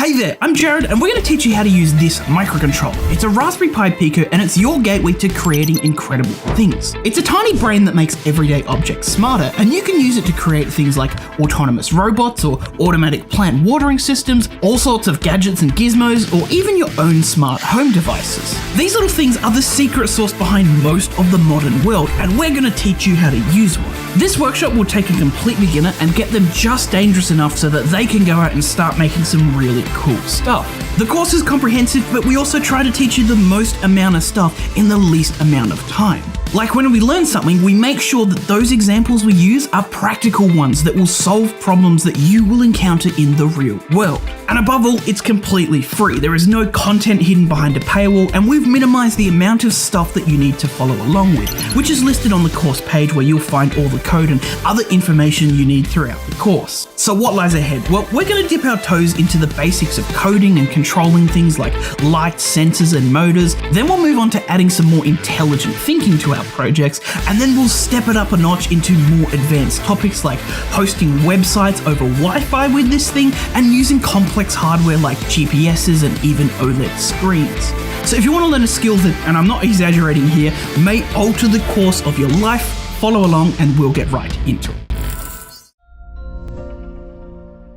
Hey there, I'm Jared and we're going to teach you how to use this microcontroller. It's a Raspberry Pi Pico and it's your gateway to creating incredible things. It's a tiny brain that makes everyday objects smarter, and you can use it to create things like autonomous robots or automatic plant watering systems, all sorts of gadgets and gizmos, or even your own smart home devices. These little things are the secret sauce behind most of the modern world, and we're going to teach you how to use one. This workshop will take a complete beginner and get them just dangerous enough so that they can go out and start making some really cool stuff. The course is comprehensive, but we also try to teach you the most amount of stuff in the least amount of time. Like when we learn something, we make sure that those examples we use are practical ones that will solve problems that you will encounter in the real world. And above all, it's completely free. There is no content hidden behind a paywall, and we've minimized the amount of stuff that you need to follow along with, which is listed on the course page where you'll find all the code and other information you need throughout the course. So what lies ahead? Well, we're going to dip our toes into the basics of coding and controlling things like lights, sensors, and motors. Then we'll move on to adding some more intelligent thinking to our projects, and then we'll step it up a notch into more advanced topics like hosting websites over Wi-Fi with this thing and using complex hardware like GPSs and even OLED screens. So if you want to learn a skill that, and I'm not exaggerating here, may alter the course of your life, follow along and we'll get right into it.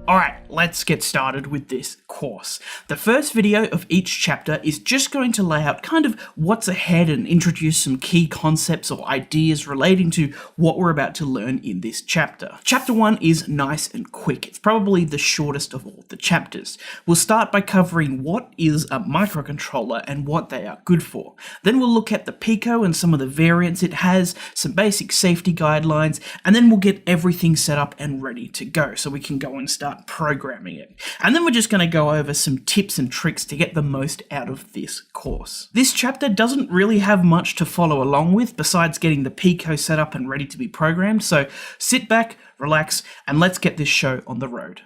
Alright, let's get started with this course. The first video of each chapter is just going to lay out kind of what's ahead and introduce some key concepts or ideas relating to what we're about to learn in this chapter. Chapter 1 is nice and quick. It's probably the shortest of all the chapters. We'll start by covering what is a microcontroller and what they are good for. Then we'll look at the Pico and some of the variants it has, some basic safety guidelines, and then we'll get everything set up and ready to go so we can go and start programming it. And then we're just going to go over some tips and tricks to get the most out of this course. This chapter doesn't really have much to follow along with besides getting the Pico set up and ready to be programmed, so sit back, relax, and let's get this show on the road.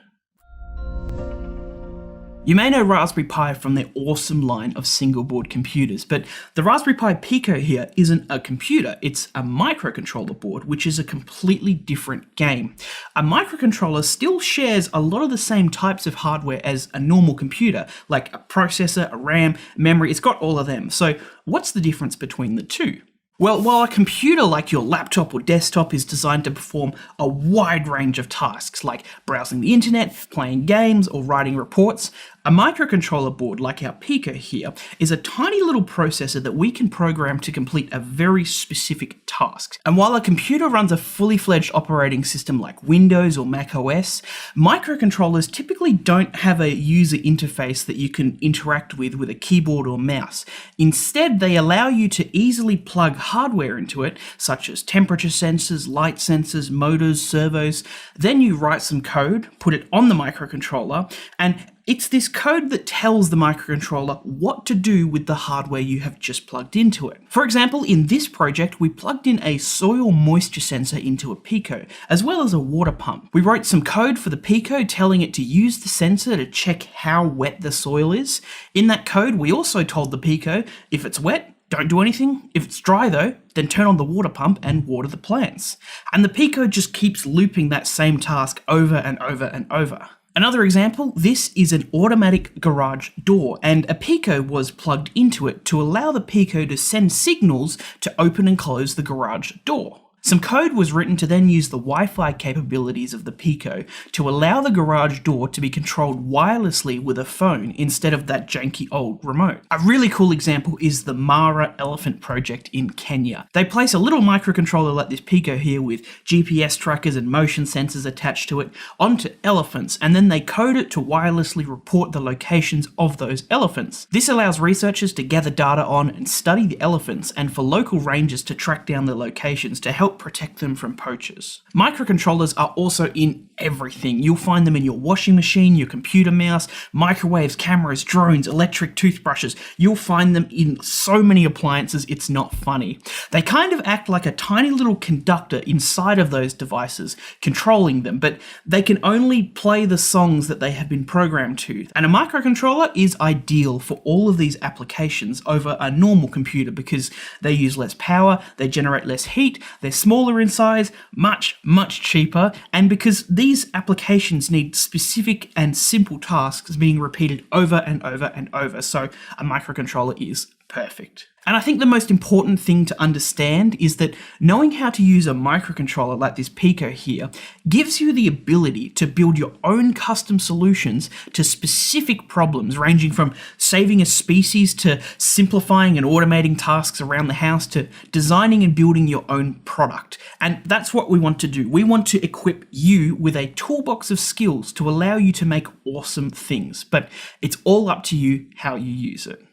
You may know Raspberry Pi from their awesome line of single board computers, but the Raspberry Pi Pico here isn't a computer, it's a microcontroller board, which is a completely different game. A microcontroller still shares a lot of the same types of hardware as a normal computer, like a processor, a RAM, memory, it's got all of them. So what's the difference between the two? Well, while a computer like your laptop or desktop is designed to perform a wide range of tasks like browsing the internet, playing games, or writing reports, a microcontroller board like our Pico here is a tiny little processor that we can program to complete a very specific task. And while a computer runs a fully fledged operating system like Windows or Mac OS, microcontrollers typically don't have a user interface that you can interact with a keyboard or mouse. Instead, they allow you to easily plug hardware into it, such as temperature sensors, light sensors, motors, servos. Then you write some code, put it on the microcontroller, and it's this code that tells the microcontroller what to do with the hardware you have just plugged into it. For example, in this project, we plugged in a soil moisture sensor into a Pico, as well as a water pump. We wrote some code for the Pico telling it to use the sensor to check how wet the soil is. In that code, we also told the Pico, if it's wet, don't do anything. If it's dry though, then turn on the water pump and water the plants. And the Pico just keeps looping that same task over and over and over. Another example, this is an automatic garage door, and a Pico was plugged into it to allow the Pico to send signals to open and close the garage door. Some code was written to then use the Wi-Fi capabilities of the Pico to allow the garage door to be controlled wirelessly with a phone instead of that janky old remote. A really cool example is the Mara elephant project in Kenya. They place a little microcontroller like this Pico here with GPS trackers and motion sensors attached to it onto elephants, and then they code it to wirelessly report the locations of those elephants. This allows researchers to gather data on and study the elephants, and for local rangers to track down their locations to help protect them from poachers. Microcontrollers are also in everything. You'll find them in your washing machine, your computer mouse, microwaves, cameras, drones, electric toothbrushes. You'll find them in so many appliances, it's not funny. They kind of act like a tiny little conductor inside of those devices, controlling them, but they can only play the songs that they have been programmed to. And a microcontroller is ideal for all of these applications over a normal computer because they use less power, they generate less heat, they're smaller in size, much cheaper, and because these applications need specific and simple tasks being repeated over and over and over, so a microcontroller is perfect. And I think the most important thing to understand is that knowing how to use a microcontroller like this Pico here gives you the ability to build your own custom solutions to specific problems, ranging from saving a species to simplifying and automating tasks around the house to designing and building your own product. And that's what we want to do. We want to equip you with a toolbox of skills to allow you to make awesome things, but it's all up to you how you use it.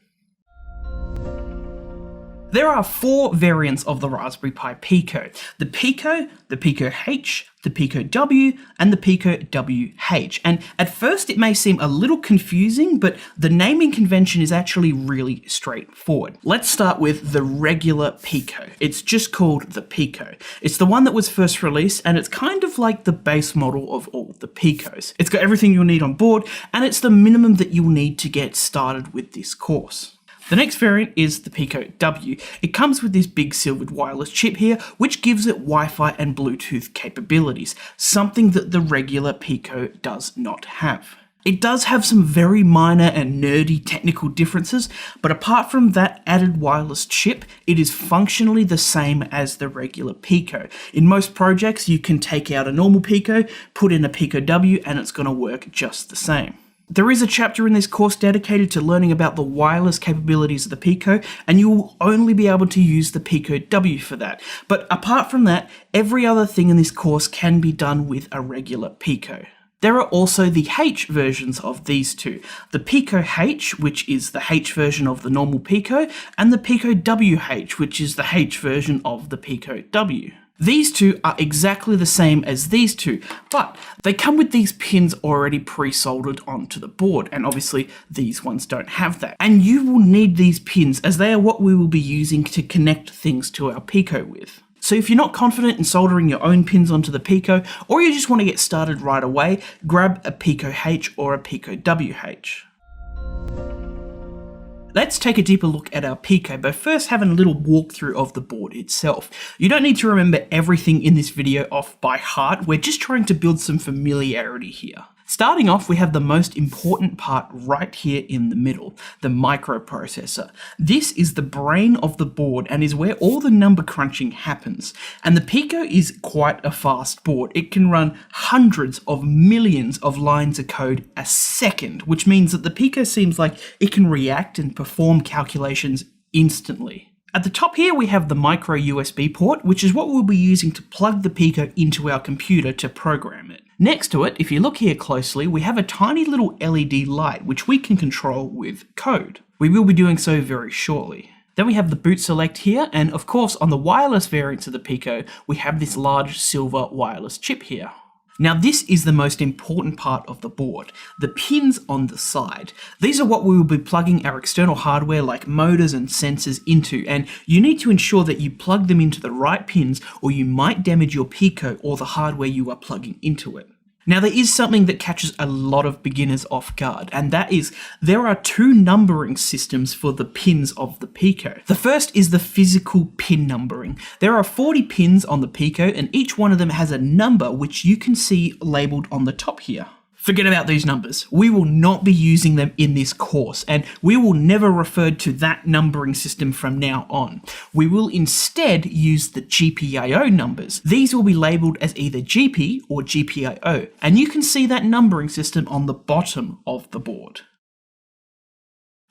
There are 4 variants of the Raspberry Pi Pico: the Pico H, the Pico W, and the Pico WH. And at first it may seem a little confusing, but the naming convention is actually really straightforward. Let's start with the regular Pico. It's just called the Pico. It's the one that was first released, and it's kind of like the base model of all the Picos. It's got everything you'll need on board, and it's the minimum that you'll need to get started with this course. The next variant is the Pico W. It comes with this big silvered wireless chip here, which gives it Wi-Fi and Bluetooth capabilities, something that the regular Pico does not have. It does have some very minor and nerdy technical differences, but apart from that added wireless chip, it is functionally the same as the regular Pico. In most projects, you can take out a normal Pico, put in a Pico W, and it's going to work just the same. There is a chapter in this course dedicated to learning about the wireless capabilities of the Pico, and you will only be able to use the Pico W for that. But apart from that, every other thing in this course can be done with a regular Pico. There are also the H versions of these two: the Pico H, which is the H version of the normal Pico, and the Pico WH, which is the H version of the Pico W. These two are exactly the same as these two, but they come with these pins already pre-soldered onto the board, and obviously these ones don't have that. And you will need these pins, as they are what we will be using to connect things to our Pico with. So if you're not confident in soldering your own pins onto the Pico, or you just want to get started right away, grab a Pico H or a Pico WH. Let's take a deeper look at our Pico, but first having a little walkthrough of the board itself. You don't need to remember everything in this video off by heart, we're just trying to build some familiarity here. Starting off, we have the most important part right here in the middle, the microprocessor. This is the brain of the board and is where all the number crunching happens. And the Pico is quite a fast board. It can run hundreds of millions of lines of code a second, which means that the Pico seems like it can react and perform calculations instantly. At the top here we have the micro USB port, which is what we'll be using to plug the Pico into our computer to program it. Next to it, if you look here closely, we have a tiny little LED light which we can control with code. We will be doing so very shortly. Then we have the boot select here, and of course on the wireless variants of the Pico, we have this large silver wireless chip here. Now this is the most important part of the board, the pins on the side. These are what we will be plugging our external hardware like motors and sensors into, and you need to ensure that you plug them into the right pins or you might damage your Pico or the hardware you are plugging into it. Now there is something that catches a lot of beginners off guard, and that is there are 2 numbering systems for the pins of the Pico. The first is the physical pin numbering. There are 40 pins on the Pico and each one of them has a number which you can see labelled on the top here. Forget about these numbers. We will not be using them in this course, and we will never refer to that numbering system from now on. We will instead use the GPIO numbers. These will be labelled as either GP or GPIO, and you can see that numbering system on the bottom of the board.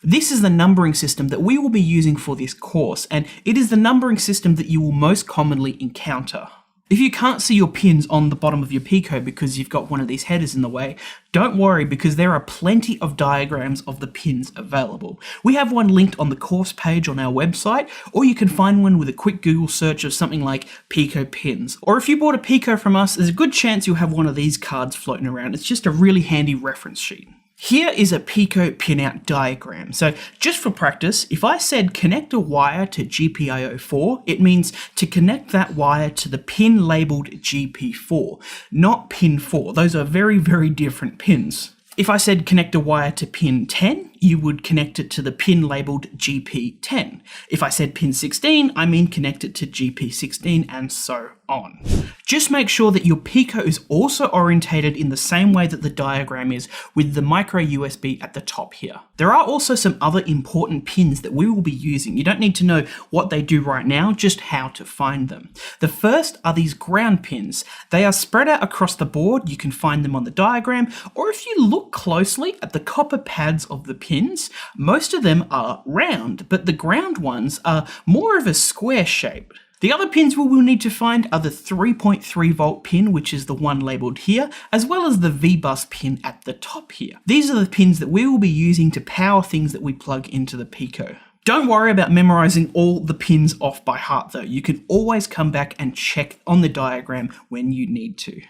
This is the numbering system that we will be using for this course, and it is the numbering system that you will most commonly encounter. If you can't see your pins on the bottom of your Pico because you've got one of these headers in the way, don't worry because there are plenty of diagrams of the pins available. We have one linked on the course page on our website, or you can find one with a quick Google search of something like Pico pins. Or if you bought a Pico from us, there's a good chance you'll have one of these cards floating around. It's just a really handy reference sheet. Here is a Pico pinout diagram. So just for practice, if I said connect a wire to GPIO4, it means to connect that wire to the pin labelled GP4, not pin 4. Those are very, very different pins. If I said connect a wire to pin 10, you would connect it to the pin labeled GP10. If I said pin 16, I mean connect it to GP16 and so on. Just make sure that your Pico is also orientated in the same way that the diagram is, with the micro USB at the top here. There are also some other important pins that we will be using. You don't need to know what they do right now, just how to find them. The first are these ground pins. They are spread out across the board. You can find them on the diagram, or if you look closely at the copper pads of the pins, most of them are round, but the ground ones are more of a square shape. The other pins we will need to find are the 3.3 volt pin, which is the one labelled here, as well as the V-bus pin at the top here. These are the pins that we will be using to power things that we plug into the Pico. Don't worry about memorising all the pins off by heart though. You can always come back and check on the diagram when you need to.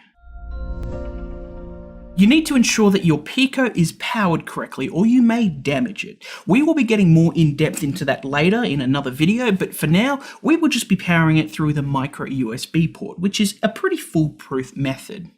You need to ensure that your Pico is powered correctly, or you may damage it. We will be getting more in depth into that later in another video, but for now, we will just be powering it through the micro USB port, which is a pretty foolproof method.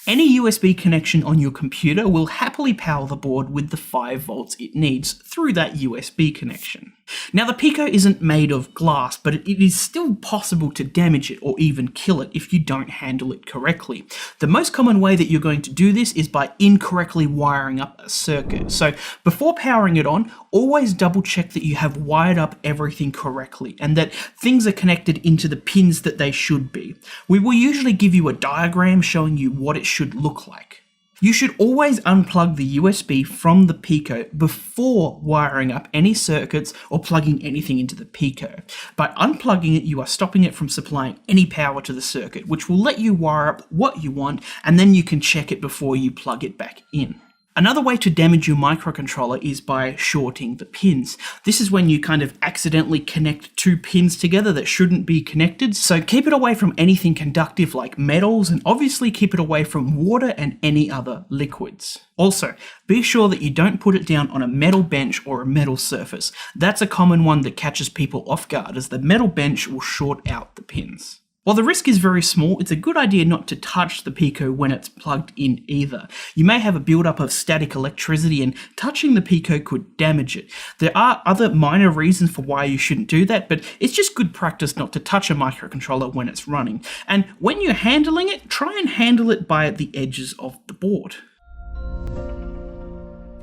Any USB connection on your computer will happily power the board with the 5 volts it needs through that USB connection. Now the Pico isn't made of glass, but it is still possible to damage it or even kill it if you don't handle it correctly. The most common way that you're going to do this is by incorrectly wiring up a circuit. So before powering it on, always double check that you have wired up everything correctly and that things are connected into the pins that they should be. We will usually give you a diagram showing you what it should look like. You should always unplug the USB from the Pico before wiring up any circuits or plugging anything into the Pico. By unplugging it, you are stopping it from supplying any power to the circuit, which will let you wire up what you want, and then you can check it before you plug it back in. Another way to damage your microcontroller is by shorting the pins. This is when you kind of accidentally connect two pins together that shouldn't be connected, so keep it away from anything conductive like metals, and obviously keep it away from water and any other liquids. Also, be sure that you don't put it down on a metal bench or a metal surface. That's a common one that catches people off guard, as the metal bench will short out the pins. While the risk is very small, it's a good idea not to touch the Pico when it's plugged in either. You may have a buildup of static electricity, and touching the Pico could damage it. There are other minor reasons for why you shouldn't do that, but it's just good practice not to touch a microcontroller when it's running. And when you're handling it, try and handle it by the edges of the board.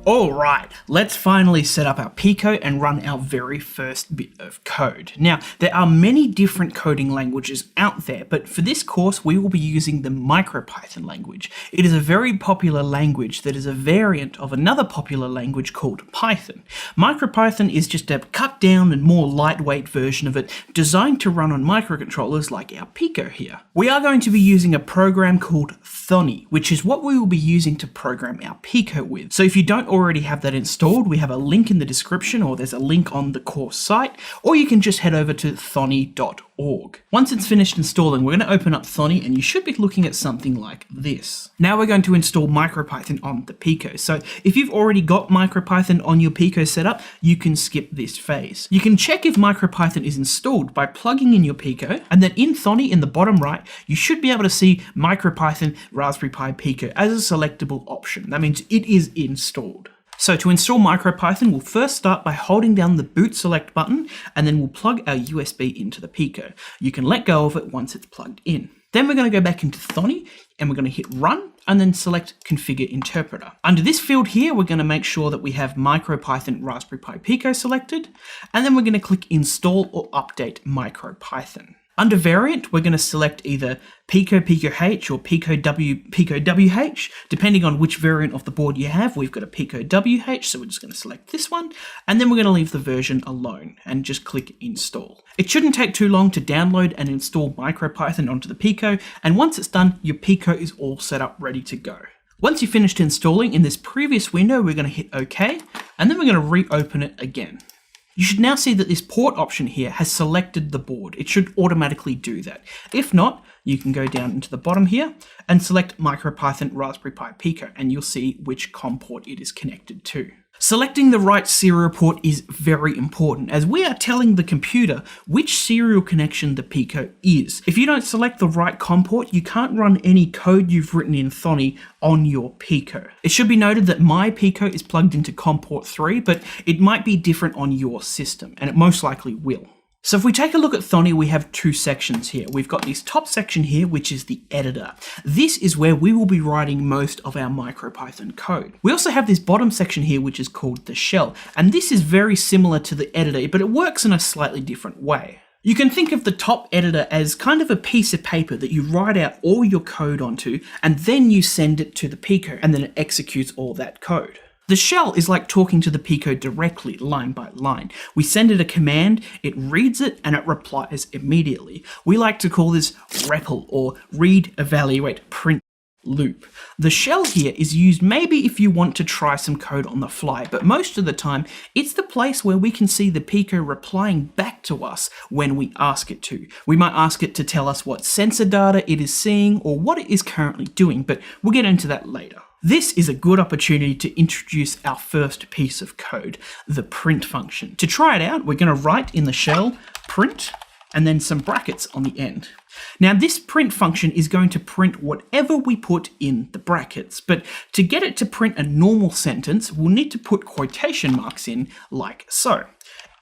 Alright, let's finally set up our Pico and run our very first bit of code. Now, there are many different coding languages out there, but for this course we will be using the MicroPython language. It is a very popular language that is a variant of another popular language called Python. MicroPython is just a cut down and more lightweight version of it, designed to run on microcontrollers like our Pico here. We are going to be using a program called Thonny, which is what we will be using to program our Pico with. So if you don't already have that installed, we have a link in the description, or there's a link on the course site, or you can just head over to thonny.org. Once it's finished installing, we're going to open up Thonny, and you should be looking at something like this. Now we're going to install MicroPython on the Pico. So if you've already got MicroPython on your Pico set up, you can skip this phase. You can check if MicroPython is installed by plugging in your Pico, and then in Thonny in the bottom right, you should be able to see MicroPython Raspberry Pi Pico as a selectable option. That means it is installed. So to install MicroPython, we'll first start by holding down the boot select button, and then we'll plug our USB into the Pico. You can let go of it once it's plugged in. Then we're going to go back into Thonny, and we're going to hit run, and then select configure interpreter. Under this field here, we're going to make sure that we have MicroPython Raspberry Pi Pico selected, and then we're going to click install or update MicroPython. Under variant, we're going to select either Pico H or Pico WH, depending on which variant of the board you have. We've got a Pico WH, so we're just going to select this one, and then we're going to leave the version alone and just click install. It shouldn't take too long to download and install MicroPython onto the Pico, and once it's done, your Pico is all set up ready to go. Once you've finished installing, in this previous window, we're going to hit OK, and then we're going to reopen it again. You should now see that this port option here has selected the board. It should automatically do that. If not, you can go down into the bottom here and select MicroPython Raspberry Pi Pico, and you'll see which COM port it is connected to. Selecting the right serial port is very important, as we are telling the computer which serial connection the Pico is. If you don't select the right COM port, you can't run any code you've written in Thonny on your Pico. It should be noted that my Pico is plugged into COM port 3, but it might be different on your system, and it most likely will. So if we take a look at Thonny, we have two sections here. We've got this top section here, which is the editor. This is where we will be writing most of our MicroPython code. We also have this bottom section here, which is called the shell. And this is very similar to the editor, but it works in a slightly different way. You can think of the top editor as kind of a piece of paper that you write out all your code onto, and then you send it to the Pico, and then it executes all that code. The shell is like talking to the Pico directly, line by line. We send it a command, it reads it, and it replies immediately. We like to call this REPL, or read, evaluate, print loop. The shell here is used maybe if you want to try some code on the fly, but most of the time, it's the place where we can see the Pico replying back to us when we ask it to. We might ask it to tell us what sensor data it is seeing or what it is currently doing, but we'll get into that later. This is a good opportunity to introduce our first piece of code, the print function. To try it out, we're going to write in the shell print and then some brackets on the end. Now this print function is going to print whatever we put in the brackets, but to get it to print a normal sentence, we'll need to put quotation marks in like so.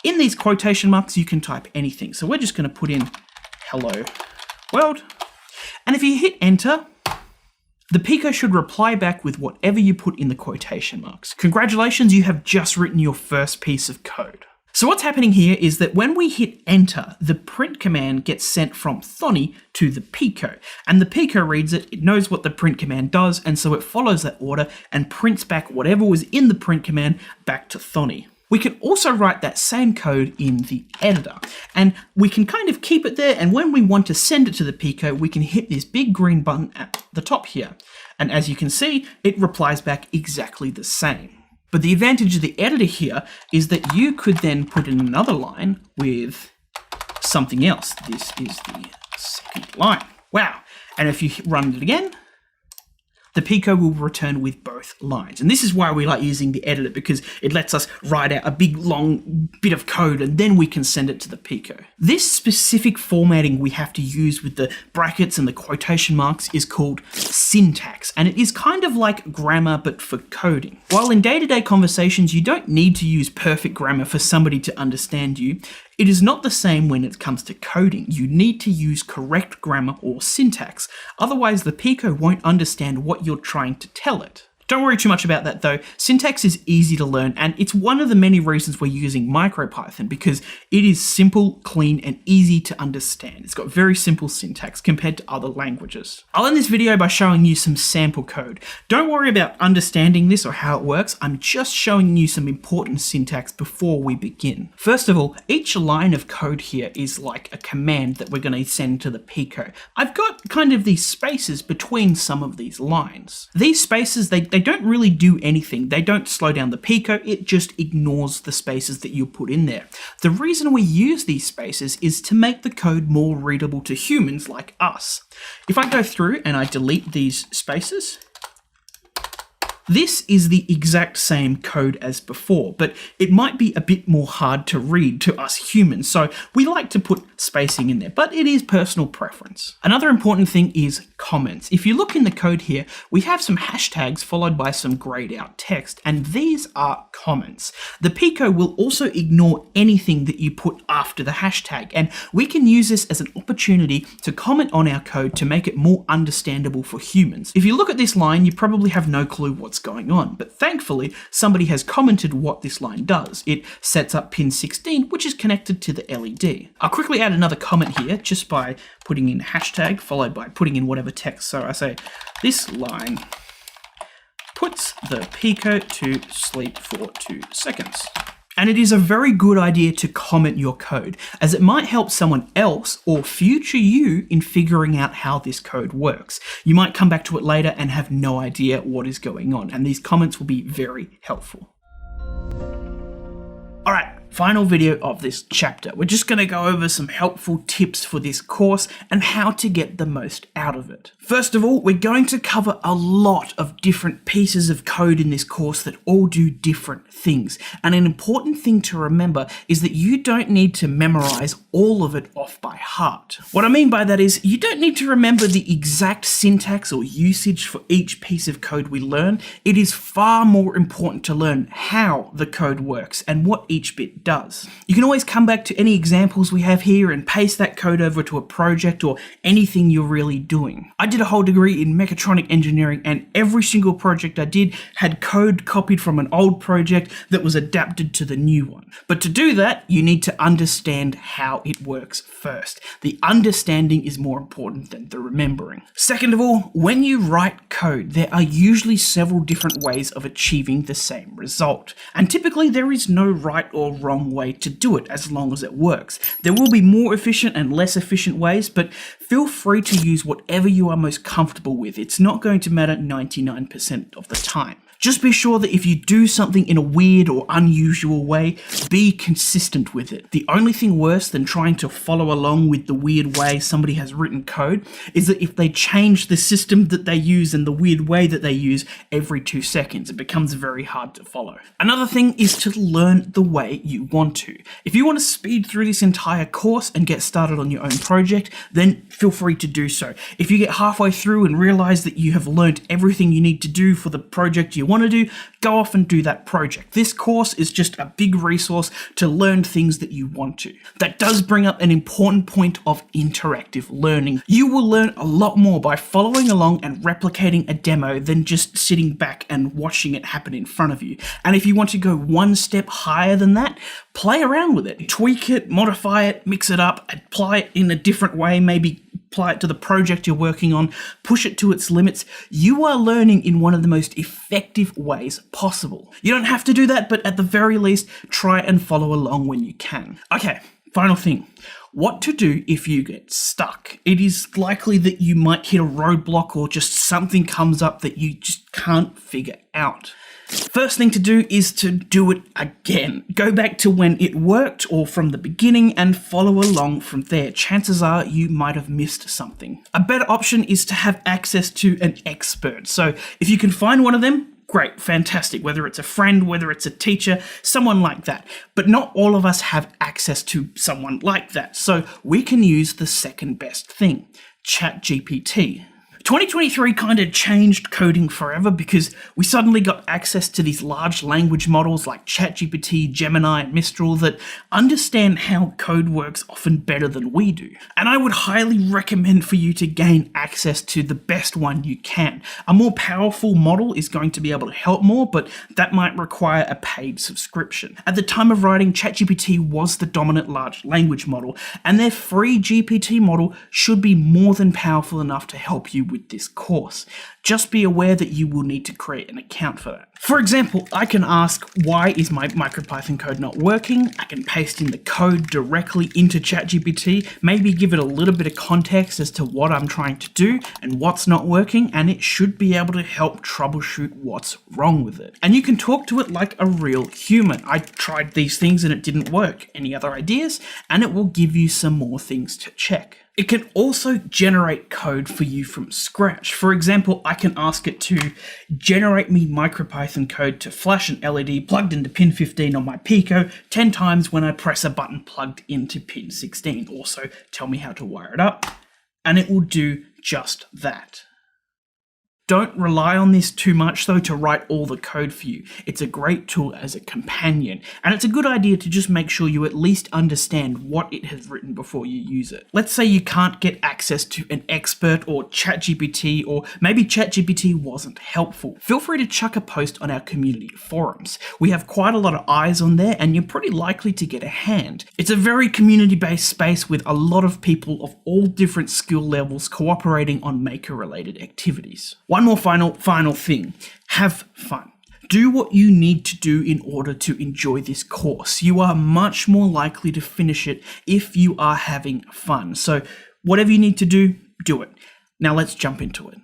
In these quotation marks, you can type anything. So we're just going to put in hello world. And if you hit enter, the Pico should reply back with whatever you put in the quotation marks. Congratulations, you have just written your first piece of code. So what's happening here is that when we hit enter, the print command gets sent from Thonny to the Pico, and the Pico reads it, it knows what the print command does, and so it follows that order and prints back whatever was in the print command back to Thonny. We can also write that same code in the editor, and we can kind of keep it there, and when we want to send it to the Pico, we can hit this big green button at the top here. And as you can see, it replies back exactly the same. But the advantage of the editor here is that you could then put in another line with something else. This is the second line. Wow. And if you run it again, the Pico will return with both lines. And this is why we like using the editor, because it lets us write out a big long bit of code and then we can send it to the Pico. This specific formatting we have to use with the brackets and the quotation marks is called syntax, and it is kind of like grammar but for coding. While in day-to-day conversations you don't need to use perfect grammar for somebody to understand you, it is not the same when it comes to coding. You need to use correct grammar or syntax, otherwise the Pico won't understand what you're trying to tell it. Don't worry too much about that though. Syntax is easy to learn, and it's one of the many reasons we're using MicroPython, because it is simple, clean, and easy to understand. It's got very simple syntax compared to other languages. I'll end this video by showing you some sample code. Don't worry about understanding this or how it works. I'm just showing you some important syntax before we begin. First of all, each line of code here is like a command that we're going to send to the Pico. I've got kind of these spaces between some of these lines. These spaces, they don't really do anything. They don't slow down the Pico, it just ignores the spaces that you put in there. The reason we use these spaces is to make the code more readable to humans like us. If I go through and I delete these spaces, this is the exact same code as before, but it might be a bit more hard to read to us humans, so we like to put spacing in there, but it is personal preference. Another important thing is comments. If you look in the code here, we have some hashtags followed by some grayed out text, and these are comments. The Pico will also ignore anything that you put after the hashtag, and we can use this as an opportunity to comment on our code to make it more understandable for humans. If you look at this line, you probably have no clue what's going on, but thankfully somebody has commented what this line does. It sets up pin 16, which is connected to the LED. I'll quickly add another comment here just by putting in hashtag followed by putting in whatever text. So I say this line puts the Pico to sleep for 2 seconds. And it is a very good idea to comment your code, as it might help someone else or future you in figuring out how this code works. You might come back to it later and have no idea what is going on, and these comments will be very helpful. Alright, Final video of this chapter. We're just going to go over some helpful tips for this course and how to get the most out of it. First of all, we're going to cover a lot of different pieces of code in this course that all do different things. And an important thing to remember is that you don't need to memorize all of it off by heart. What I mean by that is you don't need to remember the exact syntax or usage for each piece of code we learn. It is far more important to learn how the code works and what each bit does. You can always come back to any examples we have here and paste that code over to a project or anything you're really doing. I did a whole degree in mechatronic engineering, and every single project I did had code copied from an old project that was adapted to the new one. But to do that, you need to understand how it works first. The understanding is more important than the remembering. Second of all, when you write code, there are usually several different ways of achieving the same result. And typically there is no right or wrong way to do it as long as it works. There will be more efficient and less efficient ways, but feel free to use whatever you are most comfortable with. It's not going to matter 99% of the time. Just be sure that if you do something in a weird or unusual way, be consistent with it. The only thing worse than trying to follow along with the weird way somebody has written code is that if they change the system that they use and the weird way that they use every 2 seconds, it becomes very hard to follow. Another thing is to learn the way you want to. If you want to speed through this entire course and get started on your own project, then feel free to do so. If you get halfway through and realize that you have learned everything you need to do for the project you want to do, go off and do that project. This course is just a big resource to learn things that you want to. That does bring up an important point of interactive learning. You will learn a lot more by following along and replicating a demo than just sitting back and watching it happen in front of you. And if you want to go one step higher than that, play around with it. Tweak it, modify it, mix it up, apply it in a different way, maybe apply it to the project you're working on, push it to its limits. You are learning in one of the most effective ways possible. You don't have to do that, but at the very least, try and follow along when you can. Okay, final thing. What to do if you get stuck. It is likely that you might hit a roadblock or just something comes up that you just can't figure out. First thing to do is to do it again. Go back to when it worked or from the beginning and follow along from there. Chances are you might have missed something. A better option is to have access to an expert. So if you can find one of them, great, fantastic. Whether it's a friend, whether it's a teacher, someone like that. But not all of us have access to someone like that. So we can use the second best thing, ChatGPT. 2023 kind of changed coding forever because we suddenly got access to these large language models like ChatGPT, Gemini, and Mistral that understand how code works often better than we do. And I would highly recommend for you to gain access to the best one you can. A more powerful model is going to be able to help more, but that might require a paid subscription. At the time of writing, ChatGPT was the dominant large language model, and their free GPT model should be more than powerful enough to help you with this course. Just be aware that you will need to create an account for that. For example, I can ask, why is my MicroPython code not working? I can paste in the code directly into ChatGPT, maybe give it a little bit of context as to what I'm trying to do and what's not working, and it should be able to help troubleshoot what's wrong with it. And you can talk to it like a real human. I tried these things and it didn't work. Any other ideas? And it will give you some more things to check. It can also generate code for you from scratch. For example, I can ask it to generate me MicroPython code to flash an LED plugged into pin 15 on my Pico 10 times when I press a button plugged into pin 16. Also, tell me how to wire it up, and it will do just that. Don't rely on this too much though to write all the code for you. It's a great tool as a companion, and it's a good idea to just make sure you at least understand what it has written before you use it. Let's say you can't get access to an expert or ChatGPT, or maybe ChatGPT wasn't helpful. Feel free to chuck a post on our community forums. We have quite a lot of eyes on there, and you're pretty likely to get a hand. It's a very community-based space with a lot of people of all different skill levels cooperating on maker-related activities. One more final thing. Have fun. Do what you need to do in order to enjoy this course. You are much more likely to finish it if you are having fun. So whatever you need to do, do it. Now let's jump into it.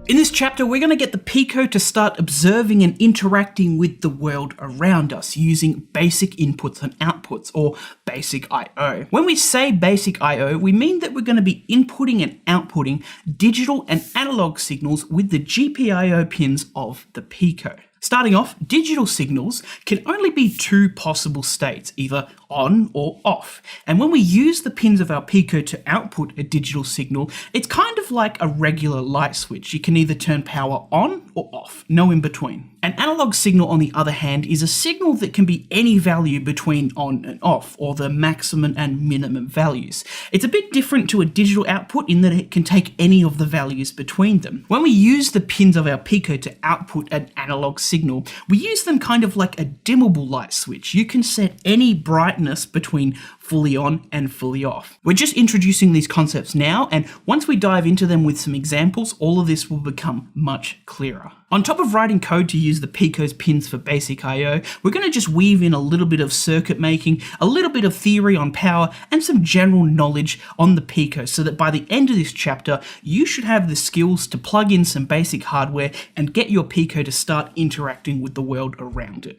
In this chapter, we're going to get the Pico to start observing and interacting with the world around us using basic inputs and outputs, or basic I/O. When we say basic I/O, we mean that we're going to be inputting and outputting digital and analog signals with the GPIO pins of the Pico. Starting off, digital signals can only be two possible states, either on or off. And when we use the pins of our Pico to output a digital signal, it's kind of like a regular light switch. You can either turn power on or off, no in between. An analog signal, on the other hand, is a signal that can be any value between on and off, or the maximum and minimum values. It's a bit different to a digital output in that it can take any of the values between them. When we use the pins of our Pico to output an analog signal, we use them kind of like a dimmable light switch. You can set any brightness between fully on and fully off. We're just introducing these concepts now, and once we dive into them with some examples, all of this will become much clearer. On top of writing code to use the Pico's pins for basic I/O, we're going to just weave in a little bit of circuit making, a little bit of theory on power, and some general knowledge on the Pico, so that by the end of this chapter, you should have the skills to plug in some basic hardware and get your Pico to start interacting with the world around it.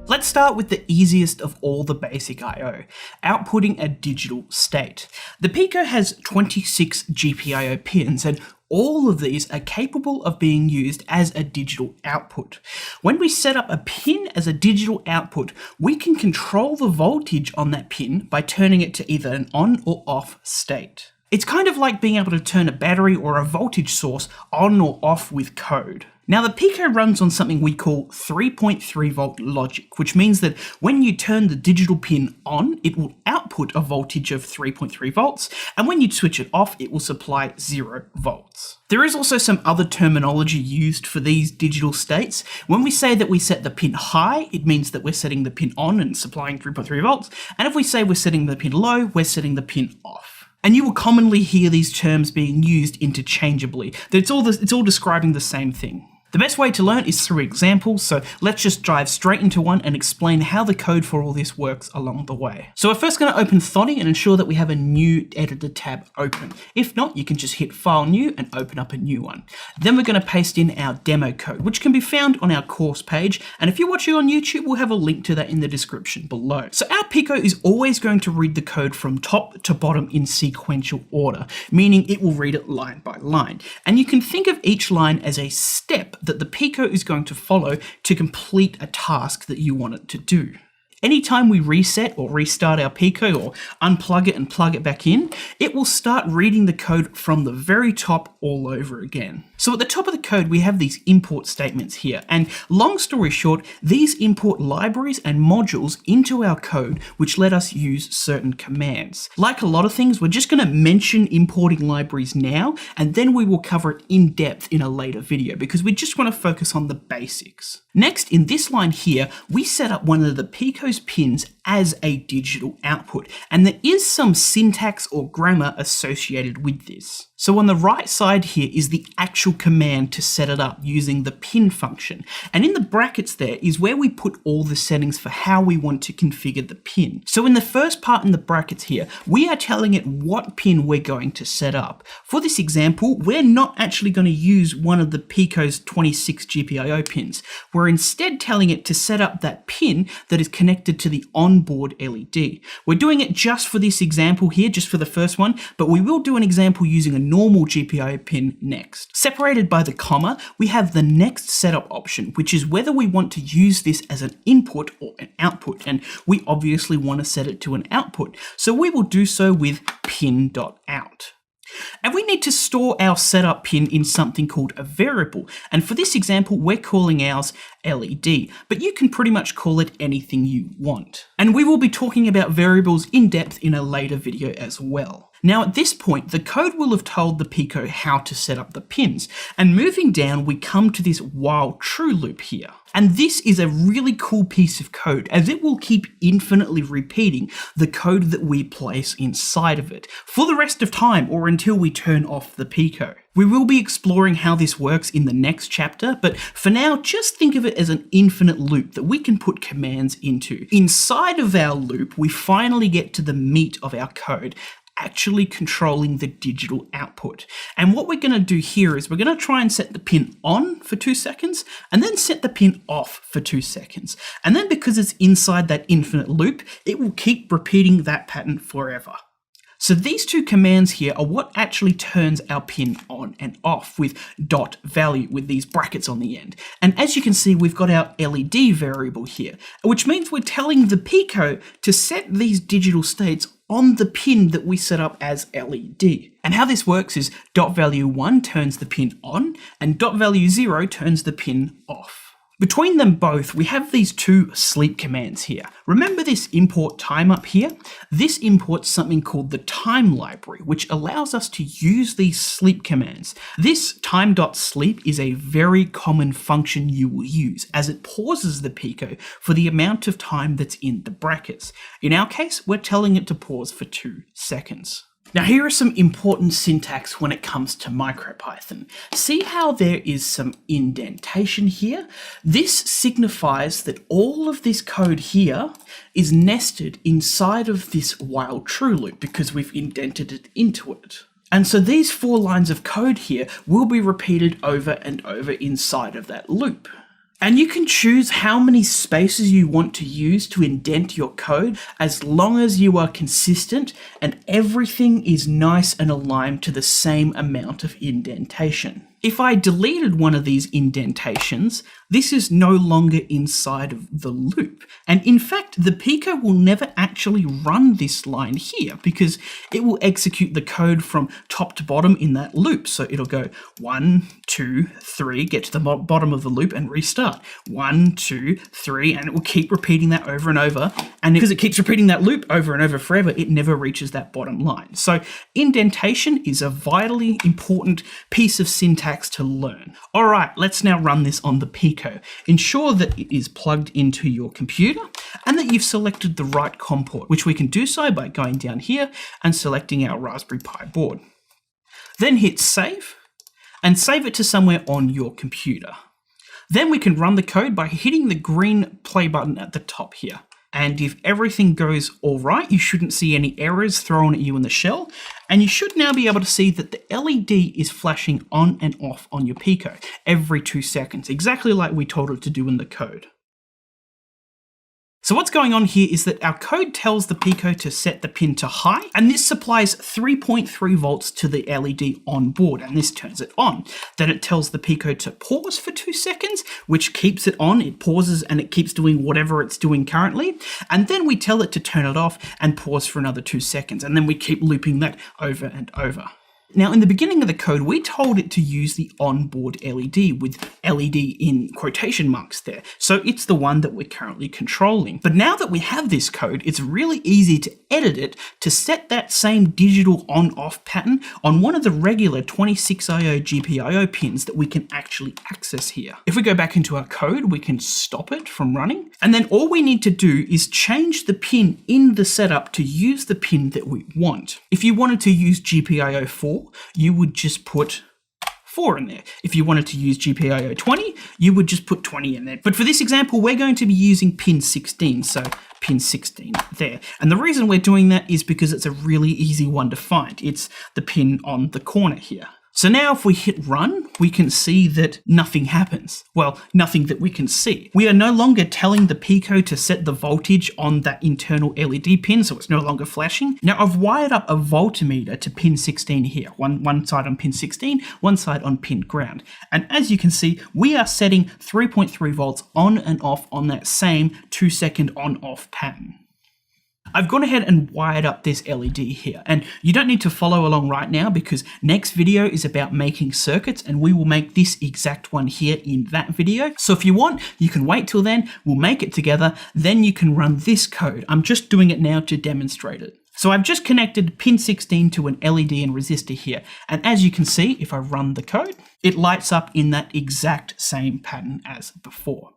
Let's start with the easiest of all the basic I/O, outputting a digital state. The Pico has 26 GPIO pins, and all of these are capable of being used as a digital output. When we set up a pin as a digital output, we can control the voltage on that pin by turning it to either an on or off state. It's kind of like being able to turn a battery or a voltage source on or off with code. Now, the Pico runs on something we call 3.3 volt logic, which means that when you turn the digital pin on, it will output a voltage of 3.3 volts, and when you switch it off, it will supply 0 volts. There is also some other terminology used for these digital states. When we say that we set the pin high, it means that we're setting the pin on and supplying 3.3 volts, and if we say we're setting the pin low, we're setting the pin off. And you will commonly hear these terms being used interchangeably. It's all describing the same thing. The best way to learn is through examples, so let's just dive straight into one and explain how the code for all this works along the way. So we're first going to open Thonny and ensure that we have a new editor tab open. If not, you can just hit File New and open up a new one. Then we're going to paste in our demo code, which can be found on our course page, and if you're watching on YouTube, we'll have a link to that in the description below. So our Pico is always going to read the code from top to bottom in sequential order, meaning it will read it line by line. And you can think of each line as a step that the Pico is going to follow to complete a task that you want it to do. Anytime we reset or restart our Pico or unplug it and plug it back in, it will start reading the code from the very top all over again. So at the top of the code, we have these import statements here. And long story short, these import libraries and modules into our code, which let us use certain commands. Like a lot of things, we're just going to mention importing libraries now, and then we will cover it in depth in a later video because we just want to focus on the basics. Next, in this line here, we set up one of the Pico's pins as a digital output, and there is some syntax or grammar associated with this. So on the right side here is the actual command to set it up using the pin function. And in the brackets there is where we put all the settings for how we want to configure the pin. So in the first part in the brackets here, we are telling it what pin we're going to set up. For this example, we're not actually going to use one of the Pico's 26 GPIO pins. We're instead telling it to set up that pin that is connected to the onboard LED. We're doing it just for this example here, just for the first one, but we will do an example using a normal GPIO pin next. Separated by the comma, we have the next setup option, which is whether we want to use this as an input or an output, and we obviously want to set it to an output, so we will do so with pin.out. And we need to store our setup pin in something called a variable, and for this example we're calling ours LED, but you can pretty much call it anything you want. And we will be talking about variables in depth in a later video as well. Now at this point, the code will have told the Pico how to set up the pins, and moving down we come to this while true loop here. And this is a really cool piece of code, as it will keep infinitely repeating the code that we place inside of it for the rest of time or until we turn off the Pico. We will be exploring how this works in the next chapter, but for now, just think of it as an infinite loop that we can put commands into. Inside of our loop, we finally get to the meat of our code, actually controlling the digital output. And what we're going to do here is we're going to try and set the pin on for 2 seconds and then set the pin off for 2 seconds. And then because it's inside that infinite loop, it will keep repeating that pattern forever. So these two commands here are what actually turns our pin on and off with dot value with these brackets on the end. And as you can see, we've got our LED variable here, which means we're telling the Pico to set these digital states on the pin that we set up as LED. And how this works is dot value 1 turns the pin on and dot value 0 turns the pin off. Between them both, we have these two sleep commands here. Remember this import time up here? This imports something called the time library, which allows us to use these sleep commands. This time.sleep is a very common function you will use, as it pauses the Pico for the amount of time that's in the brackets. In our case, we're telling it to pause for 2 seconds. Now here are some important syntax when it comes to MicroPython. See how there is some indentation here? This signifies that all of this code here is nested inside of this while true loop because we've indented it into it. And so these 4 lines of code here will be repeated over and over inside of that loop. And you can choose how many spaces you want to use to indent your code as long as you are consistent and everything is nice and aligned to the same amount of indentation. If I deleted one of these indentations, this is no longer inside of the loop. And in fact, the Pico will never actually run this line here because it will execute the code from top to bottom in that loop. So it'll go 1, 2, 3, get to the bottom of the loop and restart. 1, 2, 3, and it will keep repeating that over and over. And because it keeps repeating that loop over and over forever, it never reaches that bottom line. So indentation is a vitally important piece of syntax to learn. All right, let's now run this on the Pico. Ensure that it is plugged into your computer and that you've selected the right COM port, which we can do so by going down here and selecting our Raspberry Pi board. Then hit save and save it to somewhere on your computer. Then we can run the code by hitting the green play button at the top here. And if everything goes all right, you shouldn't see any errors thrown at you in the shell. And you should now be able to see that the LED is flashing on and off on your Pico every 2 seconds, exactly like we told it to do in the code. So what's going on here is that our code tells the Pico to set the pin to high, and this supplies 3.3 volts to the LED on board, and this turns it on. Then it tells the Pico to pause for 2 seconds, which keeps it on. It pauses and it keeps doing whatever it's doing currently. And then we tell it to turn it off and pause for another 2 seconds, and then we keep looping that over and over. Now, in the beginning of the code, we told it to use the onboard LED with LED in quotation marks there. So it's the one that we're currently controlling. But now that we have this code, it's really easy to edit it to set that same digital on-off pattern on one of the regular 26IO GPIO pins that we can actually access here. If we go back into our code, we can stop it from running. And then all we need to do is change the pin in the setup to use the pin that we want. If you wanted to use GPIO 4, you would just put 4 in there. If you wanted to use GPIO 20, you would just put 20 in there. But for this example, we're going to be using pin 16, so pin 16 there. And the reason we're doing that is because it's a really easy one to find. It's the pin on the corner here. So now if we hit run, we can see that nothing happens. Well, nothing that we can see. We are no longer telling the Pico to set the voltage on that internal LED pin, so it's no longer flashing. Now I've wired up a voltmeter to pin 16 here. One side on pin 16, one side on pin ground. And as you can see, we are setting 3.3 volts on and off on that same 2-second on-off pattern. I've gone ahead and wired up this LED here, and you don't need to follow along right now because next video is about making circuits and we will make this exact one here in that video. So if you want, you can wait till then, we'll make it together, then you can run this code. I'm just doing it now to demonstrate it. So I've just connected pin 16 to an LED and resistor here, and as you can see, if I run the code, it lights up in that exact same pattern as before.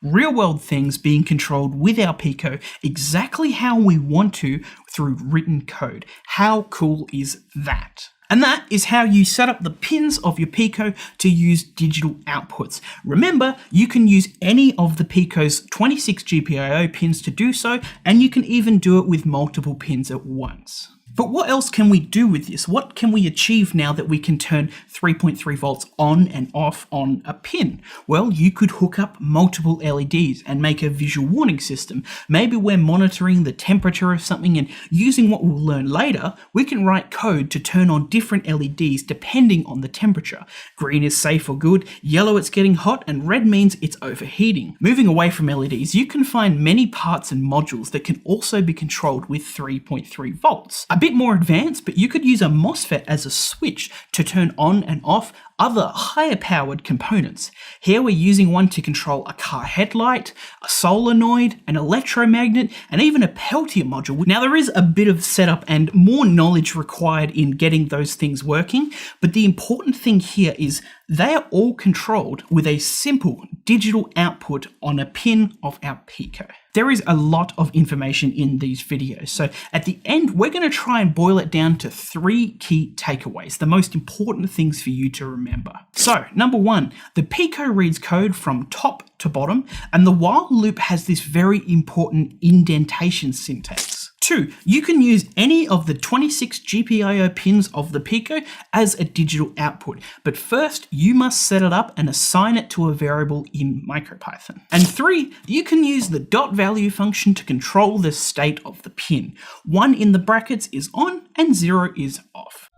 Real-world things being controlled with our Pico exactly how we want to through written code. How cool is that? And that is how you set up the pins of your Pico to use digital outputs. Remember, you can use any of the Pico's 26 GPIO pins to do so, and you can even do it with multiple pins at once. But what else can we do with this? What can we achieve now that we can turn 3.3 volts on and off on a pin? Well, you could hook up multiple LEDs and make a visual warning system. Maybe we're monitoring the temperature of something, and using what we'll learn later, we can write code to turn on different LEDs depending on the temperature. Green is safe or good, yellow it's getting hot, and red means it's overheating. Moving away from LEDs, you can find many parts and modules that can also be controlled with 3.3 volts. A bit more advanced, but you could use a MOSFET as a switch to turn on and off other higher powered components. Here we're using one to control a car headlight, a solenoid, an electromagnet, and even a Peltier module. Now there is a bit of setup and more knowledge required in getting those things working, but the important thing here is they are all controlled with a simple digital output on a pin of our Pico. There is a lot of information in these videos, so at the end we're going to try and boil it down to 3 key takeaways, the most important things for you to remember. So, number 1, the Pico reads code from top to bottom, and the while loop has this very important indentation syntax. 2, you can use any of the 26 GPIO pins of the Pico as a digital output, but first you must set it up and assign it to a variable in MicroPython. And 3, you can use the .value function to control the state of the pin. 1 in the brackets is on and 0 is off.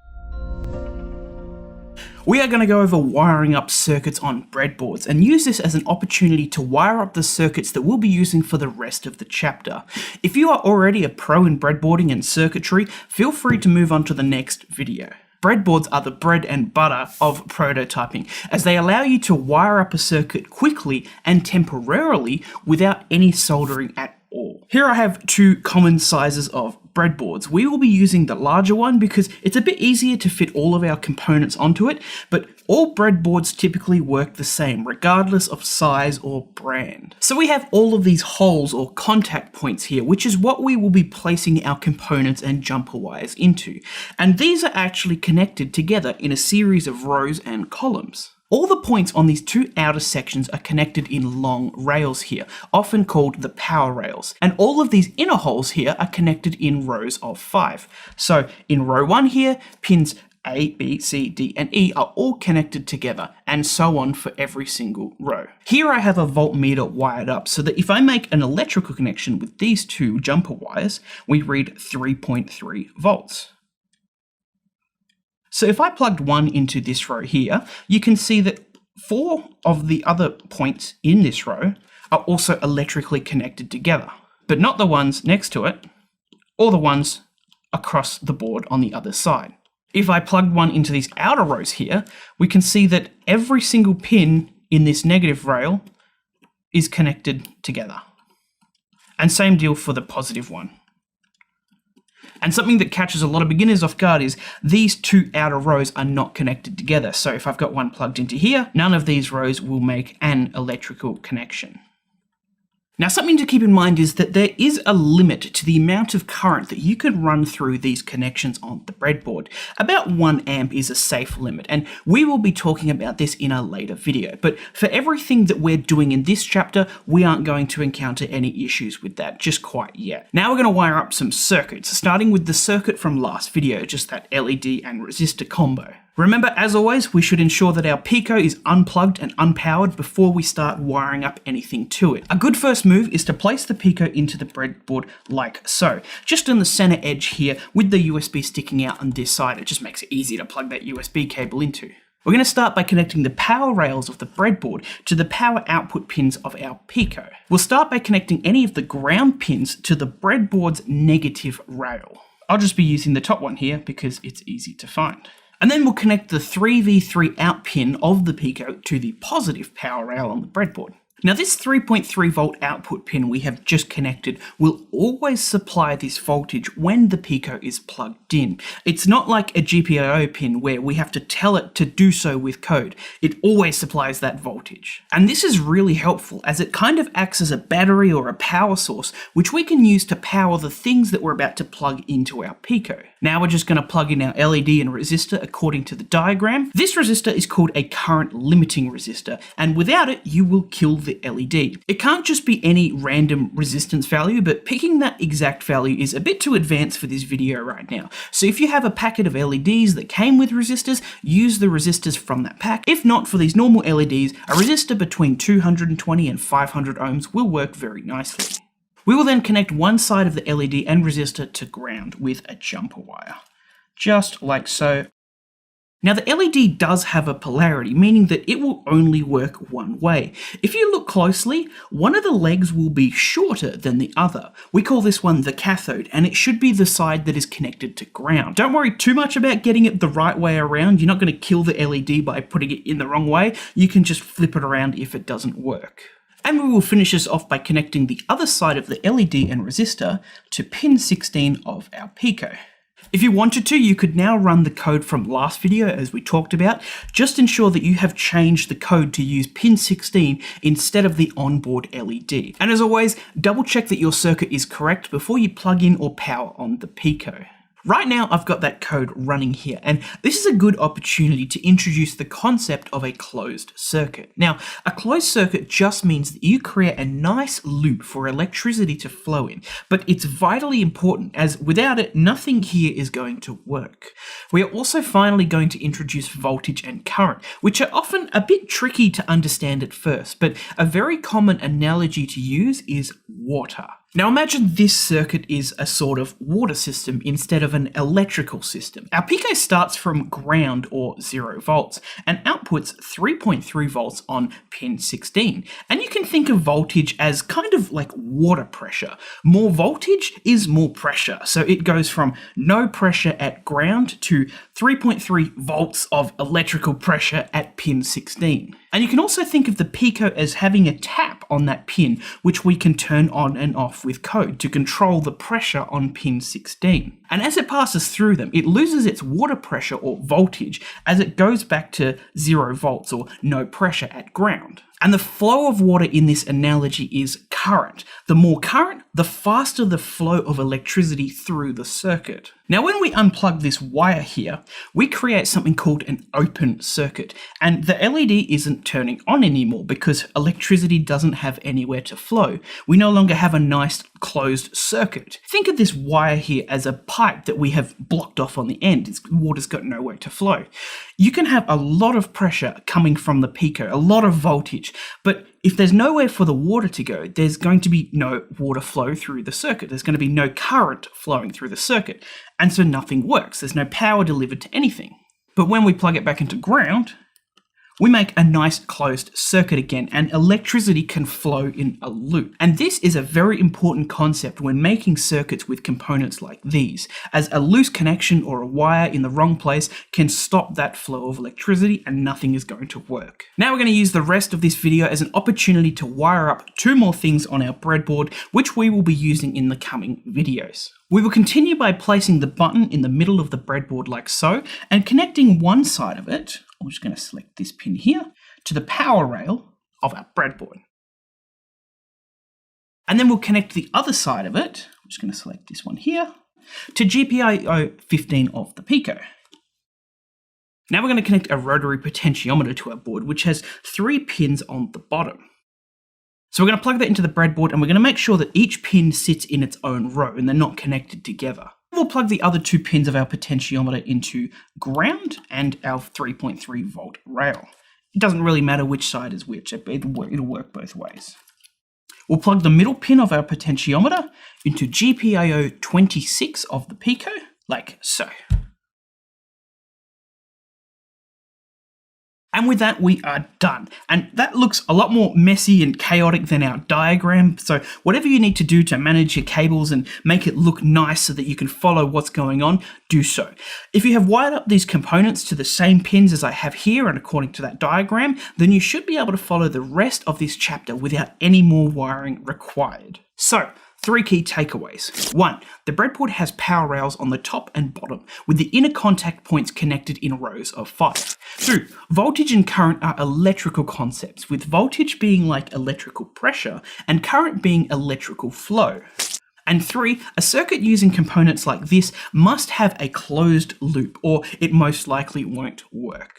We are going to go over wiring up circuits on breadboards and use this as an opportunity to wire up the circuits that we'll be using for the rest of the chapter. If you are already a pro in breadboarding and circuitry, feel free to move on to the next video. Breadboards are the bread and butter of prototyping, as they allow you to wire up a circuit quickly and temporarily without any soldering at all. Here I have 2 common sizes of breadboards. We will be using the larger one because it's a bit easier to fit all of our components onto it, but all breadboards typically work the same, regardless of size or brand. So we have all of these holes or contact points here, which is what we will be placing our components and jumper wires into. And these are actually connected together in a series of rows and columns. All the points on these 2 outer sections are connected in long rails here, often called the power rails. And all of these inner holes here are connected in rows of 5. So in row 1 here, pins A, B, C, D, and E are all connected together, and so on for every single row. Here I have a voltmeter wired up so that if I make an electrical connection with these 2 jumper wires, we read 3.3 volts. So if I plugged 1 into this row here, you can see that 4 of the other points in this row are also electrically connected together, but not the ones next to it or the ones across the board on the other side. If I plugged 1 into these outer rows here, we can see that every single pin in this negative rail is connected together. And same deal for the positive one. And something that catches a lot of beginners off guard is these 2 outer rows are not connected together. So if I've got 1 plugged into here, none of these rows will make an electrical connection. Now, something to keep in mind is that there is a limit to the amount of current that you can run through these connections on the breadboard. About 1 amp is a safe limit, and we will be talking about this in a later video. But for everything that we're doing in this chapter, we aren't going to encounter any issues with that just quite yet. Now we're going to wire up some circuits, starting with the circuit from last video, just that LED and resistor combo. Remember, as always, we should ensure that our Pico is unplugged and unpowered before we start wiring up anything to it. A good first move is to place the Pico into the breadboard like so, just on the center edge here with the USB sticking out on this side. It just makes it easy to plug that USB cable into. We're going to start by connecting the power rails of the breadboard to the power output pins of our Pico. We'll start by connecting any of the ground pins to the breadboard's negative rail. I'll just be using the top one here because it's easy to find. And then we'll connect the 3v3 out pin of the Pico to the positive power rail on the breadboard. Now this 3.3 volt output pin we have just connected will always supply this voltage when the Pico is plugged in. It's not like a GPIO pin where we have to tell it to do so with code. It always supplies that voltage. And this is really helpful as it kind of acts as a battery or a power source which we can use to power the things that we're about to plug into our Pico. Now we're just going to plug in our LED and resistor according to the diagram. This resistor is called a current limiting resistor, and without it, you will kill the LED. It can't just be any random resistance value, but picking that exact value is a bit too advanced for this video right now. So if you have a packet of LEDs that came with resistors, use the resistors from that pack. If not, for these normal LEDs, a resistor between 220 and 500 ohms will work very nicely. We will then connect one side of the LED and resistor to ground with a jumper wire, just like so. Now the LED does have a polarity, meaning that it will only work one way. If you look closely, one of the legs will be shorter than the other. We call this one the cathode, and it should be the side that is connected to ground. Don't worry too much about getting it the right way around. You're not going to kill the LED by putting it in the wrong way. You can just flip it around if it doesn't work. And we will finish this off by connecting the other side of the LED and resistor to pin 16 of our Pico. If you wanted to, you could now run the code from last video as we talked about. Just ensure that you have changed the code to use pin 16 instead of the onboard LED. And as always, double check that your circuit is correct before you plug in or power on the Pico. Right now, I've got that code running here, and this is a good opportunity to introduce the concept of a closed circuit. Now, a closed circuit just means that you create a nice loop for electricity to flow in, but it's vitally important as without it, nothing here is going to work. We are also finally going to introduce voltage and current, which are often a bit tricky to understand at first, but a very common analogy to use is water. Now imagine this circuit is a sort of water system instead of an electrical system. Our Pico starts from ground or 0 volts and outputs 3.3 volts on pin 16. And you can think of voltage as kind of like water pressure. More voltage is more pressure. So it goes from no pressure at ground to 3.3 volts of electrical pressure at pin 16. And you can also think of the Pico as having a tap on that pin, which we can turn on and off with code to control the pressure on pin 16. And as it passes through them, it loses its water pressure or voltage as it goes back to 0 volts or no pressure at ground. And the flow of water in this analogy is current. The more current, the faster the flow of electricity through the circuit. Now, when we unplug this wire here, we create something called an open circuit, and the LED isn't turning on anymore because electricity doesn't have anywhere to flow. We no longer have a nice closed circuit. Think of this wire here as a pipe that we have blocked off on the end. Water's got nowhere to flow. You can have a lot of pressure coming from the Pico, a lot of voltage, but if there's nowhere for the water to go, there's going to be no water flow through the circuit. There's going to be no current flowing through the circuit, and so nothing works. There's no power delivered to anything. But when we plug it back into ground, we make a nice closed circuit again, and electricity can flow in a loop. And this is a very important concept when making circuits with components like these, as a loose connection or a wire in the wrong place can stop that flow of electricity and nothing is going to work. Now we're going to use the rest of this video as an opportunity to wire up 2 more things on our breadboard, which we will be using in the coming videos. We will continue by placing the button in the middle of the breadboard like so, and connecting one side of it, I'm just going to select this pin here, to the power rail of our breadboard. And then we'll connect the other side of it, I'm just going to select this one here, to GPIO 15 of the Pico. Now we're going to connect a rotary potentiometer to our board, which has 3 pins on the bottom. So we're going to plug that into the breadboard, and we're going to make sure that each pin sits in its own row and they're not connected together. We'll plug the other 2 pins of our potentiometer into ground and our 3.3 volt rail. It doesn't really matter which side is which, it'll work both ways. We'll plug the middle pin of our potentiometer into GPIO 26 of the Pico, like so. And with that, we are done. And that looks a lot more messy and chaotic than our diagram. So whatever you need to do to manage your cables and make it look nice so that you can follow what's going on, do so. If you have wired up these components to the same pins as I have here and according to that diagram, then you should be able to follow the rest of this chapter without any more wiring required. So, 3 key takeaways. 1. The breadboard has power rails on the top and bottom, with the inner contact points connected in rows of 5. 2. Voltage and current are electrical concepts, with voltage being like electrical pressure and current being electrical flow. And 3, a circuit using components like this must have a closed loop, or it most likely won't work.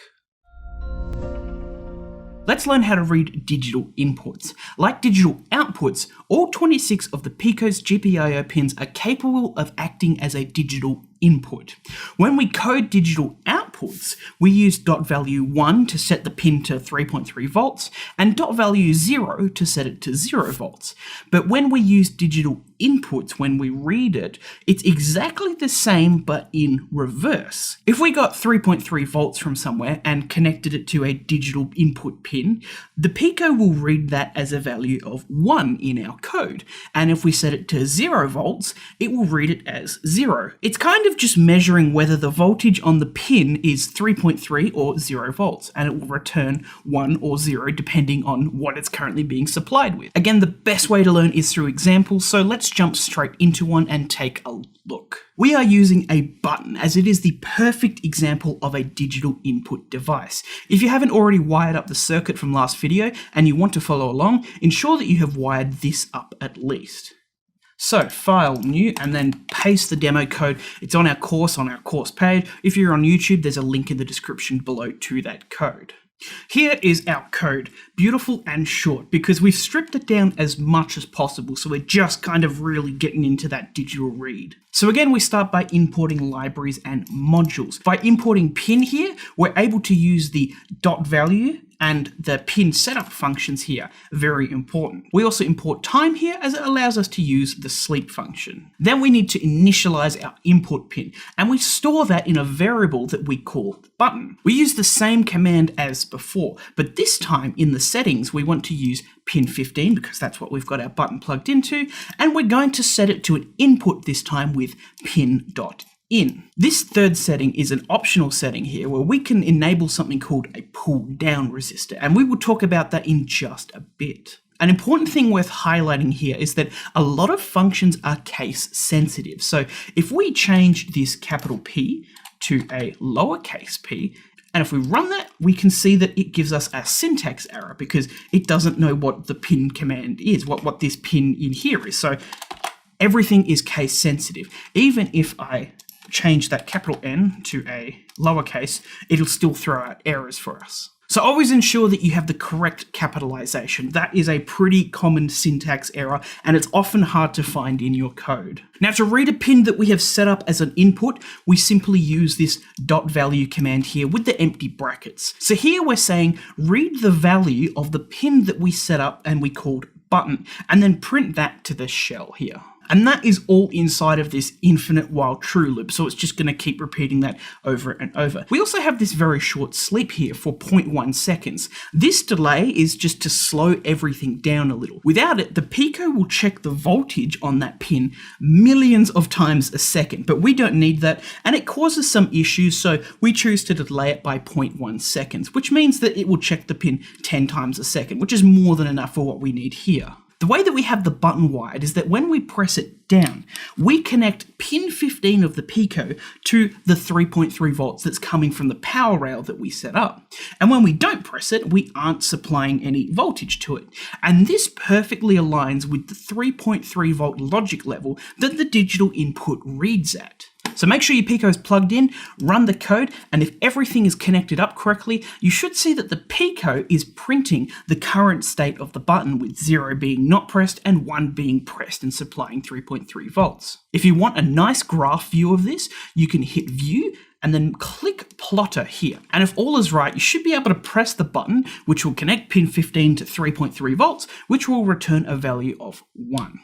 Let's learn how to read digital inputs. Like digital outputs, all 26 of the Pico's GPIO pins are capable of acting as a digital input. When we code digital outputs, we use .value 1 to set the pin to 3.3 volts and .value 0 to set it to 0 volts. But when we use digital inputs, when we read it, it's exactly the same but in reverse. If we got 3.3 volts from somewhere and connected it to a digital input pin, the Pico will read that as a value of 1 in our code. And if we set it to 0 volts, it will read it as 0. It's kind of just measuring whether the voltage on the pin is 3.3 or 0 volts, and it will return 1 or 0 depending on what it's currently being supplied with. Again, the best way to learn is through examples, so let's jump straight into one and take a look. We are using a button as it is the perfect example of a digital input device. If you haven't already wired up the circuit from last video and you want to follow along, ensure that you have wired this up at least. So File, New, and then paste the demo code. It's on our course page. If you're on YouTube, there's a link in the description below to that code. Here is our code, beautiful and short, because we've stripped it down as much as possible, so we're just kind of really getting into that digital read. So again, we start by importing libraries and modules. By importing pin here, we're able to use the .value and the pin setup functions here, very important. We also import time here as it allows us to use the sleep function. Then we need to initialize our input pin, and we store that in a variable that we call button. We use the same command as before, but this time in the settings, we want to use pin 15 because that's what we've got our button plugged into, and we're going to set it to an input this time with pin.in. This third setting is an optional setting here where we can enable something called a pull down resistor, and we will talk about that in just a bit. An important thing worth highlighting here is that a lot of functions are case sensitive. So if we change this capital P to a lowercase p, and if we run that, we can see that it gives us a syntax error because it doesn't know what the pin command is, what this pin in here is. So everything is case sensitive. Even if I change that capital N to a lowercase, it'll still throw out errors for us. So always ensure that you have the correct capitalization. That is a pretty common syntax error, and it's often hard to find in your code. Now, to read a pin that we have set up as an input, we simply use this .value command here with the empty brackets. So here we're saying read the value of the pin that we set up and we called button, and then print that to the shell here. And that is all inside of this infinite while true loop, so it's just going to keep repeating that over and over. We also have this very short sleep here for 0.1 seconds. This delay is just to slow everything down a little. Without it, the Pico will check the voltage on that pin millions of times a second, but we don't need that, and it causes some issues, so we choose to delay it by 0.1 seconds, which means that it will check the pin 10 times a second, which is more than enough for what we need here. The way that we have the button wired is that when we press it down, we connect pin 15 of the Pico to the 3.3 volts that's coming from the power rail that we set up. And when we don't press it, we aren't supplying any voltage to it. And this perfectly aligns with the 3.3 volt logic level that the digital input reads at. So make sure your Pico is plugged in, run the code, and if everything is connected up correctly, you should see that the Pico is printing the current state of the button, with 0 being not pressed and 1 being pressed and supplying 3.3 volts. If you want a nice graph view of this, you can hit View and then click Plotter here. And if all is right, you should be able to press the button, which will connect pin 15 to 3.3 volts, which will return a value of 1.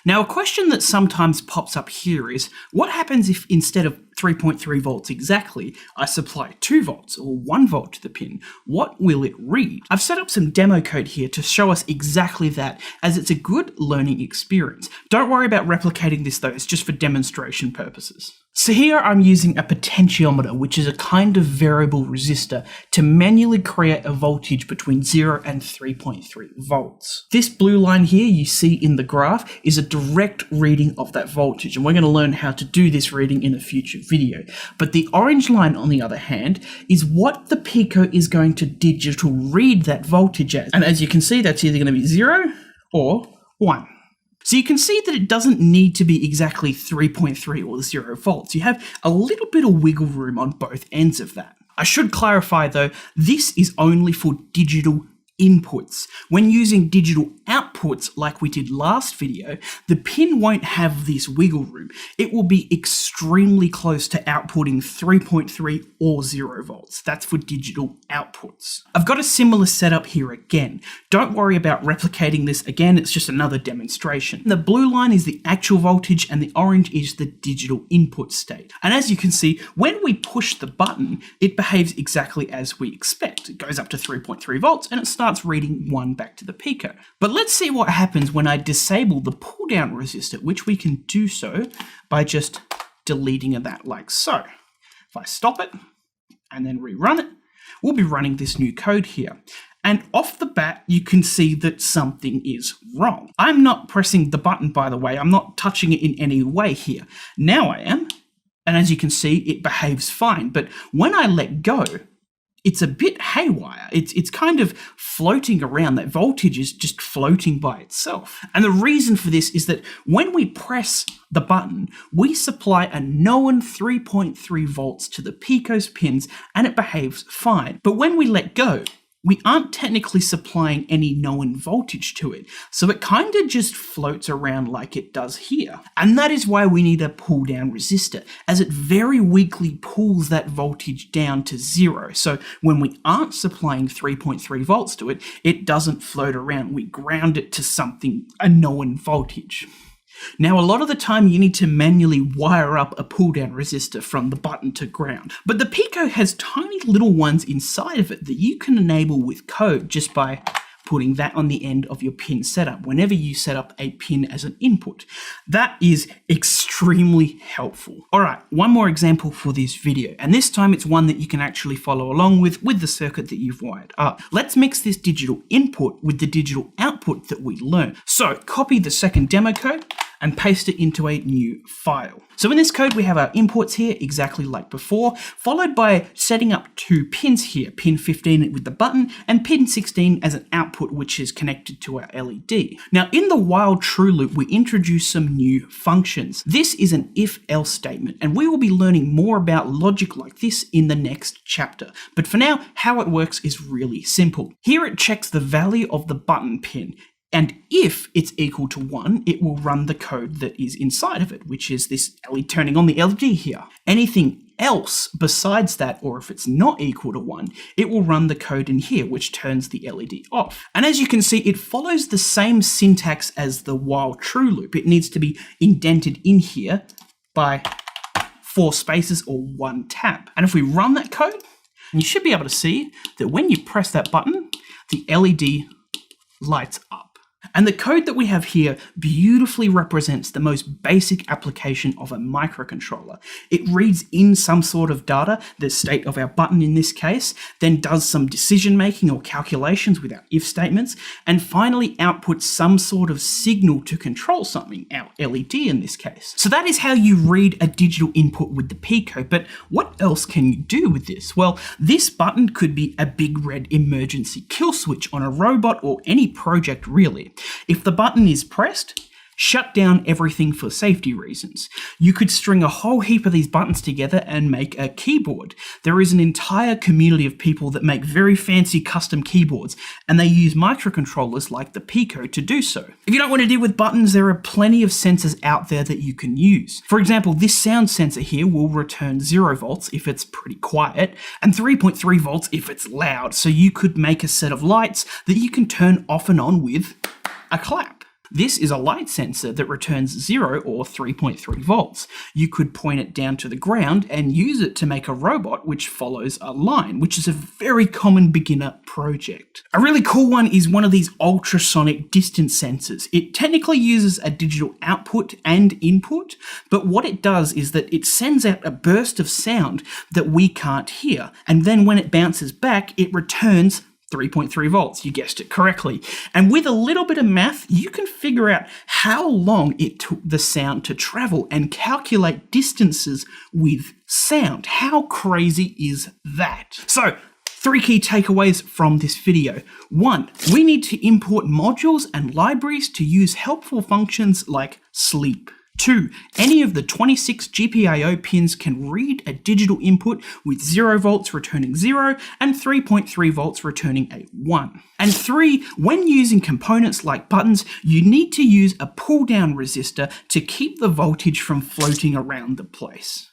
Now, a question that sometimes pops up here is, what happens if instead of 3.3 volts exactly, I supply 2 volts or 1 volt to the pin? What will it read? I've set up some demo code here to show us exactly that, as it's a good learning experience. Don't worry about replicating this though, it's just for demonstration purposes. So here I'm using a potentiometer, which is a kind of variable resistor, to manually create a voltage between 0 and 3.3 volts. This blue line here you see in the graph is a direct reading of that voltage, and we're going to learn how to do this reading in a future video. But the orange line, on the other hand, is what the Pico is going to digital read that voltage as. And as you can see, that's either going to be 0 or 1. So you can see that it doesn't need to be exactly 3.3 or 0 volts. You have a little bit of wiggle room on both ends of that. I should clarify though, this is only for digital inputs. When using digital outputs like we did last video, the pin won't have this wiggle room. It will be extremely close to outputting 3.3 or 0 volts. That's for digital outputs. I've got a similar setup here again. Don't worry about replicating this again, it's just another demonstration. The blue line is the actual voltage and the orange is the digital input state. And as you can see, when we push the button, it behaves exactly as we expect. It goes up to 3.3 volts and it starts reading 1 back to the Pico. But let's see what happens when I disable the pull down resistor, which we can do so by just deleting that like so. If I stop it and then rerun it, we'll be running this new code here. And off the bat, you can see that something is wrong. I'm not pressing the button, by the way. I'm not touching it in any way here. Now I am. And as you can see, it behaves fine. But when I let go, it's a bit haywire. It's kind of floating around. That voltage is just floating by itself. And the reason for this is that when we press the button, we supply a known 3.3 volts to the Pico's pins and it behaves fine. But when we let go, we aren't technically supplying any known voltage to it, so it kind of just floats around like it does here. And that is why we need a pull down resistor, as it very weakly pulls that voltage down to 0. So when we aren't supplying 3.3 volts to it, it doesn't float around. We ground it to something, a known voltage. Now, a lot of the time you need to manually wire up a pull-down resistor from the button to ground, but the Pico has tiny little ones inside of it that you can enable with code just by putting that on the end of your pin setup whenever you set up a pin as an input. That is extremely helpful. All right, one more example for this video, and this time it's one that you can actually follow along with the circuit that you've wired up. Let's mix this digital input with the digital output that we learned. So copy the second demo code and paste it into a new file. So in this code, we have our inputs here exactly like before, followed by setting up 2 pins here, pin 15 with the button and pin 16 as an output, which is connected to our LED. Now in the while true loop, we introduce some new functions. This is an if-else statement, and we will be learning more about logic like this in the next chapter. But for now, how it works is really simple. Here it checks the value of the button pin, and if it's equal to 1, it will run the code that is inside of it, which is this LED turning on the LED here. Anything else besides that, or if it's not equal to 1, it will run the code in here, which turns the LED off. And as you can see, it follows the same syntax as the while true loop. It needs to be indented in here by 4 spaces or 1 tab. And if we run that code, you should be able to see that when you press that button, the LED lights up. And the code that we have here beautifully represents the most basic application of a microcontroller. It reads in some sort of data, the state of our button in this case, then does some decision making or calculations with our if statements, and finally outputs some sort of signal to control something, our LED in this case. So that is how you read a digital input with the Pico, but what else can you do with this? Well, this button could be a big red emergency kill switch on a robot or any project really. If the button is pressed, shut down everything for safety reasons. You could string a whole heap of these buttons together and make a keyboard. There is an entire community of people that make very fancy custom keyboards, and they use microcontrollers like the Pico to do so. If you don't want to deal with buttons, there are plenty of sensors out there that you can use. For example, this sound sensor here will return 0 volts if it's pretty quiet, and 3.3 volts if it's loud, so you could make a set of lights that you can turn off and on with a clap. This is a light sensor that returns 0 or 3.3 volts. You could point it down to the ground and use it to make a robot which follows a line, which is a very common beginner project. A really cool one is one of these ultrasonic distance sensors. It technically uses a digital output and input, but what it does is that it sends out a burst of sound that we can't hear, and then when it bounces back, it returns 3.3 volts, you guessed it correctly. And with a little bit of math, you can figure out how long it took the sound to travel and calculate distances with sound. How crazy is that? So 3 key takeaways from this video. 1. We need to import modules and libraries to use helpful functions like sleep. 2. Any of the 26 GPIO pins can read a digital input with 0 volts returning 0 and 3.3 volts returning a 1. And 3. When using components like buttons, you need to use a pull-down resistor to keep the voltage from floating around the place.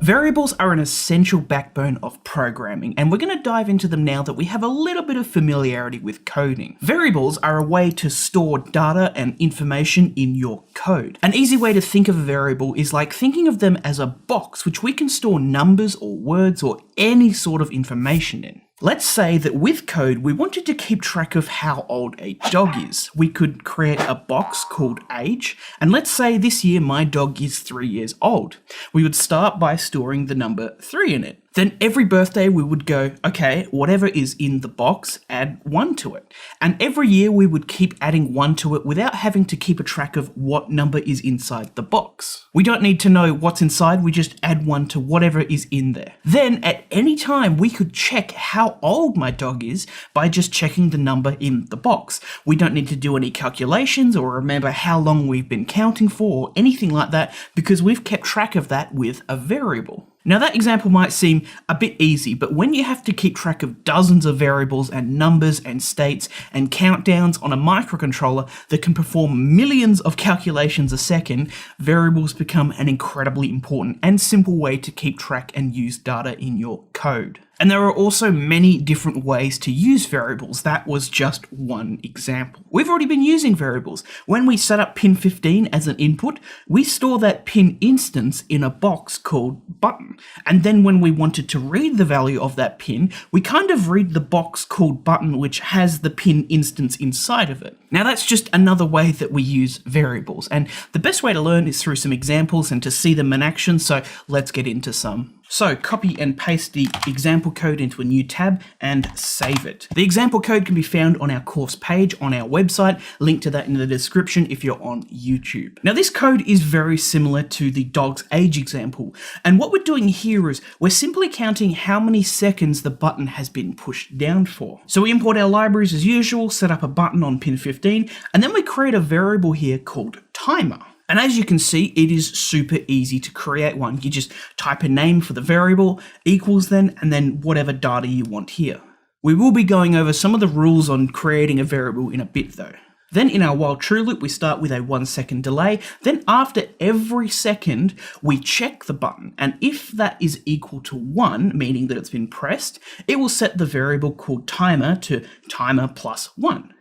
Variables are an essential backbone of programming, and we're going to dive into them now that we have a little bit of familiarity with coding. Variables are a way to store data and information in your code. An easy way to think of a variable is like thinking of them as a box which we can store numbers or words or any sort of information in. Let's say that with code, we wanted to keep track of how old a dog is. We could create a box called age, and let's say this year my dog is 3 years old. We would start by storing the number 3 in it. Then every birthday we would go, okay, whatever is in the box, add 1 to it. And every year we would keep adding 1 to it without having to keep a track of what number is inside the box. We don't need to know what's inside, we just add 1 to whatever is in there. Then at any time we could check how old my dog is by just checking the number in the box. We don't need to do any calculations or remember how long we've been counting for or anything like that because we've kept track of that with a variable. Now that example might seem a bit easy, but when you have to keep track of dozens of variables and numbers and states and countdowns on a microcontroller that can perform millions of calculations a second, variables become an incredibly important and simple way to keep track and use data in your code. And there are also many different ways to use variables. That was just one example. We've already been using variables. When we set up pin 15 as an input, we store that pin instance in a box called button. And then when we wanted to read the value of that pin, we kind of read the box called button, which has the pin instance inside of it. Now that's just another way that we use variables. And the best way to learn is through some examples and to see them in action. So let's get into some. So copy and paste the example code into a new tab and save it. The example code can be found on our course page on our website, link to that in the description if you're on YouTube. Now this code is very similar to the dog's age example, and what we're doing here is we're simply counting how many seconds the button has been pushed down for. So we import our libraries as usual, set up a button on pin 15, and then we create a variable here called timer. And as you can see, it is super easy to create one. You just type a name for the variable, equals then, and then whatever data you want here. We will be going over some of the rules on creating a variable in a bit though. Then in our while true loop, we start with a 1 second delay. Then after every second, we check the button. And if that is equal to 1, meaning that it's been pressed, it will set the variable called timer to timer plus 1.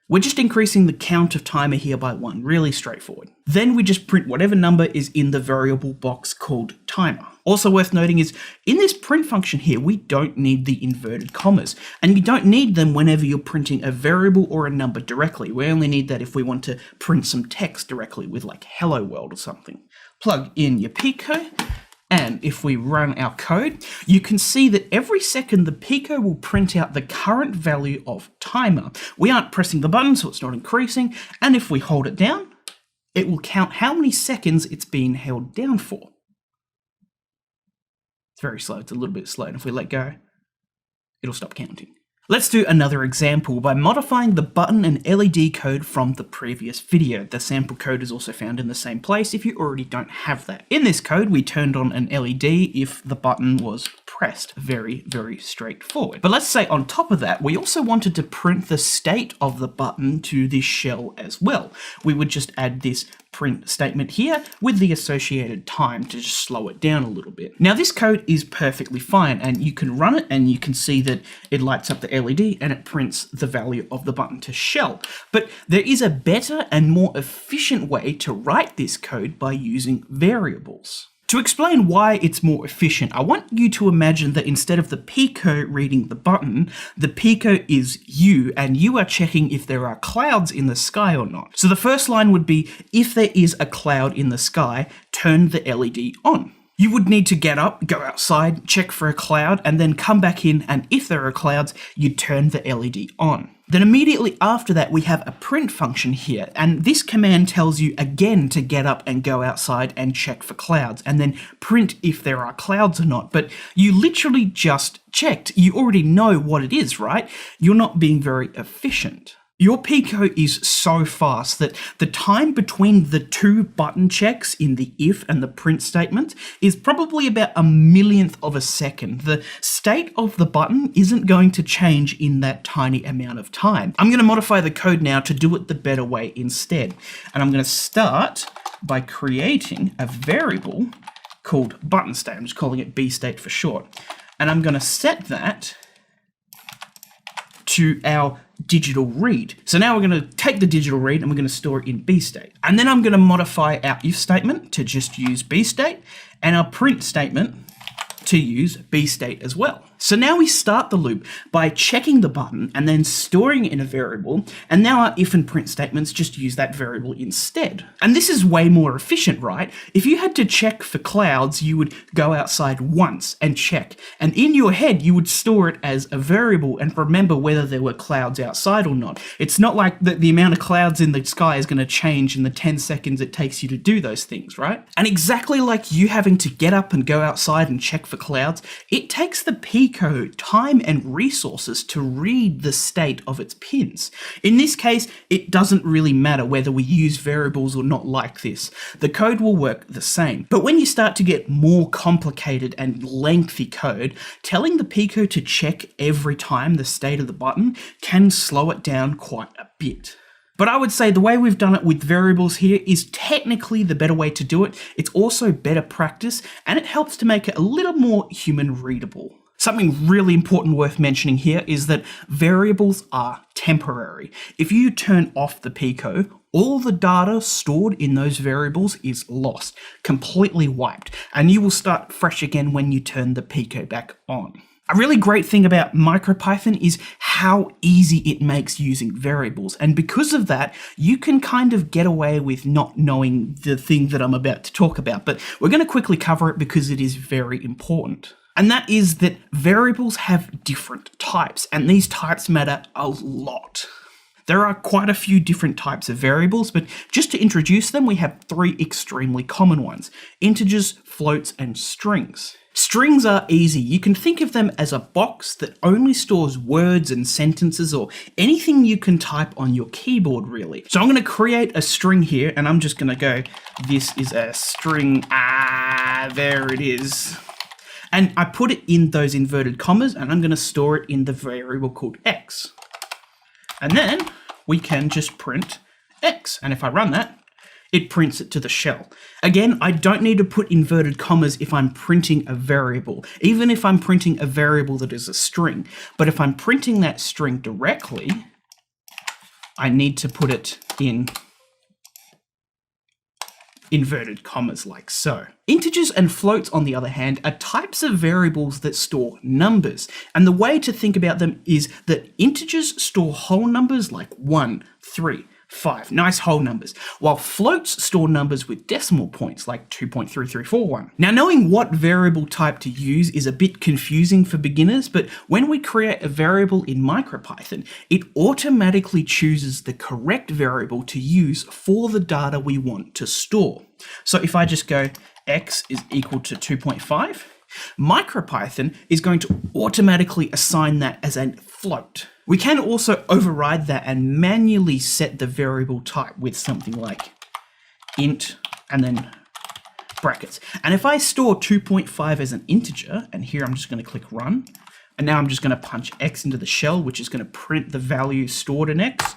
We're just increasing the count of timer here by 1, really straightforward. Then we just print whatever number is in the variable box called timer. Also worth noting is, in this print function here, we don't need the inverted commas, and you don't need them whenever you're printing a variable or a number directly. We only need that if we want to print some text directly with like hello world or something. Plug in your Pico, and if we run our code, you can see that every second the Pico will print out the current value of timer. We aren't pressing the button, so it's not increasing. And if we hold it down, it will count how many seconds it's been held down for. It's very slow, it's a little bit slow. And if we let go, it'll stop counting. Let's do another example by modifying the button and LED code from the previous video. The sample code is also found in the same place if you already don't have that. In this code, we turned on an LED if the button was pressed. Very, very straightforward. But let's say on top of that, we also wanted to print the state of the button to this shell as well. We would just add this print statement here with the associated time to just slow it down a little bit. Now this code is perfectly fine, and you can run it and you can see that it lights up the LED and it prints the value of the button to shell. But there is a better and more efficient way to write this code by using variables. To explain why it's more efficient, I want you to imagine that instead of the Pico reading the button, the Pico is you, and you are checking if there are clouds in the sky or not. So the first line would be, if there is a cloud in the sky, turn the LED on. You would need to get up, go outside, check for a cloud, and then come back in, and if there are clouds, you'd turn the LED on. Then immediately after that, we have a print function here, and this command tells you again to get up and go outside and check for clouds, and then print if there are clouds or not. But you literally just checked. You already know what it is, right? You're not being very efficient. Your Pico is so fast that the time between the two button checks in the if and the print statement is probably about a millionth of a second. The state of the button isn't going to change in that tiny amount of time. I'm going to modify the code now to do it the better way instead. And I'm going to start by creating a variable called button state. I'm just calling it B state for short. And I'm going to set that to our digital read. So now we're going to take the digital read and we're going to store it in B state. And then I'm going to modify our if statement to just use B state and our print statement to use B state as well. So now we start the loop by checking the button and then storing it in a variable, and now our if and print statements just use that variable instead. And this is way more efficient, right? If you had to check for clouds, you would go outside once and check, and in your head you would store it as a variable and remember whether there were clouds outside or not. It's not like the amount of clouds in the sky is going to change in the 10 seconds it takes you to do those things, right? And exactly like you having to get up and go outside and check for clouds, it takes the Pico time and resources to read the state of its pins. In this case, it doesn't really matter whether we use variables or not like this. The code will work the same. But when you start to get more complicated and lengthy code, telling the Pico to check every time the state of the button can slow it down quite a bit. But I would say the way we've done it with variables here is technically the better way to do it. It's also better practice, and it helps to make it a little more human readable. Something really important worth mentioning here is that variables are temporary. If you turn off the Pico, all the data stored in those variables is lost, completely wiped, and you will start fresh again when you turn the Pico back on. A really great thing about MicroPython is how easy it makes using variables, and because of that, you can kind of get away with not knowing the thing that I'm about to talk about, but we're going to quickly cover it because it is very important. And that is that variables have different types, and these types matter a lot. There are quite a few different types of variables, but just to introduce them, we have three extremely common ones: integers, floats, and strings. Strings are easy. You can think of them as a box that only stores words and sentences or anything you can type on your keyboard, really. So I'm going to create a string here, and I'm just going to go, this is a string, there it is. And I put it in those inverted commas, and I'm going to store it in the variable called x. And then we can just print x. And if I run that, it prints it to the shell. Again, I don't need to put inverted commas if I'm printing a variable, even if I'm printing a variable that is a string. But if I'm printing that string directly, I need to put it in inverted commas like so. Integers and floats, on the other hand, are types of variables that store numbers. And the way to think about them is that integers store whole numbers like 1, 3, 5, nice whole numbers, while floats store numbers with decimal points like 2.3341. Now, knowing what variable type to use is a bit confusing for beginners, but when we create a variable in MicroPython, it automatically chooses the correct variable to use for the data we want to store. So if I just go x is equal to 2.5, MicroPython is going to automatically assign that as a float. We can also override that and manually set the variable type with something like int and then brackets. And if I store 2.5 as an integer, and here I'm just going to click run, and now I'm just going to punch x into the shell, which is going to print the value stored in x,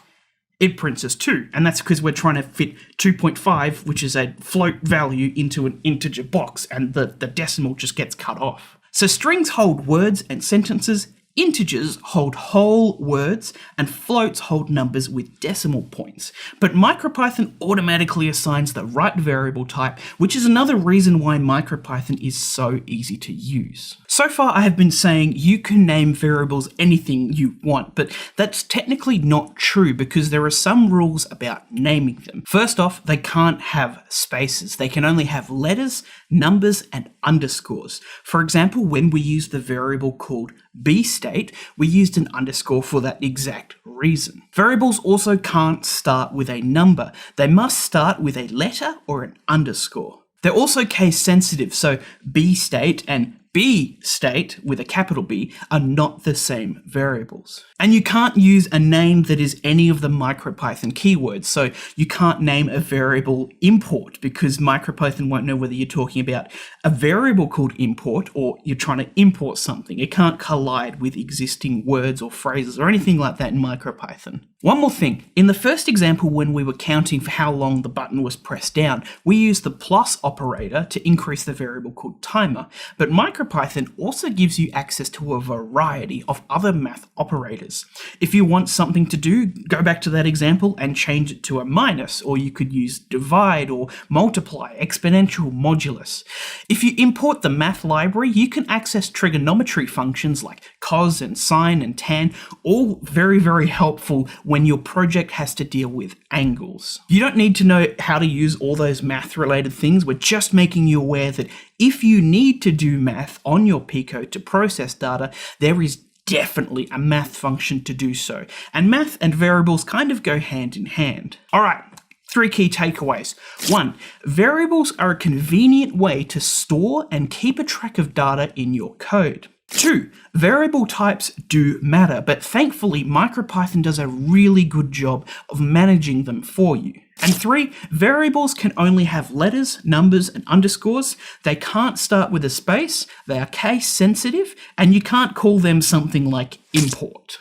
it prints as 2. And that's because we're trying to fit 2.5, which is a float value, into an integer box, and the decimal just gets cut off. So strings hold words and sentences, integers hold whole words, and floats hold numbers with decimal points. But MicroPython automatically assigns the right variable type, which is another reason why MicroPython is so easy to use. So far I have been saying you can name variables anything you want, but that's technically not true because there are some rules about naming them. First off, they can't have spaces. They can only have letters, numbers, and underscores. For example, when we used the variable called bState, we used an underscore for that exact reason. Variables also can't start with a number. They must start with a letter or an underscore. They're also case sensitive, so bState and bState with a capital B are not the same variables. And you can't use a name that is any of the MicroPython keywords, so you can't name a variable import because MicroPython won't know whether you're talking about a variable called import or you're trying to import something. It can't collide with existing words or phrases or anything like that in MicroPython. One more thing, in the first example when we were counting for how long the button was pressed down, we used the plus operator to increase the variable called timer, but MicroPython also gives you access to a variety of other math operators. If you want something to do, go back to that example and change it to a minus, or you could use divide or multiply, exponential, modulus. If you import the math library, you can access trigonometry functions like cos and sine and tan, all very, very helpful when your project has to deal with angles. You don't need to know how to use all those math related things. We're just making you aware that if you need to do math on your Pico to process data, there is definitely a math function to do so. And math and variables kind of go hand in hand. All right. 3 key takeaways. 1. Variables are a convenient way to store and keep a track of data in your code. 2. Variable types do matter, but thankfully MicroPython does a really good job of managing them for you. And 3. Variables can only have letters, numbers, and underscores. They can't start with a space, they are case sensitive, and you can't call them something like import.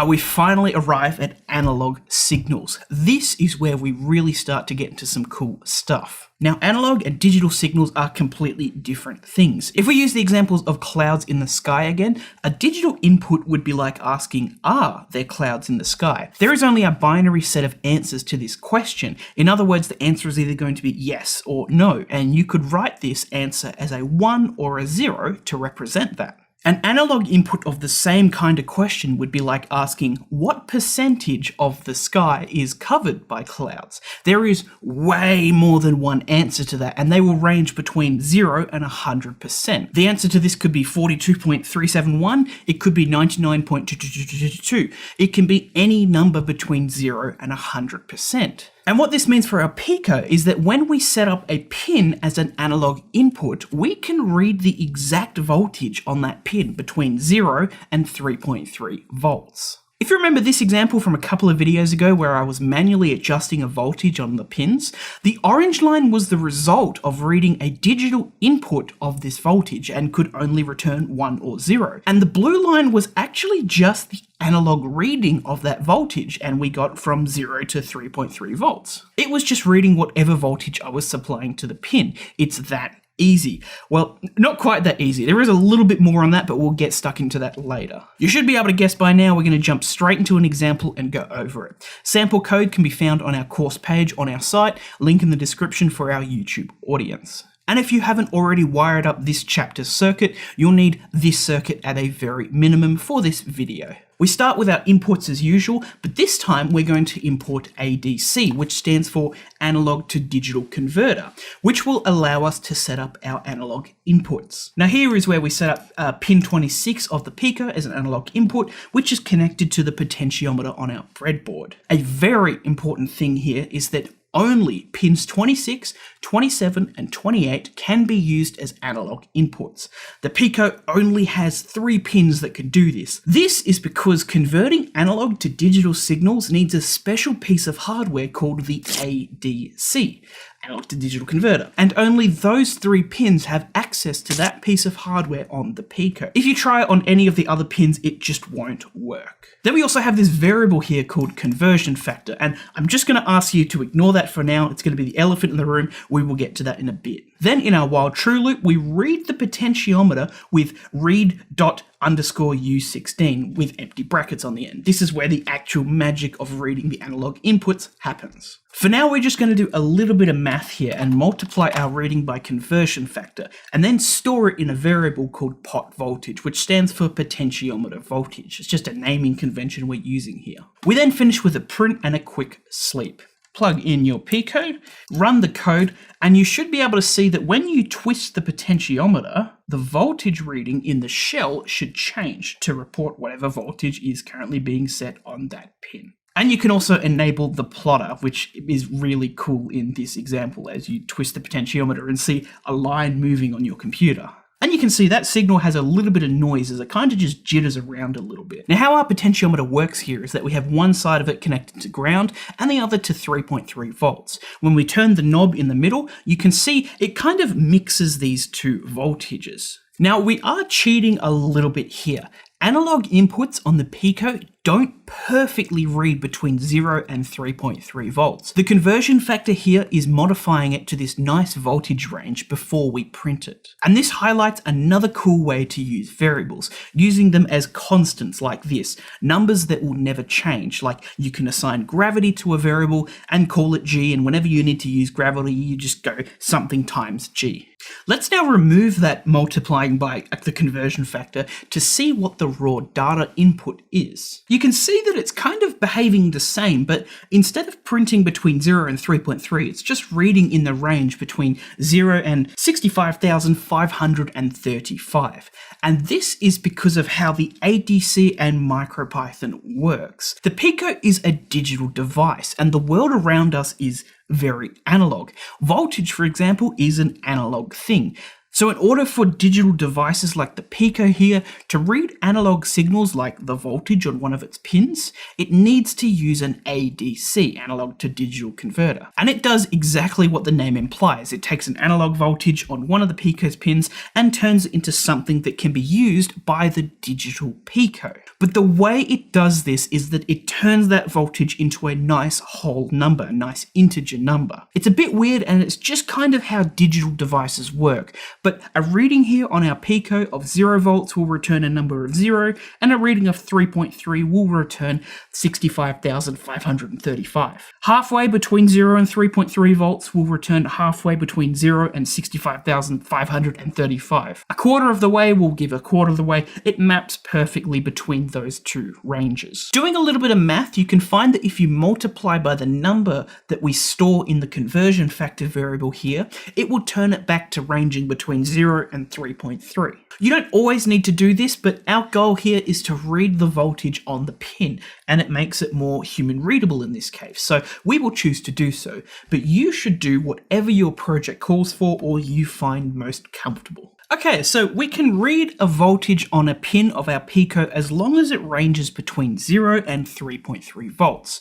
We finally arrive at analog signals. This is where we really start to get into some cool stuff. Now, analog and digital signals are completely different things. If we use the examples of clouds in the sky again, a digital input would be like asking, are there clouds in the sky? There is only a binary set of answers to this question. In other words, the answer is either going to be yes or no, and you could write this answer as a 1 or a 0 to represent that. An analog input of the same kind of question would be like asking what percentage of the sky is covered by clouds. There is way more than one answer to that, and they will range between 0 and 100%. The answer to this could be 42.371, it could be 99.2222. It can be any number between 0 and 100%. And what this means for our Pico is that when we set up a pin as an analog input, we can read the exact voltage on that pin between 0 and 3.3 volts. If you remember this example from a couple of videos ago where I was manually adjusting a voltage on the pins, the orange line was the result of reading a digital input of this voltage and could only return 1 or 0. And the blue line was actually just the analog reading of that voltage, and we got from 0 to 3.3 volts. It was just reading whatever voltage I was supplying to the pin. It's that easy. Well, not quite that easy. There is a little bit more on that, but we'll get stuck into that later. You should be able to guess by now. We're going to jump straight into an example and go over it. Sample code can be found on our course page on our site, link in the description for our YouTube audience. And if you haven't already wired up this chapter's circuit, you'll need this circuit at a very minimum for this video. We start with our inputs as usual, but this time we're going to import ADC, which stands for Analog to Digital Converter, which will allow us to set up our analog inputs. Now here is where we set up pin 26 of the Pico as an analog input, which is connected to the potentiometer on our breadboard. A very important thing here is that only pins 26, 27, and 28 can be used as analog inputs. The Pico only has 3 pins that can do this. This is because converting analog to digital signals needs a special piece of hardware called the ADC, analog to digital converter, and only those 3 pins have access to that piece of hardware on the Pico. If you try it on any of the other pins, it just won't work. Then we also have this variable here called conversion factor, and I'm just going to ask you to ignore that for now. It's going to be the elephant in the room. We will get to that in a bit. Then in our while true loop, we read the potentiometer with read._U16 with empty brackets on the end. This is where the actual magic of reading the analog inputs happens. For now, we're just going to do a little bit of math here and multiply our reading by conversion factor, and then store it in a variable called pot voltage, which stands for potentiometer voltage. It's just a naming convention we're using here. We then finish with a print and a quick sleep. Plug in your Pico, run the code, and you should be able to see that when you twist the potentiometer, the voltage reading in the shell should change to report whatever voltage is currently being set on that pin. And you can also enable the plotter, which is really cool in this example as you twist the potentiometer and see a line moving on your computer. And you can see that signal has a little bit of noise as it kind of just jitters around a little bit. Now how our potentiometer works here is that we have one side of it connected to ground and the other to 3.3 volts. When we turn the knob in the middle, you can see it kind of mixes these two voltages. Now we are cheating a little bit here. Analog inputs on the Pico don't perfectly read between 0 and 3.3 volts. The conversion factor here is modifying it to this nice voltage range before we print it. And this highlights another cool way to use variables, using them as constants like this, numbers that will never change, like you can assign gravity to a variable and call it g, and whenever you need to use gravity, you just go something times g. Let's now remove that multiplying by the conversion factor to see what the raw data input is. You can see that it's kind of behaving the same, but instead of printing between 0 and 3.3, it's just reading in the range between 0 and 65,535. And this is because of how the ADC and MicroPython works. The Pico is a digital device, and the world around us is very analog. Voltage, for example, is an analog thing. So in order for digital devices like the Pico here to read analog signals like the voltage on one of its pins, it needs to use an ADC, analog to digital converter. And it does exactly what the name implies. It takes an analog voltage on one of the Pico's pins and turns it into something that can be used by the digital Pico. But the way it does this is that it turns that voltage into a nice whole number, a nice integer number. It's a bit weird, and it's just kind of how digital devices work. But a reading here on our Pico of 0 volts will return a number of 0, and a reading of 3.3 will return 65,535. Halfway between 0 and 3.3 volts will return halfway between 0 and 65,535. A quarter of the way will give a quarter of the way. It maps perfectly between those two ranges. Doing a little bit of math, you can find that if you multiply by the number that we store in the conversion factor variable here, it will turn it back to ranging between 0 and 3.3. You don't always need to do this, but our goal here is to read the voltage on the pin, and it makes it more human readable in this case. So we will choose to do so, but you should do whatever your project calls for or you find most comfortable. Okay, so we can read a voltage on a pin of our Pico as long as it ranges between 0 and 3.3 volts.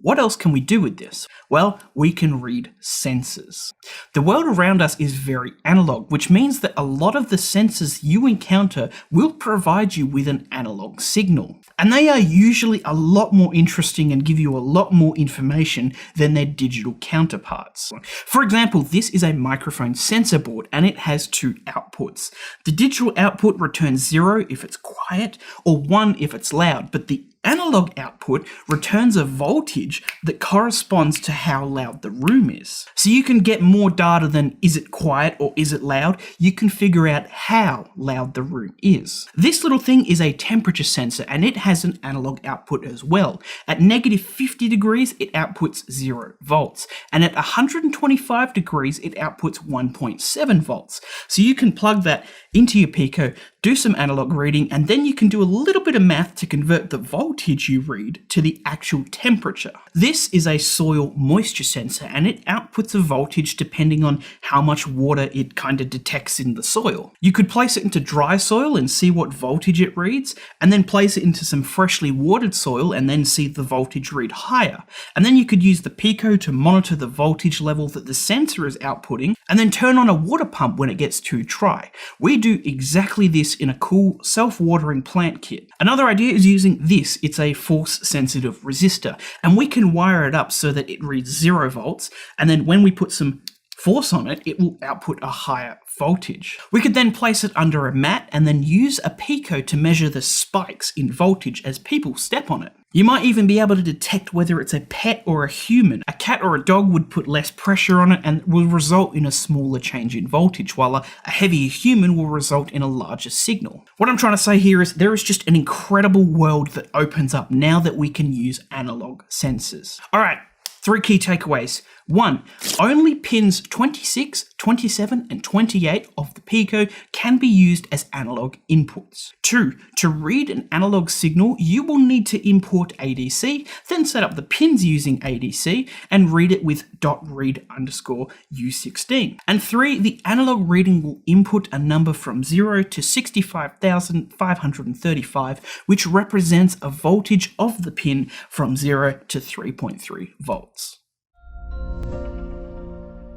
What else can we do with this? Well, we can read sensors. The world around us is very analog, which means that a lot of the sensors you encounter will provide you with an analog signal. And they are usually a lot more interesting and give you a lot more information than their digital counterparts. For example, this is a microphone sensor board and it has two outputs. The digital output returns 0 if it's quiet or 1 if it's loud, but the analog output returns a voltage that corresponds to how loud the room is. So you can get more data than is it quiet or is it loud, you can figure out how loud the room is. This little thing is a temperature sensor and it has an analog output as well. At -50 degrees it outputs 0 volts, and at 125 degrees it outputs 1.7 volts. So you can plug that into your Pico, do some analog reading, and then you can do a little bit of math to convert the voltage you read to the actual temperature. This is a soil moisture sensor and it outputs a voltage depending on how much water it kind of detects in the soil. You could place it into dry soil and see what voltage it reads, and then place it into some freshly watered soil and then see the voltage read higher. And then you could use the Pico to monitor the voltage level that the sensor is outputting, and then turn on a water pump when it gets too dry. We do exactly this in a cool self-watering plant kit. Another idea is using this. It's a force-sensitive resistor, and we can wire it up so that it reads 0 volts, and then when we put some force on it, it will output a higher voltage. We could then place it under a mat and then use a Pico to measure the spikes in voltage as people step on it. You might even be able to detect whether it's a pet or a human. A cat or a dog would put less pressure on it and will result in a smaller change in voltage, while a heavier human will result in a larger signal. What I'm trying to say here is there is just an incredible world that opens up now that we can use analog sensors. All right, 3 key takeaways. 1. Only pins 26, 27, and 28 of the Pico can be used as analog inputs. 2. To read an analog signal, you will need to import ADC, then set up the pins using ADC, and read it with .read_U16. And 3. The analog reading will input a number from 0 to 65,535, which represents a voltage of the pin from 0 to 3.3 volts.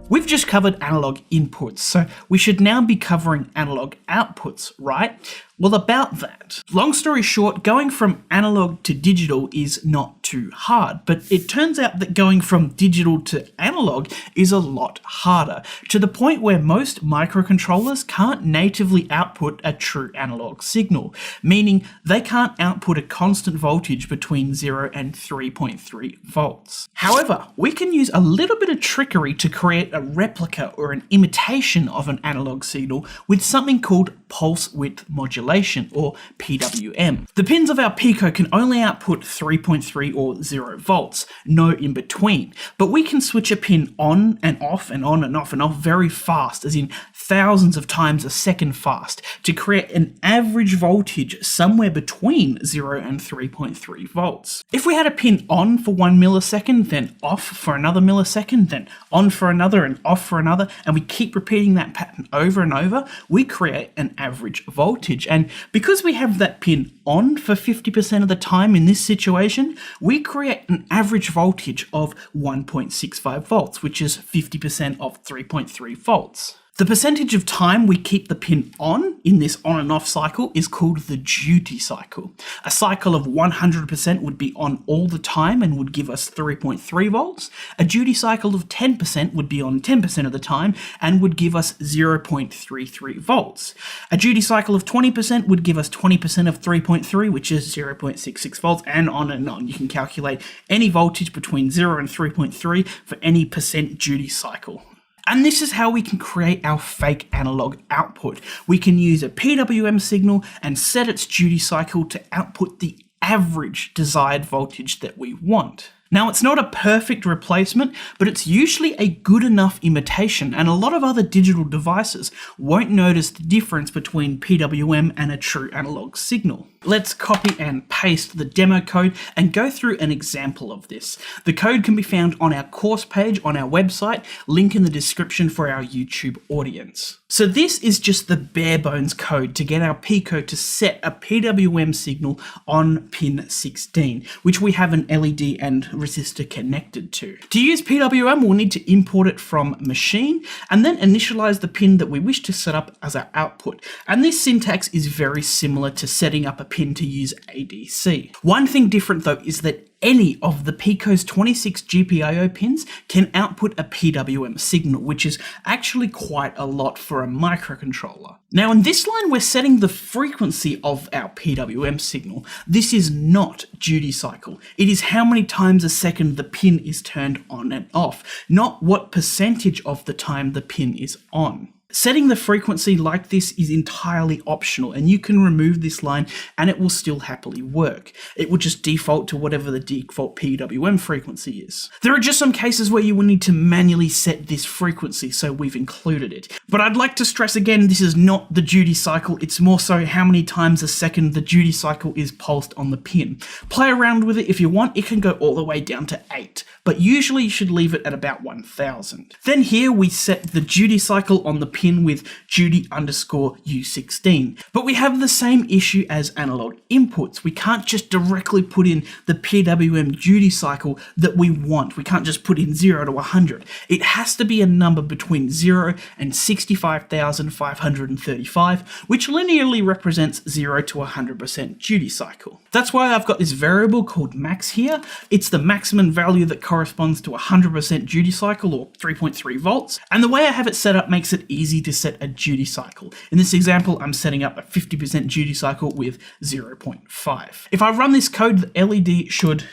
We've just covered analog inputs, so we should now be covering analog outputs, right? Well, about that. Long story short, going from analog to digital is not too hard, but it turns out that going from digital to analog is a lot harder, to the point where most microcontrollers can't natively output a true analog signal, meaning they can't output a constant voltage between 0 and 3.3 volts. However, we can use a little bit of trickery to create a replica or an imitation of an analog signal with something called pulse width modulation, or PWM. The pins of our Pico can only output 3.3 or 0 volts, no in between, but we can switch a pin on and off and on and off and off very fast, as in thousands of times a second fast, to create an average voltage somewhere between 0 and 3.3 volts. If we had a pin on for 1 millisecond, then off for another millisecond, then on for another and off for another, and we keep repeating that pattern over and over, we create an average voltage. And because we have that pin on for 50% of the time in this situation, we create an average voltage of 1.65 volts, which is 50% of 3.3 volts. The percentage of time we keep the pin on in this on and off cycle is called the duty cycle. A cycle of 100% would be on all the time and would give us 3.3 volts. A duty cycle of 10% would be on 10% of the time and would give us 0.33 volts. A duty cycle of 20% would give us 20% of 3.3, which is 0.66 volts, and on and on. You can calculate any voltage between 0 and 3.3 for any percent duty cycle. And this is how we can create our fake analog output. We can use a PWM signal and set its duty cycle to output the average desired voltage that we want. Now, it's not a perfect replacement, but it's usually a good enough imitation, and a lot of other digital devices won't notice the difference between PWM and a true analog signal. Let's copy and paste the demo code and go through an example of this. The code can be found on our course page on our website, link in the description for our YouTube audience. So this is just the bare bones code to get our Pico to set a PWM signal on pin 16, which we have an LED and resistor connected to. To use PWM, we'll need to import it from machine and then initialize the pin that we wish to set up as our output. And this syntax is very similar to setting up a pin to use ADC. One thing different though is that any of the Pico's 26 GPIO pins can output a PWM signal, which is actually quite a lot for a microcontroller. Now in this line, we're setting the frequency of our PWM signal. This is not duty cycle. It is how many times a second the pin is turned on and off, not what percentage of the time the pin is on. Setting the frequency like this is entirely optional, and you can remove this line and it will still happily work. It will just default to whatever the default PWM frequency is. There are just some cases where you will need to manually set this frequency, so we've included it. But I'd like to stress again, this is not the duty cycle, it's more so how many times a second the duty cycle is pulsed on the pin. Play around with it if you want, it can go all the way down to 8, but usually you should leave it at about 1000. Then here we set the duty cycle on the pin pin with duty_U16. But we have the same issue as analog inputs. We can't just directly put in the PWM duty cycle that we want. We can't just put in 0 to 100. It has to be a number between 0 and 65,535, which linearly represents 0 to 100% duty cycle. That's why I've got this variable called max here. It's the maximum value that corresponds to 100% duty cycle, or 3.3 volts. And the way I have it set up makes it easy to set a duty cycle. In this example, I'm setting up a 50% duty cycle with 0.5. If I run this code, the LED should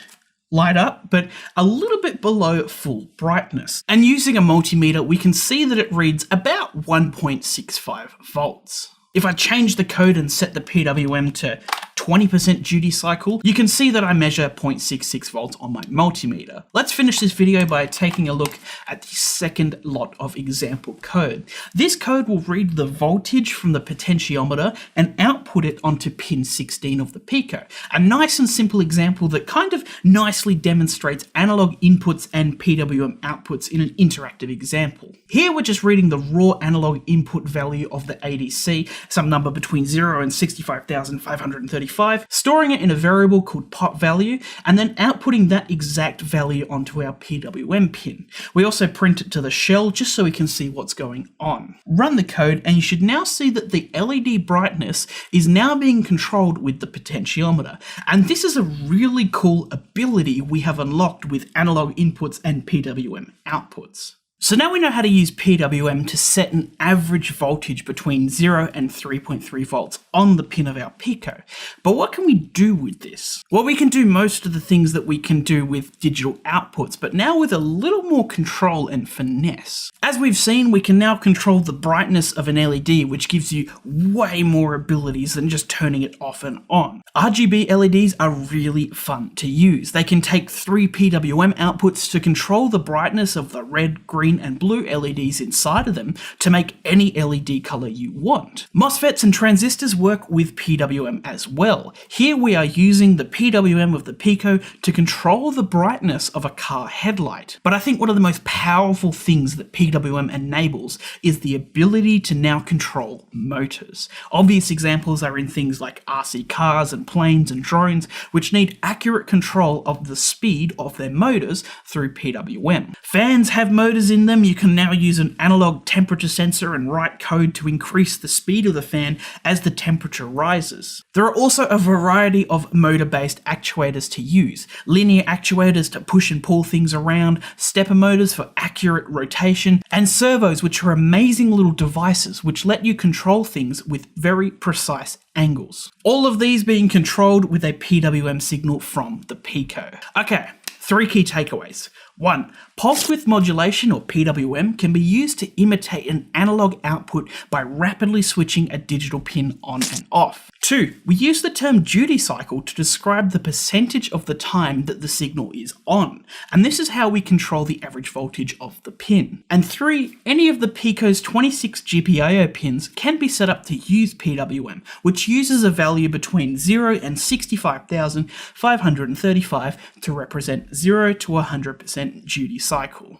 light up, but a little bit below full brightness. And using a multimeter, we can see that it reads about 1.65 volts. If I change the code and set the PWM to 20% duty cycle, you can see that I measure 0.66 volts on my multimeter. Let's finish this video by taking a look at the second lot of example code. This code will read the voltage from the potentiometer and output it onto pin 16 of the Pico. A nice and simple example that kind of nicely demonstrates analog inputs and PWM outputs in an interactive example. Here we're just reading the raw analog input value of the ADC, some number between 0 and 65,535, storing it in a variable called pop value, and then outputting that exact value onto our PWM pin. We also print it to the shell just so we can see what's going on. Run the code and you should now see that the LED brightness is now being controlled with the potentiometer. And this is a really cool ability we have unlocked with analog inputs and PWM outputs. So now we know how to use PWM to set an average voltage between 0 and 3.3 volts on the pin of our Pico. But what can we do with this? Well, we can do most of the things that we can do with digital outputs, but now with a little more control and finesse. As we've seen, we can now control the brightness of an LED, which gives you way more abilities than just turning it off and on. RGB LEDs are really fun to use. They can take 3 PWM outputs to control the brightness of the red, green, and blue LEDs inside of them to make any LED color you want. MOSFETs and transistors work with PWM as well. Here we are using the PWM of the Pico to control the brightness of a car headlight. But I think one of the most powerful things that PWM enables is the ability to now control motors. Obvious examples are in things like RC cars and planes and drones, which need accurate control of the speed of their motors through PWM. Fans have motors in them. You can now use an analog temperature sensor and write code to increase the speed of the fan as the temperature rises. There are also a variety of motor-based actuators to use. Linear actuators to push and pull things around, stepper motors for accurate rotation, and servos, which are amazing little devices which let you control things with very precise angles. All of these being controlled with a PWM signal from the Pico. Okay, 3 key takeaways. 1. Pulse width modulation, or PWM, can be used to imitate an analog output by rapidly switching a digital pin on and off. 2. We use the term duty cycle to describe the percentage of the time that the signal is on, and this is how we control the average voltage of the pin. And 3. Any of the Pico's 26 GPIO pins can be set up to use PWM, which uses a value between 0 and 65,535 to represent 0 to 100% duty cycle.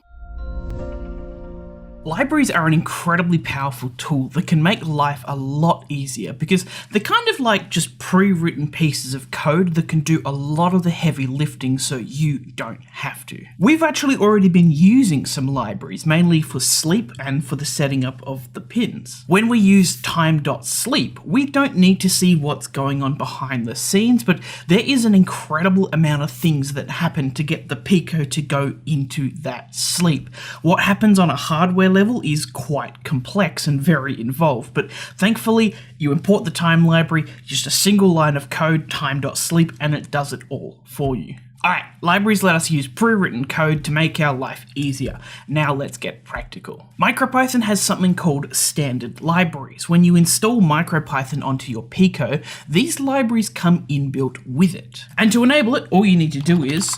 Libraries are an incredibly powerful tool that can make life a lot easier because they're kind of like just pre-written pieces of code that can do a lot of the heavy lifting so you don't have to. We've actually already been using some libraries, mainly for sleep and for the setting up of the pins. When we use time.sleep, we don't need to see what's going on behind the scenes, but there is an incredible amount of things that happen to get the Pico to go into that sleep. What happens on a hardware level is quite complex and very involved, but thankfully you import the time library, just a single line of code, time.sleep, and it does it all for you. Alright, libraries let us use pre-written code to make our life easier. Now let's get practical. MicroPython has something called standard libraries. When you install MicroPython onto your Pico, these libraries come inbuilt with it. And to enable it, all you need to do is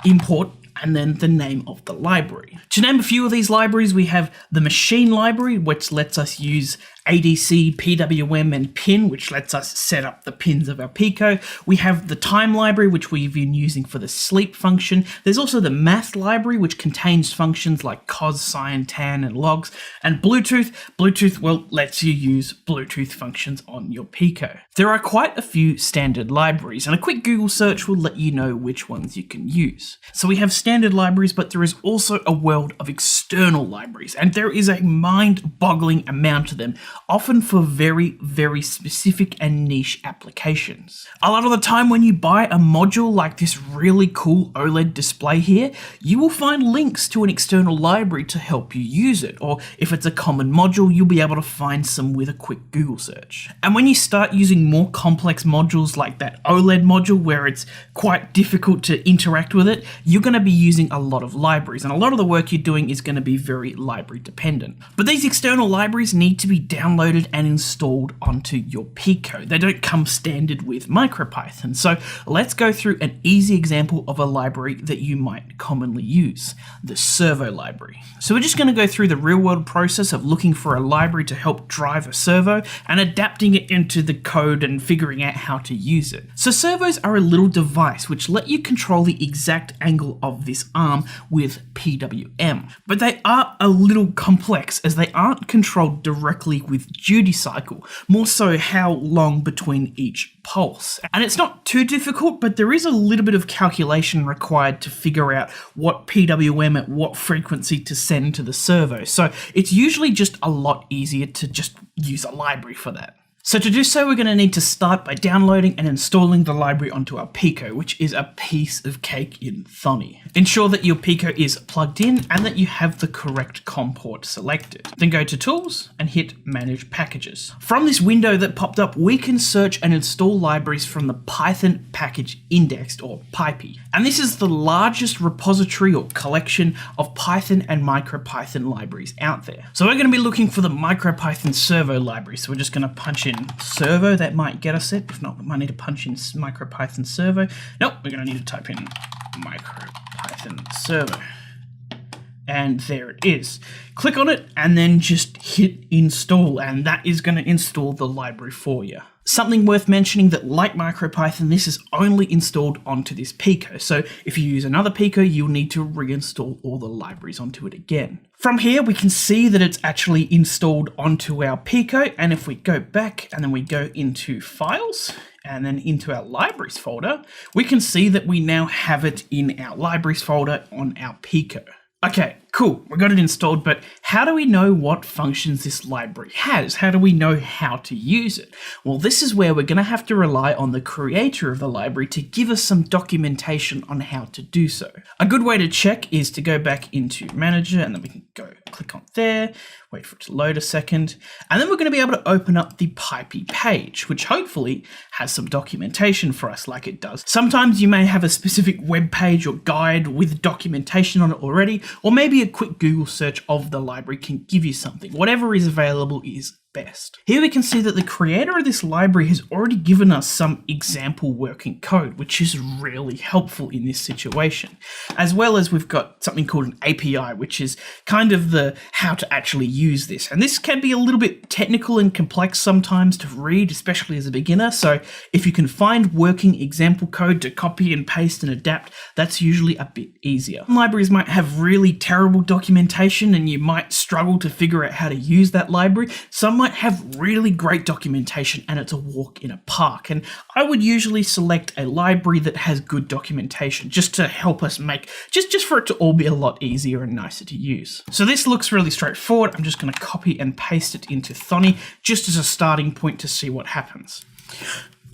import and then the name of the library. To name a few of these libraries, we have the machine library, which lets us use ADC, PWM, and pin, which lets us set up the pins of our Pico. We have the time library, which we've been using for the sleep function. There's also the math library, which contains functions like cos, sine, tan, and logs. And Bluetooth. Bluetooth, well, lets you use Bluetooth functions on your Pico. There are quite a few standard libraries, and a quick Google search will let you know which ones you can use. So we have standard libraries, but there is also a world of external libraries, and there is a mind-boggling amount of them, often for very, very specific and niche applications. A lot of the time when you buy a module like this really cool OLED display here, you will find links to an external library to help you use it, or if it's a common module, you'll be able to find some with a quick Google search. And when you start using more complex modules like that OLED module where it's quite difficult to interact with it, you're going to be using a lot of libraries, and a lot of the work you're doing is going to be very library dependent. But these external libraries need to be downloaded and installed onto your Pico. They don't come standard with MicroPython. So let's go through an easy example of a library that you might commonly use, the Servo library. So we're just going to go through the real world process of looking for a library to help drive a servo and adapting it into the code and figuring out how to use it. So servos are a little device which let you control the exact angle of this arm with PWM, but they are a little complex as they aren't controlled directly with duty cycle, more so how long between each pulse. And it's not too difficult, but there is a little bit of calculation required to figure out what PWM at what frequency to send to the servo. So it's usually just a lot easier to just use a library for that. So to do so, we're going to need to start by downloading and installing the library onto our Pico, which is a piece of cake in Thonny. Ensure that your Pico is plugged in and that you have the correct COM port selected. Then go to Tools and hit Manage Packages. From this window that popped up, we can search and install libraries from the Python Package Indexed, or Pi. And this is the largest repository or collection of Python and MicroPython libraries out there. So we're going to be looking for the MicroPython Servo library. So we're just going to punch in Servo, that might get us it. If not, we might need to punch in MicroPython Servo. Nope, we're going to need to type in MicroPython Servo. And there it is. Click on it and then just hit install, and that is going to install the library for you. Something worth mentioning that, like MicroPython, this is only installed onto this Pico. So if you use another Pico, you'll need to reinstall all the libraries onto it again. From here, we can see that it's actually installed onto our Pico. And if we go back and then we go into Files and then into our Libraries folder, we can see that we now have it in our Libraries folder on our Pico. Okay, cool, we got it installed, but how do we know what functions this library has? How do we know how to use it? Well, this is where we're going to have to rely on the creator of the library to give us some documentation on how to do so. A good way to check is to go back into Manager, and then we can go click on there, wait for it to load a second, and then we're going to be able to open up the Pi page, which hopefully has some documentation for us like it does. Sometimes you may have a specific web page or guide with documentation on it already, or maybe a quick Google search of the library can give you something. Whatever is available is best. Here we can see that the creator of this library has already given us some example working code, which is really helpful in this situation. As well as we've got something called an API, which is kind of the how to actually use this. And this can be a little bit technical and complex sometimes to read, especially as a beginner. So if you can find working example code to copy and paste and adapt, that's usually a bit easier. Some libraries might have really terrible documentation and you might struggle to figure out how to use that library. Some might have really great documentation and it's a walk in a park. And I would usually select a library that has good documentation just to help us make, just for it to all be a lot easier and nicer to use. So this looks really straightforward. I'm just going to copy and paste it into Thonny just as a starting point to see what happens.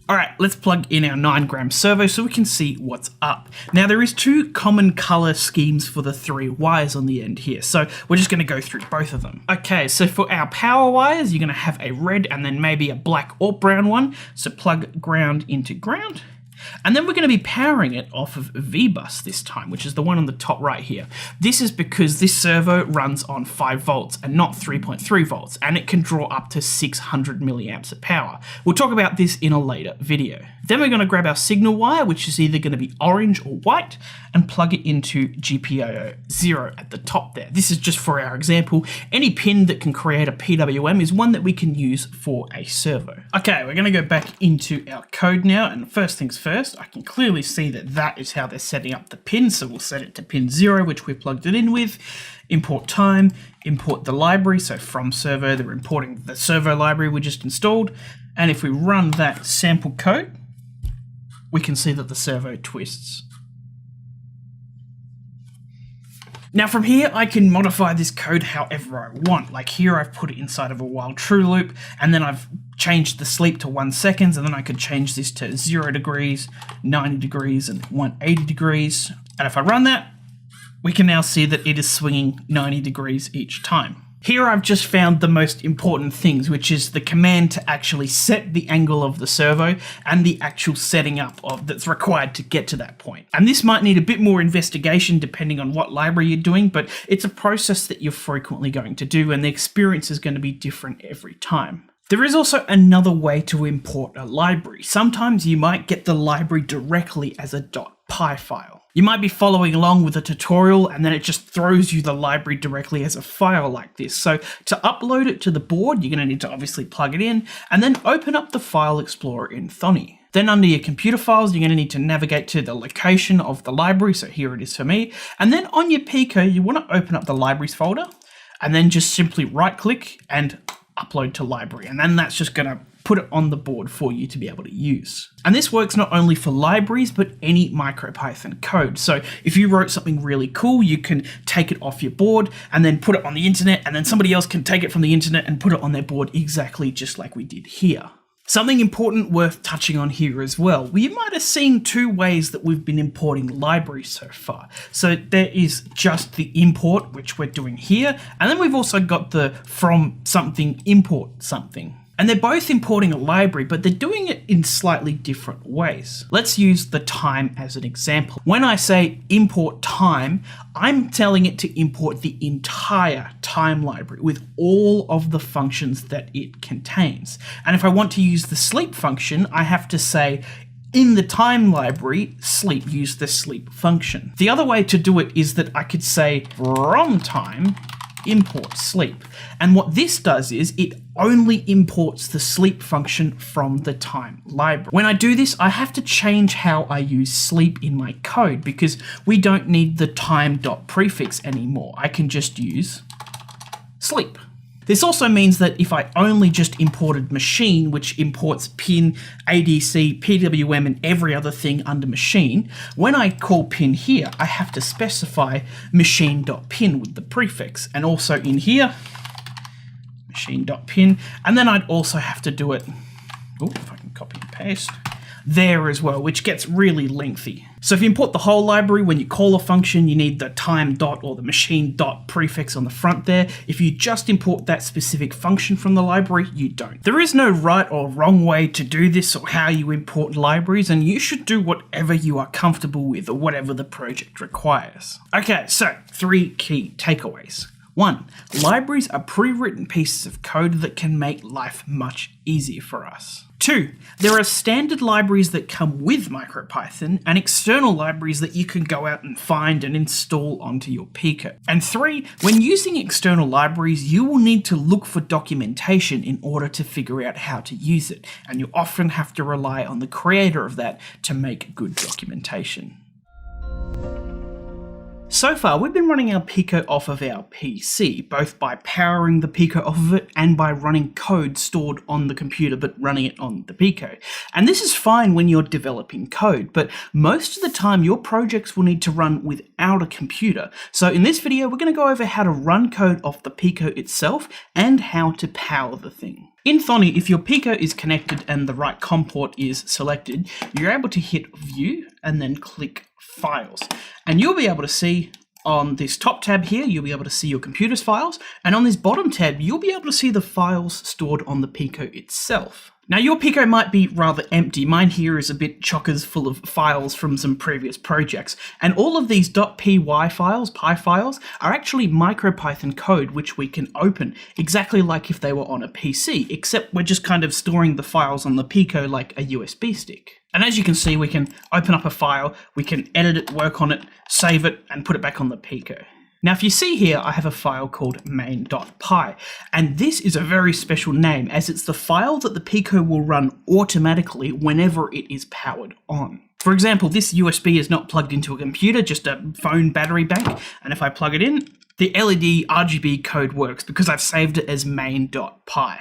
All right, let's plug in our 9-gram servo so we can see what's up. Now, there is two common color schemes for the 3 wires on the end here, so we're just going to go through both of them. Okay, so for our power wires, you're going to have a red and then maybe a black or brown one. So plug ground into ground. And then we're going to be powering it off of VBus this time, which is the one on the top right here. This is because this servo runs on 5 volts and not 3.3 volts, and it can draw up to 600 milliamps of power. We'll talk about this in a later video. Then we're going to grab our signal wire, which is either going to be orange or white, and plug it into GPIO 0 at the top there. This is just for our example. Any pin that can create a PWM is one that we can use for a servo. Okay, we're going to go back into our code now, and first things first, I can clearly see that that is how they're setting up the pin, so we'll set it to pin 0, which we plugged it in with. Import time, import the library, so from servo, they're importing the servo library we just installed, and if we run that sample code, we can see that the servo twists. Now from here, I can modify this code however I want. Like here, I've put it inside of a while true loop, and then I've changed the sleep to 1 second, and then I could change this to 0 degrees, 90 degrees, and 180 degrees. And if I run that, we can now see that it is swinging 90 degrees each time. Here I've just found the most important things, which is the command to actually set the angle of the servo and the actual setting up of that's required to get to that point. And this might need a bit more investigation depending on what library you're doing, but it's a process that you're frequently going to do, and the experience is going to be different every time. There is also another way to import a library. Sometimes you might get the library directly as a .py file. You might be following along with a tutorial and then it just throws you the library directly as a file like this. So to upload it to the board, you're going to need to obviously plug it in and then open up the File Explorer in Thonny. Then under your computer files, you're going to need to navigate to the location of the library. So here it is for me. And then on your Pico, you want to open up the libraries folder and then just simply right click and upload to library. And then that's just going to put it on the board for you to be able to use. And this works not only for libraries, but any MicroPython code. So if you wrote something really cool, you can take it off your board and then put it on the internet, and then somebody else can take it from the internet and put it on their board exactly just like we did here. Something important worth touching on here as well. You might have seen 2 ways that we've been importing libraries so far. So there is just the import, which we're doing here, and then we've also got the from something import something. And they're both importing a library, but they're doing it in slightly different ways. Let's use the time as an example. When I say import time, I'm telling it to import the entire time library with all of the functions that it contains. And if I want to use the sleep function, I have to say, in the time library, sleep, use the sleep function. The other way to do it is that I could say from time, import sleep. And what this does is it only imports the sleep function from the time library. When I do this, I have to change how I use sleep in my code because we don't need the time.prefix anymore. I can just use sleep. This also means that if I only just imported machine, which imports pin, ADC, PWM, and every other thing under machine, when I call pin here, I have to specify machine.pin with the prefix. And also in here, machine.pin, and then I'd also have to do it, if I can copy and paste, there as well, which gets really lengthy. So if you import the whole library, when you call a function, you need the time dot or the machine dot prefix on the front there. If you just import that specific function from the library, you don't. There is no right or wrong way to do this or how you import libraries, and you should do whatever you are comfortable with or whatever the project requires. Okay, so 3 key takeaways. 1. Libraries are pre-written pieces of code that can make life much easier for us. 2. There are standard libraries that come with MicroPython and external libraries that you can go out and find and install onto your Pico. And 3. When using external libraries, you will need to look for documentation in order to figure out how to use it, and you often have to rely on the creator of that to make good documentation. So far, we've been running our Pico off of our PC, both by powering the Pico off of it and by running code stored on the computer but running it on the Pico. And this is fine when you're developing code, but most of the time your projects will need to run without a computer. So in this video, we're going to go over how to run code off the Pico itself and how to power the thing. In Thonny, if your Pico is connected and the right COM port is selected, you're able to hit View and then click Files. And you'll be able to see on this top tab here, you'll be able to see your computer's files. And on this bottom tab, you'll be able to see the files stored on the Pico itself. Now your Pico might be rather empty. Mine here is a bit chockers full of files from some previous projects. And all of these .py files, Pi files, are actually MicroPython code which we can open, exactly like if they were on a PC, except we're just kind of storing the files on the Pico like a USB stick. And as you can see, we can open up a file, we can edit it, work on it, save it, and put it back on the Pico. Now, if you see here, I have a file called main.py, and this is a very special name as it's the file that the Pico will run automatically whenever it is powered on. For example, this USB is not plugged into a computer, just a phone battery bank, and if I plug it in, the LED RGB code works because I've saved it as main.py.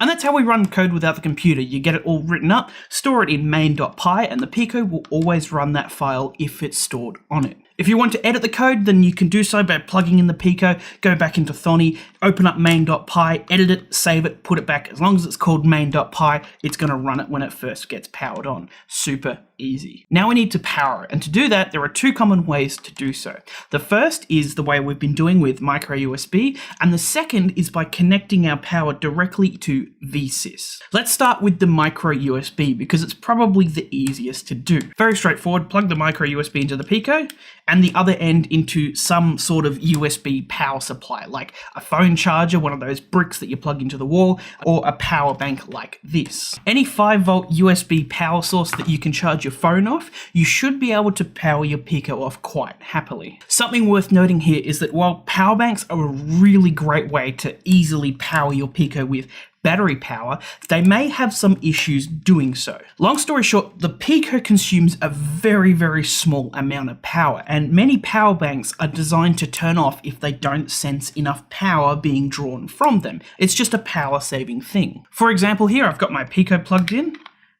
And that's how we run code without the computer. You get it all written up, store it in main.py, and the Pico will always run that file if it's stored on it. If you want to edit the code, then you can do so by plugging in the Pico, go back into Thonny, open up main.py, edit it, save it, put it back. As long as it's called main.py, it's going to run it when it first gets powered on. Super easy. Now we need to power it, and to do that, there are two common ways to do so. The first is the way we've been doing with micro USB, and the second is by connecting our power directly to VSys. Let's start with the micro USB because it's probably the easiest to do. Very straightforward, plug the micro USB into the Pico, and the other end into some sort of USB power supply, like a phone charger, one of those bricks that you plug into the wall, or a power bank like this. Any 5-volt USB power source that you can charge your phone off, you should be able to power your Pico off quite happily. Something worth noting here is that while power banks are a really great way to easily power your Pico with battery power, they may have some issues doing so. Long story short, the Pico consumes a very, very small amount of power, and many power banks are designed to turn off if they don't sense enough power being drawn from them. It's just a power saving thing. For example, here I've got my Pico plugged in,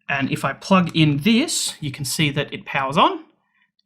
and if I plug in this, you can see that it powers on,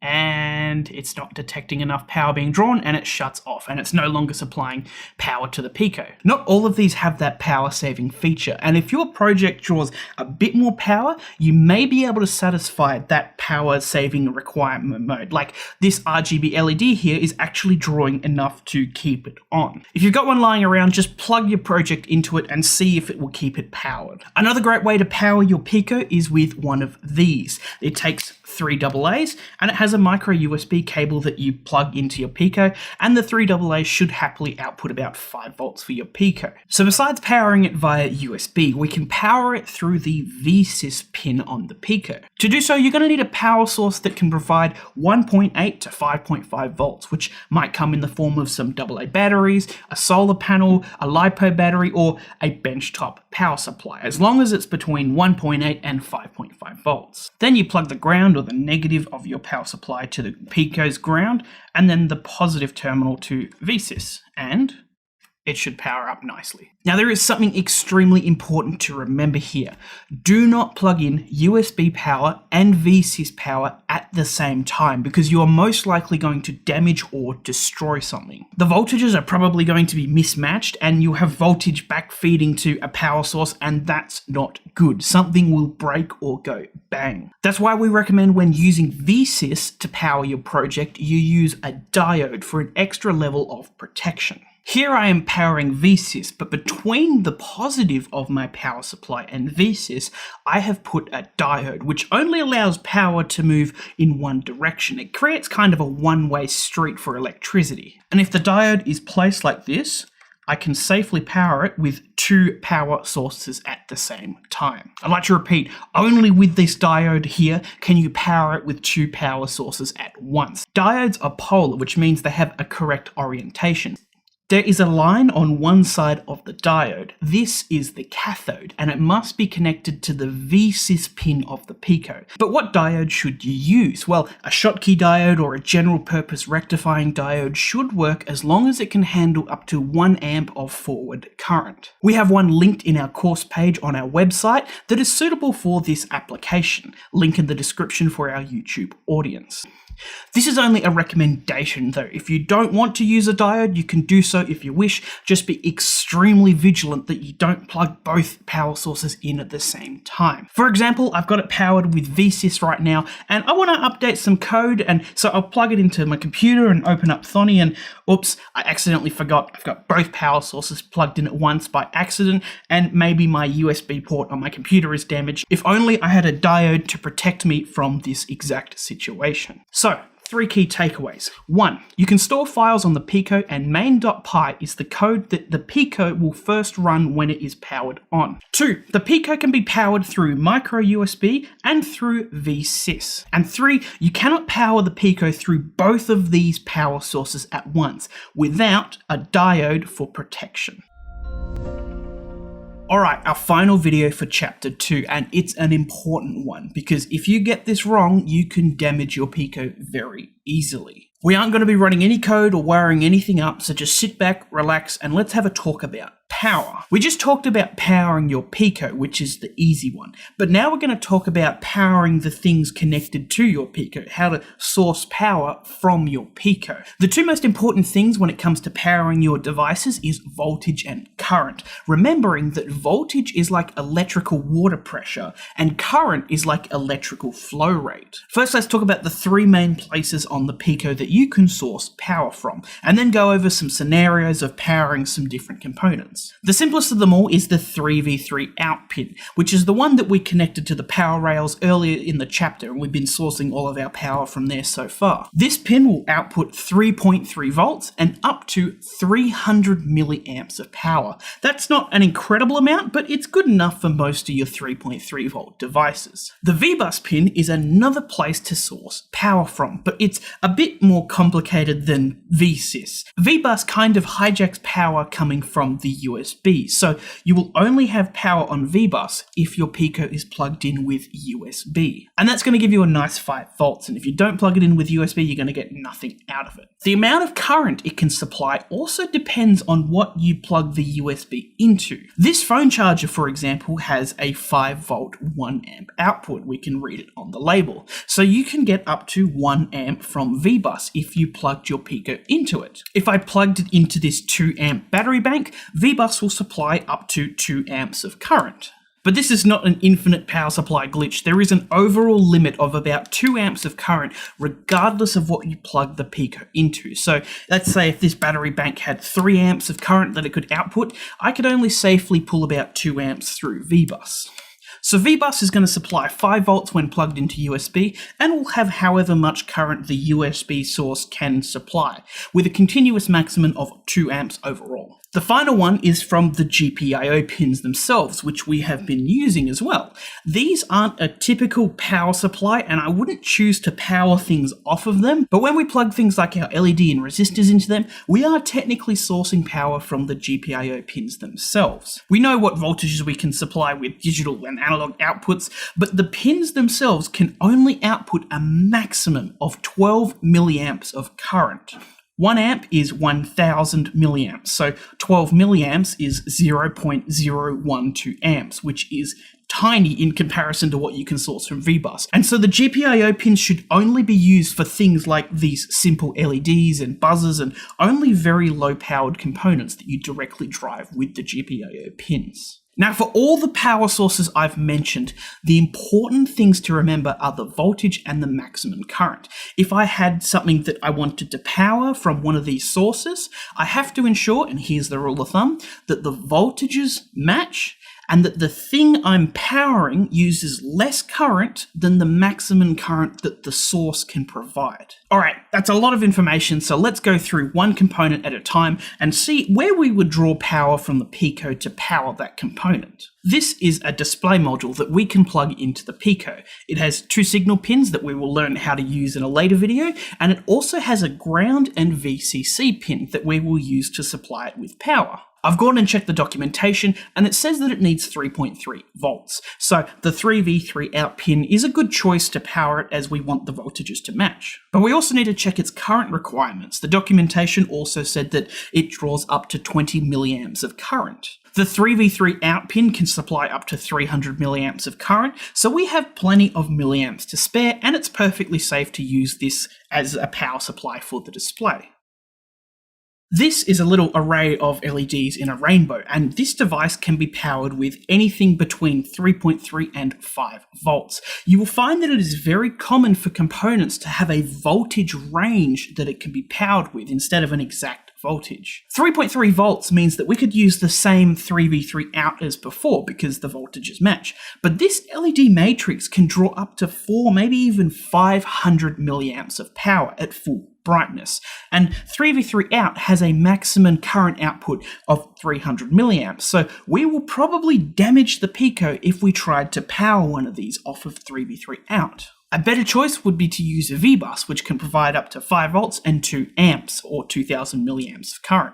and it's not detecting enough power being drawn, and it shuts off, and it's no longer supplying power to the Pico. Not all of these have that power saving feature, and if your project draws a bit more power, you may be able to satisfy that power saving requirement mode. Like this RGB LED here is actually drawing enough to keep it on. If you've got one lying around, just plug your project into it and see if it will keep it powered. Another great way to power your Pico is with one of these. It takes 3 AA's, and it has a micro USB cable that you plug into your Pico, and the 3 AA's should happily output about 5 volts for your Pico. So besides powering it via USB, we can power it through the VSys pin on the Pico. To do so, you're going to need a power source that can provide 1.8 to 5.5 volts, which might come in the form of some AA batteries, a solar panel, a LiPo battery, or a benchtop power supply, as long as it's between 1.8 and 5.5 volts. Then you plug the ground or the negative of your power supply to the Pico's ground, and then the positive terminal to VSys, and it should power up nicely. Now there is something extremely important to remember here. Do not plug in USB power and VSys power at the same time, because you are most likely going to damage or destroy something. The voltages are probably going to be mismatched, and you have voltage backfeeding to a power source, and that's not good. Something will break or go bang. That's why we recommend when using VSys to power your project, you use a diode for an extra level of protection. Here I am powering VSys, but between the positive of my power supply and VSys, I have put a diode, which only allows power to move in one direction. It creates kind of a one-way street for electricity. And if the diode is placed like this, I can safely power it with 2 power sources at the same time. I'd like to repeat, only with this diode here can you power it with 2 power sources at once. Diodes are polar, which means they have a correct orientation. There is a line on one side of the diode. This is the cathode, and it must be connected to the VSys pin of the Pico. But what diode should you use? Well, a Schottky diode or a general purpose rectifying diode should work as long as it can handle up to 1 amp of forward current. We have one linked in our course page on our website that is suitable for this application. Link in the description for our YouTube audience. This is only a recommendation though. If you don't want to use a diode, you can do so if you wish. Just be extremely vigilant that you don't plug both power sources in at the same time. For example, I've got it powered with VSys right now, and I want to update some code, and so I'll plug it into my computer and open up Thonny, and oops, I accidentally forgot I've got both power sources plugged in at once by accident, and maybe my USB port on my computer is damaged. If only I had a diode to protect me from this exact situation. So, 3 key takeaways. 1. You can store files on the Pico, and main.py is the code that the Pico will first run when it is powered on. 2. The Pico can be powered through micro USB and through VSys. And 3. You cannot power the Pico through both of these power sources at once without a diode for protection. Alright, our final video for chapter 2, and it's an important one because if you get this wrong, you can damage your Pico very easily. We aren't going to be running any code or wiring anything up, so just sit back, relax, and let's have a talk about power. We just talked about powering your Pico, which is the easy one, but now we're going to talk about powering the things connected to your Pico, how to source power from your Pico. The two most important things when it comes to powering your devices is voltage and current, remembering that voltage is like electrical water pressure and current is like electrical flow rate. First, let's talk about the 3 main places on the Pico that you can source power from, and then go over some scenarios of powering some different components. The simplest of them all is the 3v3 out pin, which is the one that we connected to the power rails earlier in the chapter, and we've been sourcing all of our power from there so far. This pin will output 3.3 volts and up to 300 milliamps of power. That's not an incredible amount, but it's good enough for most of your 3.3 volt devices. The VBus pin is another place to source power from, but it's a bit more complicated than VSys. VBus kind of hijacks power coming from the USB, so you will only have power on VBus if your Pico is plugged in with USB. And that's going to give you a nice 5 volts, and if you don't plug it in with USB, you're going to get nothing out of it. The amount of current it can supply also depends on what you plug the USB into. This phone charger, for example, has a 5 volt 1 amp output. We can read it on the label. So you can get up to 1 amp from VBus if you plugged your Pico into it. If I plugged it into this 2 amp battery bank, VBus will supply up to 2 amps of current. But this is not an infinite power supply glitch. There is an overall limit of about 2 amps of current regardless of what you plug the Pico into. So let's say if this battery bank had 3 amps of current that it could output, I could only safely pull about 2 amps through VBus. So VBus is going to supply 5 volts when plugged into USB and will have however much current the USB source can supply, with a continuous maximum of 2 amps overall. The final one is from the GPIO pins themselves, which we have been using as well. These aren't a typical power supply, and I wouldn't choose to power things off of them, but when we plug things like our LED and resistors into them, we are technically sourcing power from the GPIO pins themselves. We know what voltages we can supply with digital and analog outputs, but the pins themselves can only output a maximum of 12 milliamps of current. 1 amp is 1000 milliamps, so 12 milliamps is 0.012 amps, which is tiny in comparison to what you can source from VBus. And so the GPIO pins should only be used for things like these simple LEDs and buzzers and only very low powered components that you directly drive with the GPIO pins. Now, for all the power sources I've mentioned, the important things to remember are the voltage and the maximum current. If I had something that I wanted to power from one of these sources, I have to ensure, and here's the rule of thumb, that the voltages match and that the thing I'm powering uses less current than the maximum current that the source can provide. Alright, that's a lot of information, so let's go through one component at a time and see where we would draw power from the Pico to power that component. This is a display module that we can plug into the Pico. It has 2 signal pins that we will learn how to use in a later video, and it also has a ground and VCC pin that we will use to supply it with power. I've gone and checked the documentation, and it says that it needs 3.3 volts. So the 3v3 out pin is a good choice to power it as we want the voltages to match. But we also need to check its current requirements. The documentation also said that it draws up to 20 milliamps of current. The 3v3 out pin can supply up to 300 milliamps of current, so we have plenty of milliamps to spare, and it's perfectly safe to use this as a power supply for the display. This is a little array of LEDs in a rainbow, and this device can be powered with anything between 3.3 and 5 volts. You will find that it is very common for components to have a voltage range that it can be powered with instead of an exact voltage. 3.3 volts means that we could use the same 3v3 out as before because the voltages match, but this LED matrix can draw up to 4, maybe even 500 milliamps of power at full brightness, and 3v3 out has a maximum current output of 300 milliamps, so we will probably damage the Pico if we tried to power one of these off of 3v3 out. A better choice would be to use a V-bus, which can provide up to 5 volts and 2 amps, or 2000 milliamps of current.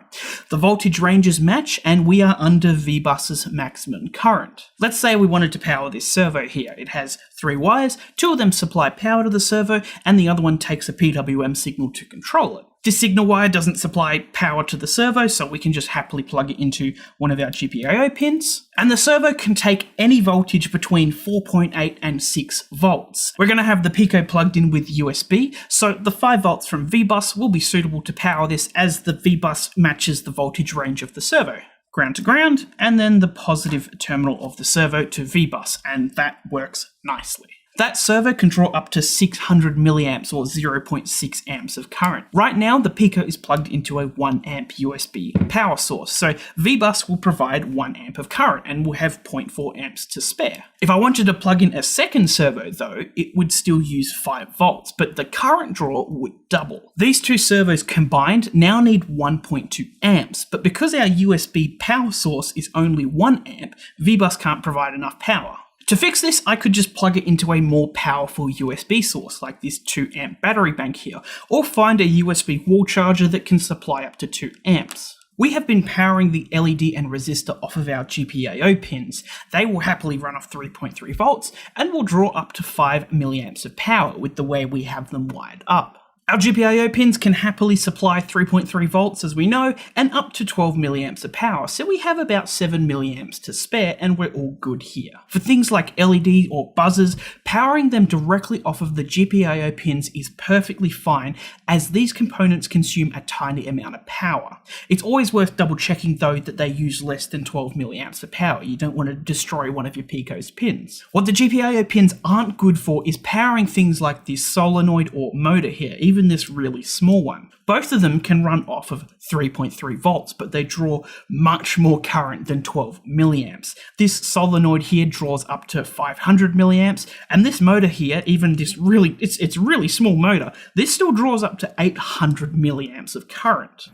The voltage ranges match, and we are under V-bus's maximum current. Let's say we wanted to power this servo here. It has 3 wires, 2 of them supply power to the servo, and the other one takes a PWM signal to control it. This signal wire doesn't supply power to the servo, so we can just happily plug it into one of our GPIO pins. And the servo can take any voltage between 4.8 and 6 volts. We're going to have the Pico plugged in with USB, so the 5 volts from V-bus will be suitable to power this as the V-bus matches the voltage range of the servo. Ground to ground, and then the positive terminal of the servo to V-bus, and that works nicely. That servo can draw up to 600 milliamps or 0.6 amps of current. Right now, the Pico is plugged into a 1 amp USB power source, so V-bus will provide 1 amp of current and will have 0.4 amps to spare. If I wanted to plug in a second servo though, it would still use 5 volts, but the current draw would double. These two servos combined now need 1.2 amps, but because our USB power source is only 1 amp, V-bus can't provide enough power. To fix this, I could just plug it into a more powerful USB source, like this 2 amp battery bank here, or find a USB wall charger that can supply up to 2 amps. We have been powering the LED and resistor off of our GPIO pins. They will happily run off 3.3 volts and will draw up to 5 milliamps of power with the way we have them wired up. Our GPIO pins can happily supply 3.3 volts as we know, and up to 12 milliamps of power, so we have about 7 milliamps to spare and we're all good here. For things like LED or buzzers, powering them directly off of the GPIO pins is perfectly fine as these components consume a tiny amount of power. It's always worth double checking though that they use less than 12 milliamps of power. You don't want to destroy one of your Pico's pins. What the GPIO pins aren't good for is powering things like this solenoid or motor here, even this really small one. Both of them can run off of 3.3 volts, but they draw much more current than 12 milliamps. This solenoid here draws up to 500 milliamps, and this motor here, even this really, it's really small motor, this still draws up to 800 milliamps of current.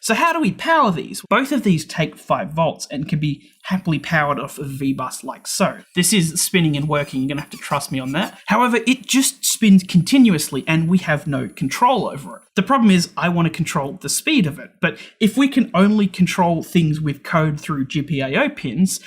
So how do we power these? Both of these take 5 volts and can be happily powered off of V-bus like so. This is spinning and working, you're going to have to trust me on that. However, it just spins continuously and we have no control over it. The problem is I want to control the speed of it, but if we can only control things with code through GPIO pins,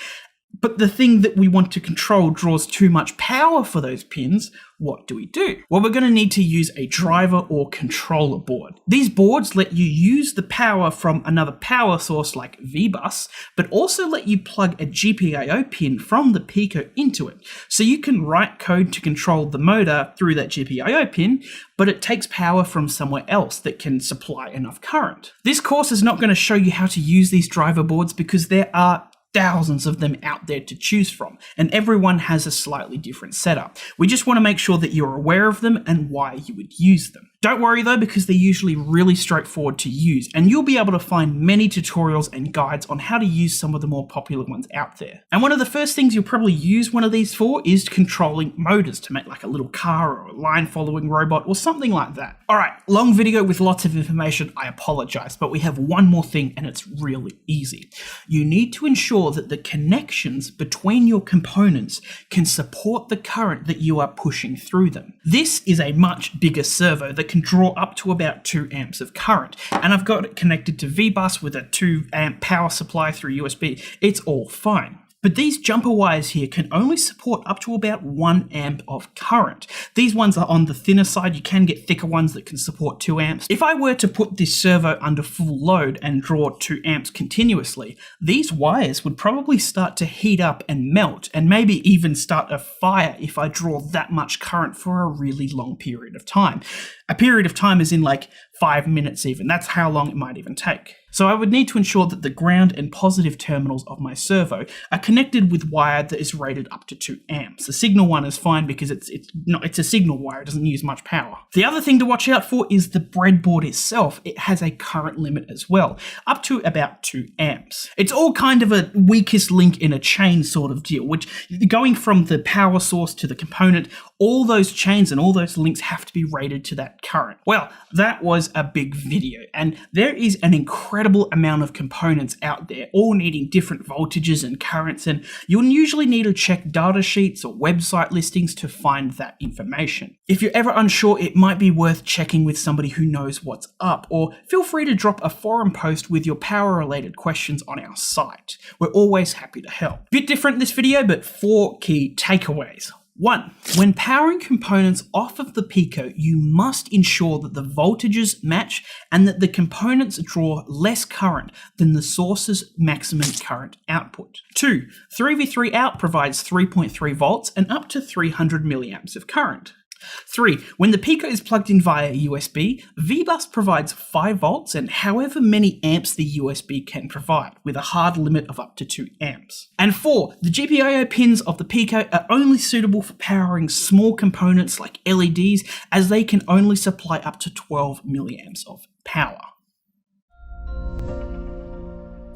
but the thing that we want to control draws too much power for those pins, what do we do? Well, we're going to need to use a driver or controller board. These boards let you use the power from another power source like V-bus, but also let you plug a GPIO pin from the Pico into it. So you can write code to control the motor through that GPIO pin, but it takes power from somewhere else that can supply enough current. This course is not going to show you how to use these driver boards because there are thousands of them out there to choose from, and everyone has a slightly different setup. We just want to make sure that you're aware of them and why you would use them. Don't worry though, because they're usually really straightforward to use, and you'll be able to find many tutorials and guides on how to use some of the more popular ones out there. And one of the first things you'll probably use one of these for is controlling motors to make like a little car or a line following robot or something like that. Alright, long video with lots of information, I apologize, but we have one more thing and it's really easy. You need to ensure that the connections between your components can support the current that you are pushing through them. This is a much bigger servo that can draw up to about 2 amps of current, and I've got it connected to V-bus with a 2 amp power supply through USB. It's all fine. But these jumper wires here can only support up to about 1 amp of current. These ones are on the thinner side. You can get thicker ones that can support 2 amps. If I were to put this servo under full load and draw 2 amps continuously, these wires would probably start to heat up and melt, and maybe even start a fire if I draw that much current for a really long period of time. A period of time is in like 5 minutes even. That's how long it might even take. So I would need to ensure that the ground and positive terminals of my servo are connected with wire that is rated up to 2 amps. The signal one is fine because it's a signal wire, it doesn't use much power. The other thing to watch out for is the breadboard itself. It has a current limit as well, up to about 2 amps. It's all kind of a weakest link in a chain sort of deal, which going from the power source to the component, all those chains and all those links have to be rated to that current. Well, that was a big video, and there is an incredible amount of components out there, all needing different voltages and currents, and you'll usually need to check data sheets or website listings to find that information. If you're ever unsure, it might be worth checking with somebody who knows what's up, or feel free to drop a forum post with your power-related questions on our site. We're always happy to help. Bit different this video, but 4 key takeaways. 1. When powering components off of the Pico, you must ensure that the voltages match and that the components draw less current than the source's maximum current output. 2. 3v3 out provides 3.3 volts and up to 300 milliamps of current. 3. When the Pico is plugged in via USB, VBus provides 5 volts and however many amps the USB can provide, with a hard limit of up to 2 amps. And 4. The GPIO pins of the Pico are only suitable for powering small components like LEDs, as they can only supply up to 12 milliamps of power.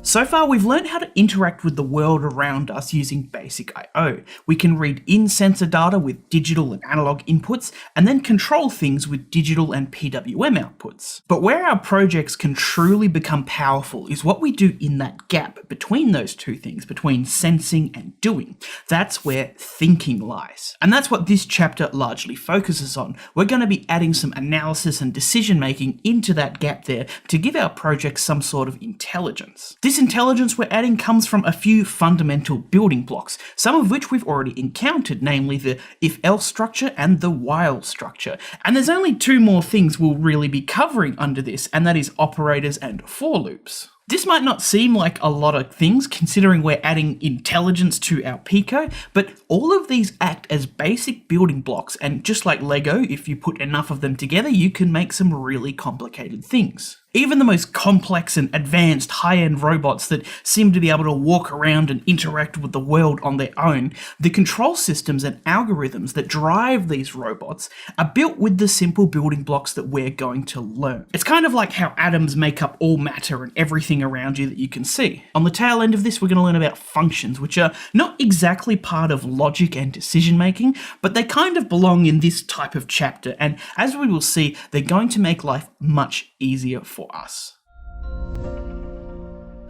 So far, we've learned how to interact with the world around us using basic I/O. We can read in-sensor data with digital and analog inputs, and then control things with digital and PWM outputs. But where our projects can truly become powerful is what we do in that gap between those two things, between sensing and doing. That's where thinking lies. And that's what this chapter largely focuses on. We're going to be adding some analysis and decision making into that gap there to give our projects some sort of intelligence. This intelligence we're adding comes from a few fundamental building blocks, some of which we've already encountered, namely the if-else structure and the while structure. And there's only 2 more things we'll really be covering under this, and that is operators and for loops. This might not seem like a lot of things considering we're adding intelligence to our Pico, but all of these act as basic building blocks, and just like Lego, if you put enough of them together, you can make some really complicated things. Even the most complex and advanced high-end robots that seem to be able to walk around and interact with the world on their own, the control systems and algorithms that drive these robots are built with the simple building blocks that we're going to learn. It's kind of like how atoms make up all matter and everything around you that you can see. On the tail end of this, we're going to learn about functions, which are not exactly part of logic and decision making, but they kind of belong in this type of chapter, and as we will see, they're going to make life much easier for us.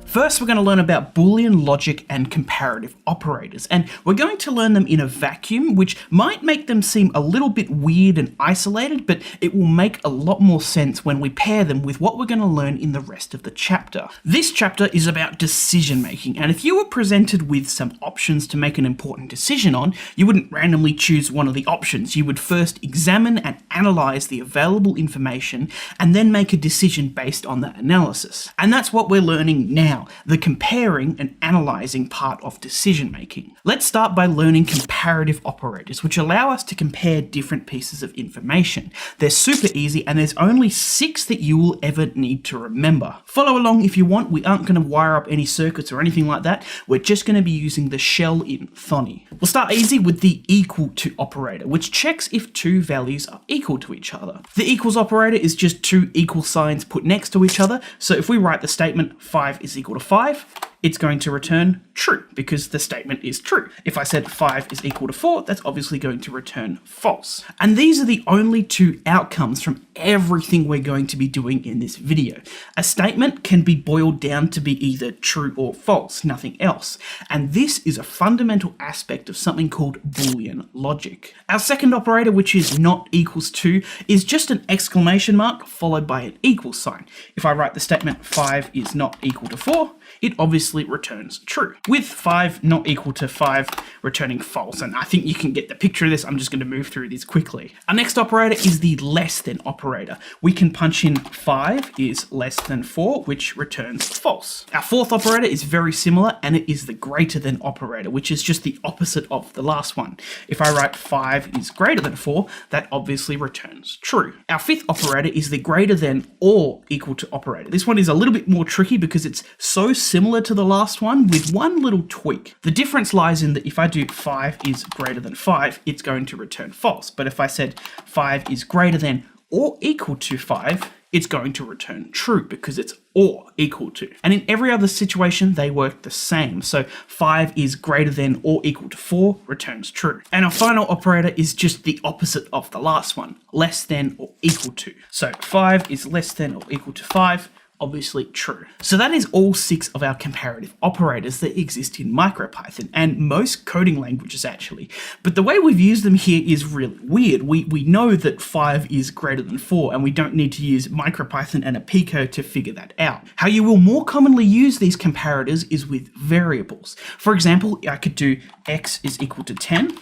First, we're going to learn about Boolean logic and comparative operators, and we're going to learn them in a vacuum, which might make them seem a little bit weird and isolated, but it will make a lot more sense when we pair them with what we're going to learn in the rest of the chapter. This chapter is about decision making, and if you were presented with some options to make an important decision on, you wouldn't randomly choose one of the options. You would first examine and analyze the available information, and then make a decision based on that analysis. And that's what we're learning now. The comparing and analysing part of decision making. Let's start by learning comparative operators, which allow us to compare different pieces of information. They're super easy, and there's only 6 that you will ever need to remember. Follow along if you want. We aren't going to wire up any circuits or anything like that. We're just going to be using the shell in Thonny. We'll start easy with the equal to operator, which checks if 2 values are equal to each other. The equals operator is just 2 equal signs put next to each other. So if we write the statement 5 is equal to 5, it's going to return true because the statement is true. If I said 5 is equal to 4, that's obviously going to return false. And these are the only 2 outcomes from everything we're going to be doing in this video. A statement can be boiled down to be either true or false, nothing else. And this is a fundamental aspect of something called Boolean logic. Our second operator, which is not equals to, is just an exclamation mark followed by an equal sign. If I write the statement 5 is not equal to 4, it obviously returns true, with 5 not equal to 5 returning false. And I think you can get the picture of this. I'm just going to move through this quickly. Our next operator is the less than operator. We can punch in 5 is less than 4, which returns false. Our fourth operator is very similar, and it is the greater than operator, which is just the opposite of the last one. If I write 5 is greater than 4, that obviously returns true. Our fifth operator is the greater than or equal to operator. This one is a little bit more tricky because it's so similar to the last one with one little tweak. The difference lies in that if I do 5 is greater than 5, it's going to return false. But if I said 5 is greater than or equal to 5, it's going to return true because it's or equal to. And in every other situation, they work the same. So 5 is greater than or equal to 4 returns true. And our final operator is just the opposite of the last one, less than or equal to. So 5 is less than or equal to 5, obviously true. So that is all 6 of our comparative operators that exist in MicroPython and most coding languages actually. But the way we've used them here is really weird. We know that 5 is greater than 4 and we don't need to use MicroPython and a Pico to figure that out. How you will more commonly use these comparators is with variables. For example, I could do x is equal to 10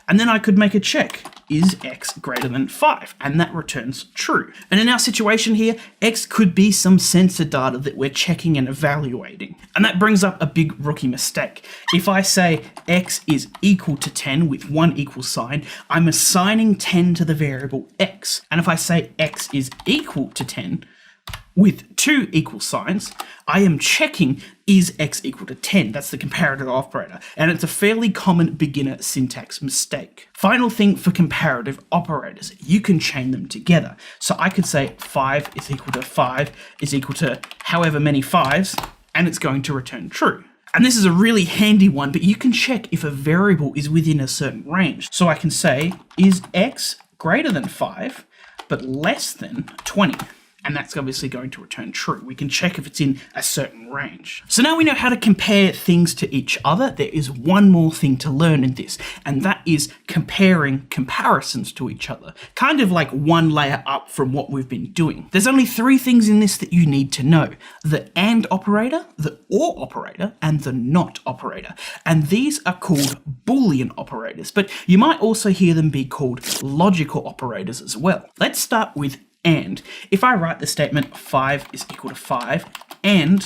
and then I could make a check. Is x greater than 5? And that returns true. And in our situation here, x could be some sensor data that we're checking and evaluating. And that brings up a big rookie mistake. If I say x is equal to 10 with one equal sign, I'm assigning 10 to the variable x. And if I say x is equal to 10, with 2 equal signs, I am checking is x equal to 10. That's the comparative operator, and it's a fairly common beginner syntax mistake. Final thing for comparative operators, you can chain them together. So I could say 5 is equal to 5 is equal to however many 5s, and it's going to return true. And this is a really handy one, but you can check if a variable is within a certain range. So I can say, is x greater than 5, but less than 20? And that's obviously going to return true. We can check if it's in a certain range. So now we know how to compare things to each other. There is one more thing to learn in this, and that is comparing comparisons to each other. Kind of like one layer up from what we've been doing. There's only 3 things in this that you need to know: the AND operator, the OR operator, and the NOT operator. And these are called Boolean operators, but you might also hear them be called logical operators as well. Let's start with AND. If I write the statement 5 is equal to 5 and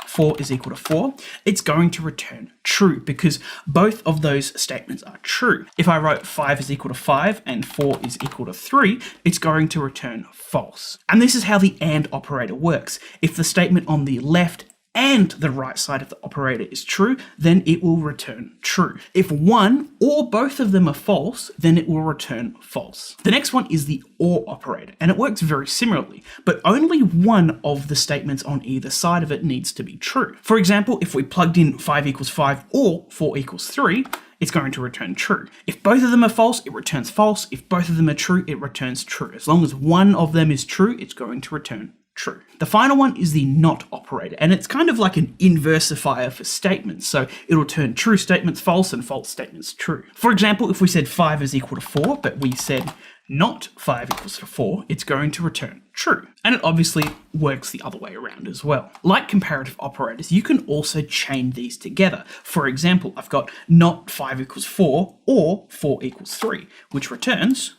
4 is equal to 4, it's going to return true because both of those statements are true. If I wrote 5 is equal to 5 and 4 is equal to 3, it's going to return false. And this is how the AND operator works. If the statement on the left and the right side of the operator is true, then it will return true. If one or both of them are false, then it will return false. The next one is the OR operator, and it works very similarly, but only one of the statements on either side of it needs to be true. For example, if we plugged in 5 equals 5 or 4 equals 3, it's going to return true. If both of them are false, it returns false. If both of them are true, it returns true. As long as one of them is true, it's going to return true. The final one is the NOT operator, and it's kind of like an inversifier for statements, so it'll turn true statements false and false statements true. For example, if we said 5 is equal to 4, but we said not 5 equals to 4, it's going to return true. And it obviously works the other way around as well. Like comparative operators, you can also chain these together. For example, I've got not 5 equals 4 or 4 equals 3, which returns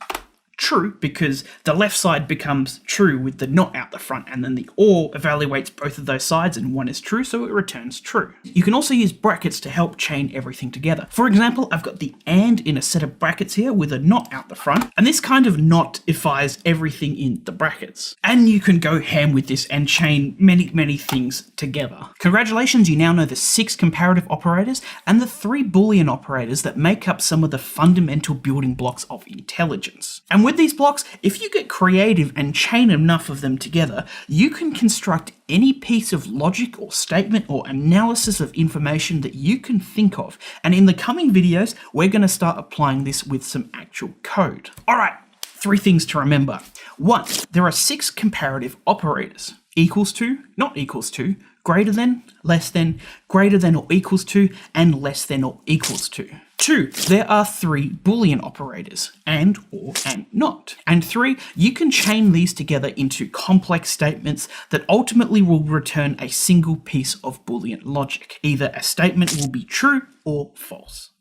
true because the left side becomes true with the not out the front, and then the OR evaluates both of those sides and one is true, so it returns true. You can also use brackets to help chain everything together. For example, I've got the AND in a set of brackets here with a not out the front, and this kind of notifies everything in the brackets. And you can go ham with this and chain many things together. Congratulations, you now know the 6 comparative operators and the 3 Boolean operators that make up some of the fundamental building blocks of intelligence. And with these blocks, if you get creative and chain enough of them together, you can construct any piece of logic or statement or analysis of information that you can think of. And in the coming videos, we're going to start applying this with some actual code. All right, 3 things to remember. 1, there are 6 comparative operators: equals to, not equals to, greater than, less than, greater than or equals to, and less than or equals to. 2, there are 3 Boolean operators, and, or, and not. And 3, you can chain these together into complex statements that ultimately will return a single piece of Boolean logic. Either a statement will be true or false.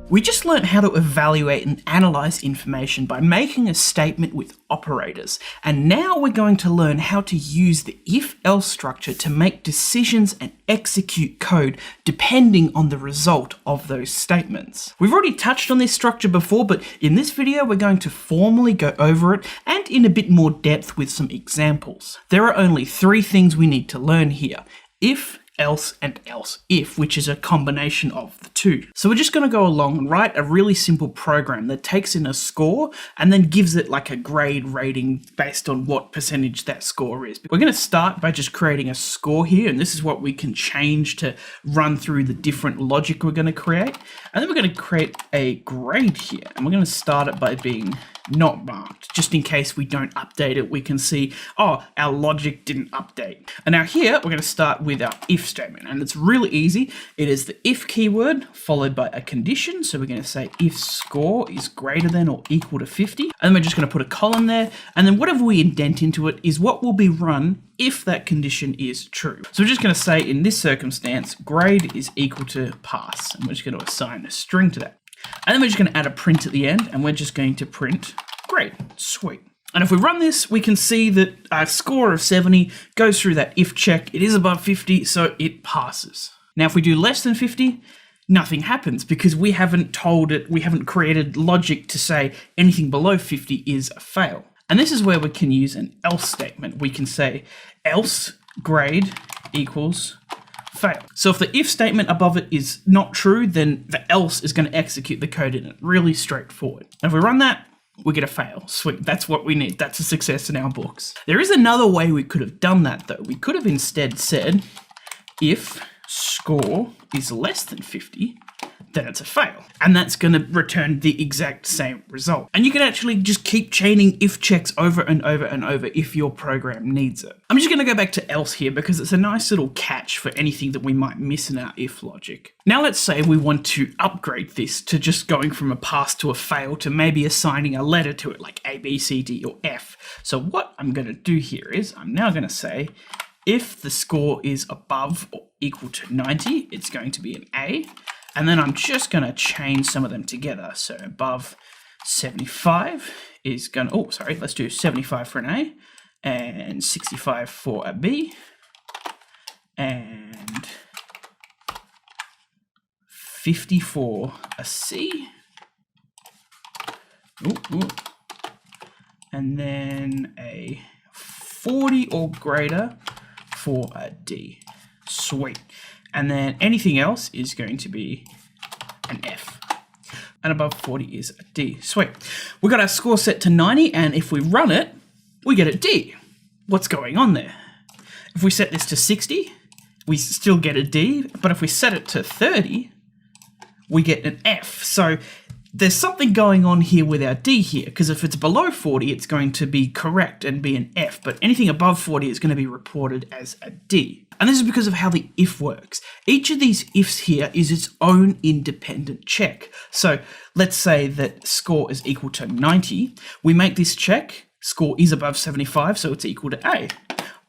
We just learned how to evaluate and analyze information by making a statement with operators, and now we're going to learn how to use the if-else structure to make decisions and execute code depending on the result of those statements. We've already touched on this structure before, but in this video we're going to formally go over it and in a bit more depth with some examples. There are only 3 things we need to learn here: if, else, and else if, which is a combination of the 2. So we're just going to go along and write a really simple program that takes in a score and then gives it like a grade rating based on what percentage that score is. We're going to start by just creating a score here, and this is what we can change to run through the different logic we're going to create. And then we're going to create a grade here, and we're going to start it by being not marked. Just in case we don't update it, we can see, oh, our logic didn't update. And now here, we're going to start with our if statement, and it's really easy. It is the if keyword followed by a condition. So we're going to say if score is greater than or equal to 50, and then we're just going to put a colon there, and then whatever we indent into it is what will be run if that condition is true. So we're just going to say in this circumstance, grade is equal to pass, and we're just going to assign a string to that. And then we're just going to add a print at the end, and we're just going to print grade. Sweet. And if we run this, we can see that our score of 70 goes through that if check. It is above 50, so it passes. Now, if we do less than 50, nothing happens because we haven't told it, we haven't created logic to say anything below 50 is a fail. And this is where we can use an else statement. We can say else grade equals fail. So if the if statement above it is not true, then the else is going to execute the code in it. Really straightforward. And if we run that, we get a fail. Sweet, that's what we need. That's a success in our books. There is another way we could have done that though. We could have instead said, if score is less than 50, then it's a fail. And that's going to return the exact same result. And you can actually just keep chaining if checks over and over and over if your program needs it. I'm just going to go back to else here because it's a nice little catch for anything that we might miss in our if logic. Now let's say we want to upgrade this to just going from a pass to a fail to maybe assigning a letter to it like A, B, C, D, or F. So what I'm going to do here is I'm now going to say if the score is above or equal to 90, it's going to be an A. And then I'm just going to chain some of them together. So above 75 is going to, let's do 75 for an A, and 65 for a B, and 50 for a C, and then a 40 or greater for a D. Sweet. And then anything else is going to be an F. And above 40 is a D. Sweet. We got our score set to 90, and if we run it, we get a D. What's going on there? If we set this to 60, we still get a D, but if we set it to 30, we get an F. So there's something going on here with our D here, because if it's below 40, it's going to be correct and be an F, but anything above 40 is going to be reported as a D. And this is because of how the if works. Each of these ifs here is its own independent check. So let's say that score is equal to 90. We make this check, score is above 75, so it's equal to A.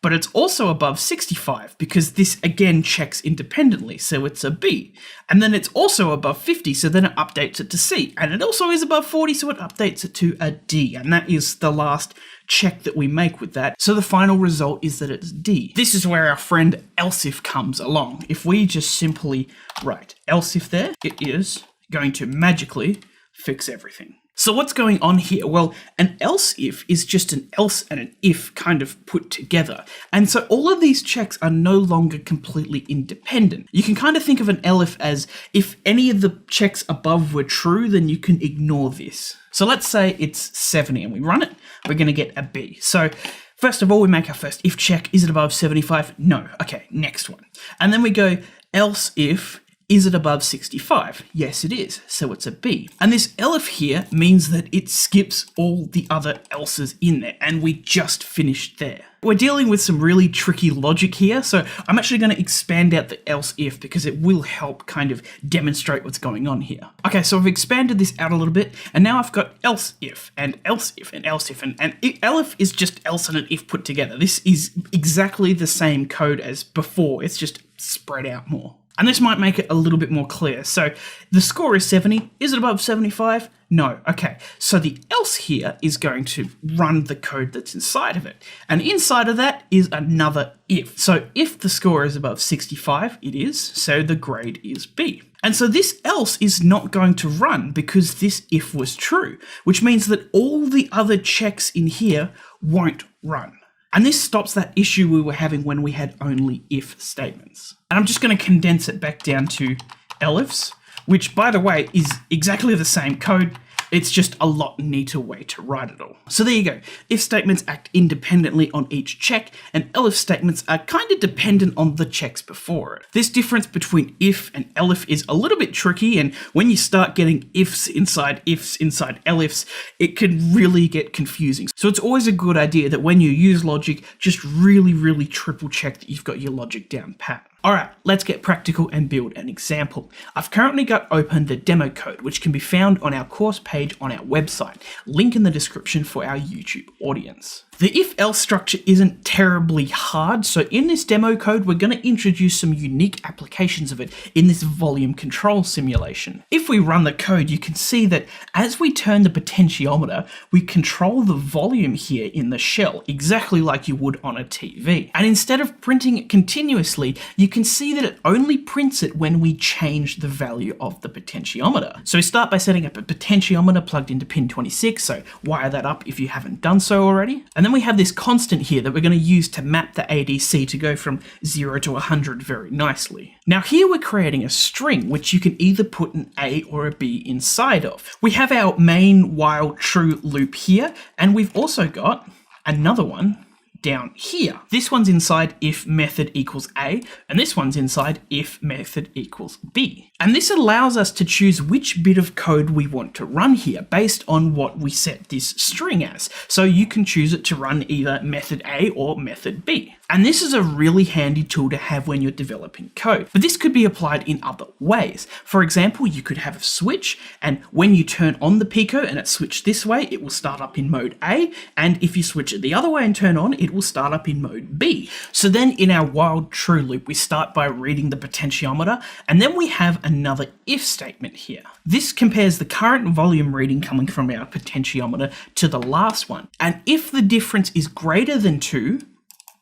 But it's also above 65 because this again checks independently, so it's a B. And then it's also above 50, so then it updates it to C. And it also is above 40, so it updates it to a D. And that is the last check that we make with that. So the final result is that it's D. This is where our friend else if comes along. If we just simply write else if there, it is going to magically fix everything. So what's going on here? Well, an else if is just an else and an if kind of put together. And so all of these checks are no longer completely independent. You can kind of think of an elif as if any of the checks above were true, then you can ignore this. So let's say it's 70 and we run it, we're going to get a B. So first of all, we make our first if check. Is it above 75? No. Okay, next one. And then we go else if Is it above 65? Yes, it is, so it's a B. And this Elif here means that it skips all the other else's in there, and we just finished there. We're dealing with some really tricky logic here, so I'm actually going to expand out the else if because it will help kind of demonstrate what's going on here. Okay, so I've expanded this out a little bit, and now I've got else if, and else if, and else if, and Elif is just else and an if put together. This is exactly the same code as before, it's just spread out more. And this might make it a little bit more clear. So the score is 70. Is it above 75? No. Okay. So the else here is going to run the code that's inside of it. And inside of that is another if. So if the score is above 65, it is. So the grade is B. And so this else is not going to run because this if was true, which means that all the other checks in here won't run. And this stops that issue we were having when we had only if statements. And I'm just going to condense it back down to elifs, which, by the way, is exactly the same code. It's just a lot neater way to write it all. So there you go. If statements act independently on each check, and elif statements are kind of dependent on the checks before it. This difference between if and elif is a little bit tricky, and when you start getting ifs inside elifs, it can really get confusing. So it's always a good idea that when you use logic, just really triple check that you've got your logic down pat. Alright, let's get practical and build an example. I've currently got open the demo code, which can be found on our course page on our website. Link in the description for our YouTube audience. The if-else structure isn't terribly hard, so in this demo code, we're going to introduce some unique applications of it in this volume control simulation. If we run the code, you can see that as we turn the potentiometer, we control the volume here in the shell, exactly like you would on a TV. And instead of printing it continuously, you can see that it only prints it when we change the value of the potentiometer. So we start by setting up a potentiometer plugged into pin 26, so wire that up if you haven't done so already. And then we have this constant here that we're going to use to map the ADC to go from 0 to 100 very nicely. Now here we're creating a string, which you can either put an A or a B inside of. We have our main while true loop here, and we've also got another one down here. This one's inside if method equals A, and this one's inside if method equals B. And this allows us to choose which bit of code we want to run here based on what we set this string as. So you can choose it to run either method A or method B. And this is a really handy tool to have when you're developing code. But this could be applied in other ways. For example, you could have a switch, and when you turn on the Pico and it's switched this way, it will start up in mode A, and if you switch it the other way and turn on, it will start up in mode B. So then in our while true loop, we start by reading the potentiometer, and then we have another if statement here. This compares the current volume reading coming from our potentiometer to the last one. And if the difference is greater than 2,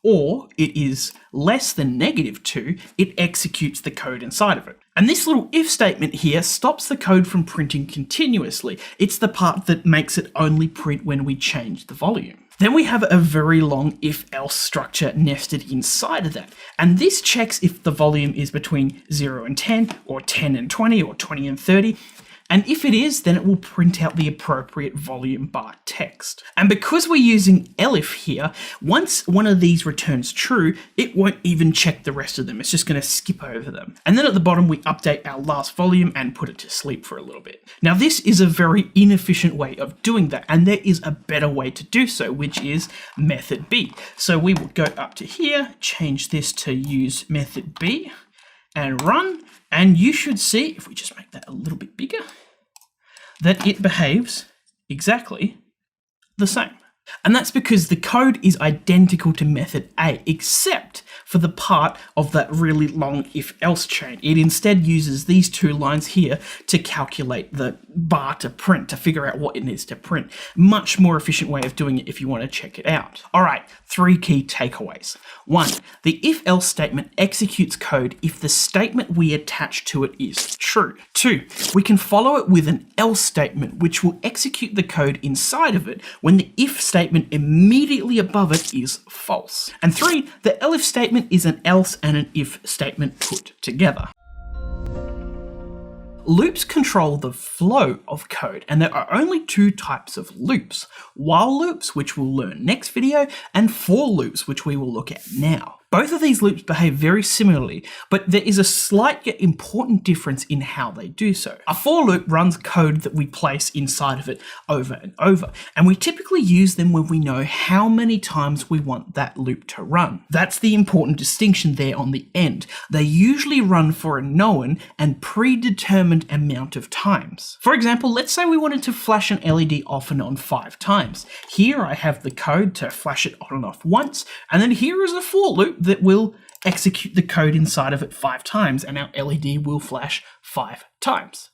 or it is less than -2, it executes the code inside of it. And this little if statement here stops the code from printing continuously. It's the part that makes it only print when we change the volume. Then we have a very long if-else structure nested inside of that. And this checks if the volume is between 0 and 10, or 10 and 20, or 20 and 30. And if it is, then it will print out the appropriate volume bar text. And because we're using Elif here, once one of these returns true, it won't even check the rest of them. It's just going to skip over them. And then at the bottom, we update our last volume and put it to sleep for a little bit. Now, this is a very inefficient way of doing that, and there is a better way to do so, which is method B. So we will go up to here, change this to use method B, and run. And you should see, if we just make that a little bit bigger, that it behaves exactly the same. And that's because the code is identical to method A, except for the part of that really long if-else chain. It instead uses these two lines here to calculate the bar to print, to figure out what it needs to print. Much more efficient way of doing it if you want to check it out. All right, 3 key takeaways. 1, the if-else statement executes code if the statement we attach to it is true. 2, we can follow it with an else statement, which will execute the code inside of it when the if statement immediately above it is false. And 3, the elif statement is an else and an if statement put together. Loops control the flow of code, and there are only 2 types of loops: while loops, which we'll learn next video, and for loops, which we will look at now. Both of these loops behave very similarly, but there is a slight yet important difference in how they do so. A for loop runs code that we place inside of it over and over, and we typically use them when we know how many times we want that loop to run. That's the important distinction there on the end. They usually run for a known and predetermined amount of times. For example, let's say we wanted to flash an LED off and on 5 times. Here I have the code to flash it on and off once, and then here is a for loop that will execute the code inside of it 5 times, and our LED will flash 5 times.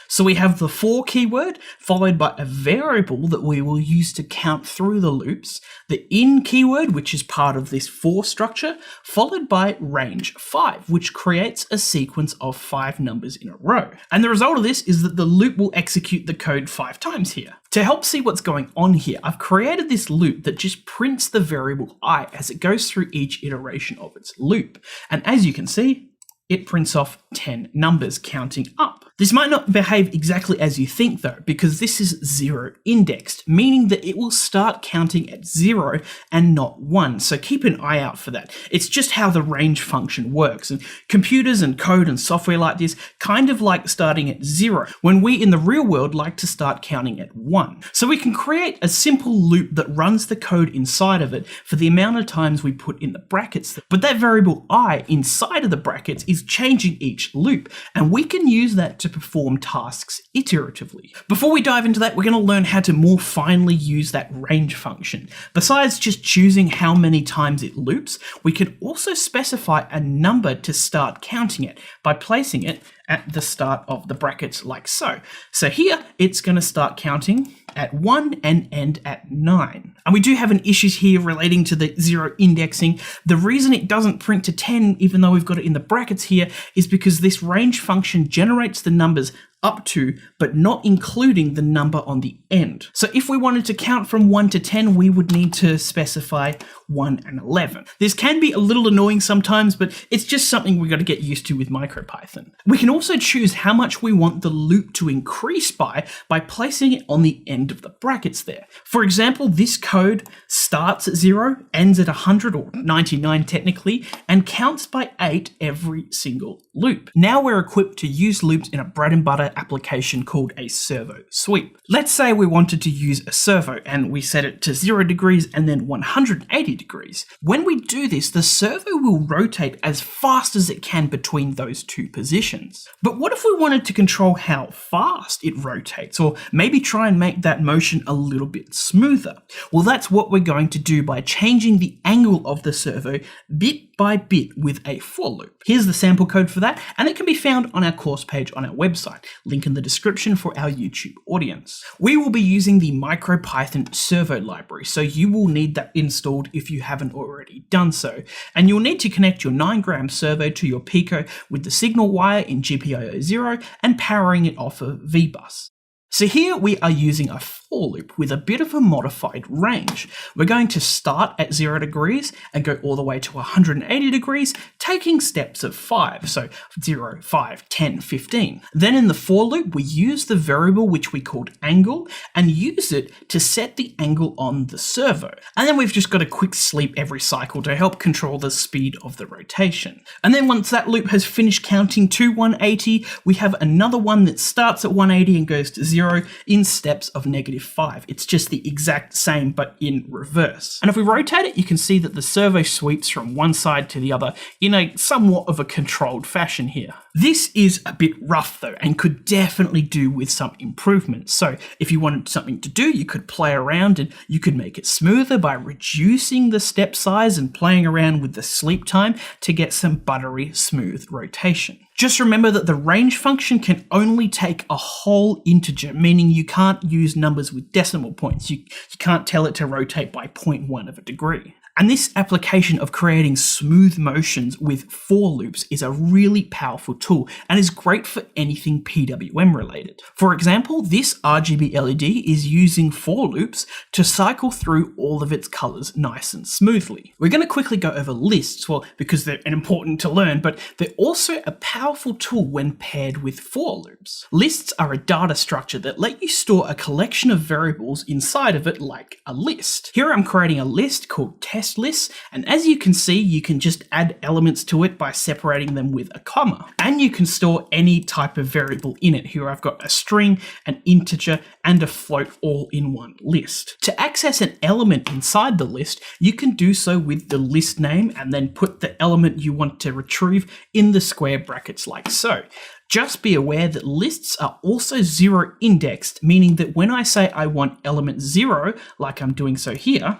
So we have the for keyword followed by a variable that we will use to count through the loops, the in keyword, which is part of this for structure, followed by range 5, which creates a sequence of 5 numbers in a row. And the result of this is that the loop will execute the code 5 times here. To help see what's going on here, I've created this loop that just prints the variable I as it goes through each iteration of its loop. And as you can see, it prints off 10 numbers counting up. This might not behave exactly as you think though, because this is 0 indexed, meaning that it will start counting at 0 and not 1. So keep an eye out for that. It's just how the range function works. And computers and code and software like this kind of like starting at 0, when we in the real world like to start counting at 1. So we can create a simple loop that runs the code inside of it for the amount of times we put in the brackets. But that variable I inside of the brackets is changing each loop, and we can use that to perform tasks iteratively. Before we dive into that, we're going to learn how to more finely use that range function. Besides just choosing how many times it loops, we can also specify a number to start counting it by placing it at the start of the brackets like so. So here it's going to start counting at 1 and end at 9. And we do have an issue here relating to the 0 indexing. The reason it doesn't print to 10, even though we've got it in the brackets here, is because this range function generates the numbers up to, but not including the number on the end. So if we wanted to count from 1 to 10, we would need to specify 1 and 11. This can be a little annoying sometimes, but it's just something we've got to get used to with MicroPython. We can also choose how much we want the loop to increase by placing it on the end of the brackets there. For example, this code starts at 0, ends at 100 or 99 technically, and counts by 8 every single loop. Now we're equipped to use loops in a bread and butter application called a servo sweep. Let's say we wanted to use a servo and we set it to 0 degrees and then 180 degrees. When we do this, the servo will rotate as fast as it can between those two positions. But what if we wanted to control how fast it rotates, or maybe try and make that motion a little bit smoother? Well, that's what we're going to do by changing the angle of the servo bit by bit with a for loop. Here's the sample code for that, and it can be found on our course page on our website. Link in the description for our YouTube audience. We will be using the MicroPython servo library, so you will need that installed if you haven't already done so. And you'll need to connect your 9-gram servo to your Pico with the signal wire in GPIO 0 and powering it off of VBus. So here we are using a for loop with a bit of a modified range. We're going to start at 0 degrees and go all the way to 180 degrees, taking steps of 5. So 0, 5, 10, 15. Then in the for loop, we use the variable which we called angle and use it to set the angle on the servo. And then we've just got a quick sleep every cycle to help control the speed of the rotation. And then once that loop has finished counting to 180, we have another one that starts at 180 and goes to 0 in steps of -5. It's just the exact same, but in reverse. And if we rotate it, you can see that the servo sweeps from one side to the other in a somewhat of a controlled fashion here. This is a bit rough though, and could definitely do with some improvements. So if you wanted something to do, you could play around and you could make it smoother by reducing the step size and playing around with the sleep time to get some buttery smooth rotation. Just remember that the range function can only take a whole integer, meaning you can't use numbers with decimal points. You can't tell it to rotate by 0.1 of a degree. And this application of creating smooth motions with for loops is a really powerful tool and is great for anything PWM related. For example, this RGB LED is using for loops to cycle through all of its colors nice and smoothly. We're going to quickly go over lists, well, because they're important to learn, but they're also a powerful tool when paired with for loops. Lists are a data structure that let you store a collection of variables inside of it like a list. Here I'm creating a list called test test lists, and as you can see, you can just add elements to it by separating them with a comma. And you can store any type of variable in it. Here I've got a string, an integer, and a float all in one list. To access an element inside the list, you can do so with the list name and then put the element you want to retrieve in the square brackets like so. Just be aware that lists are also zero indexed, meaning that when I say I want element 0, like I'm doing so here,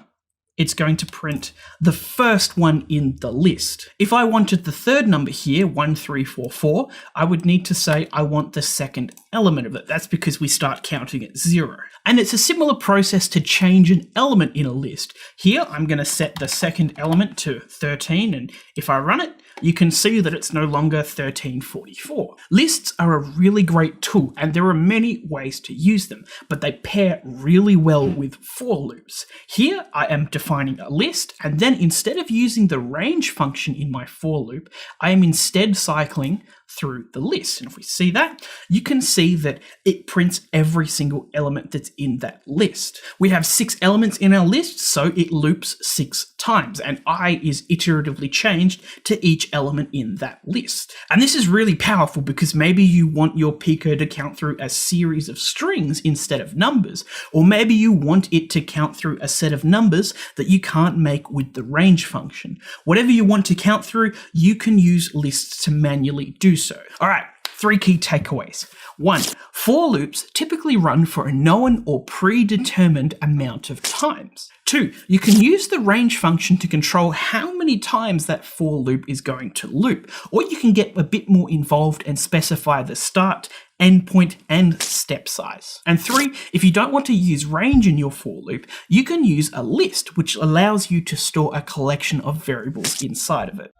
it's going to print the first one in the list. If I wanted the third number here, 1344, I would need to say I want the second element of it. That's because we start counting at 0. And it's a similar process to change an element in a list. Here, I'm going to set the second element to 13, and if I run it, you can see that it's no longer 1344. Lists are a really great tool, and there are many ways to use them, but they pair really well with for loops. Here, I am defining a list, and then instead of using the range function in my for loop, I am instead cycling through the list. And if we see that, you can see that it prints every single element that's in that list. We have 6 elements in our list, so it loops 6 times, and I is iteratively changed to each element in that list. And this is really powerful because maybe you want your Pico to count through a series of strings instead of numbers, or maybe you want it to count through a set of numbers that you can't make with the range function. Whatever you want to count through, you can use lists to manually do so. All right, 3 key takeaways. 1. For loops typically run for a known or predetermined amount of times. 2. You can use the range function to control how many times that for loop is going to loop, or you can get a bit more involved and specify the start, endpoint, and step size. And 3, if you don't want to use range in your for loop, you can use a list, which allows you to store a collection of variables inside of it.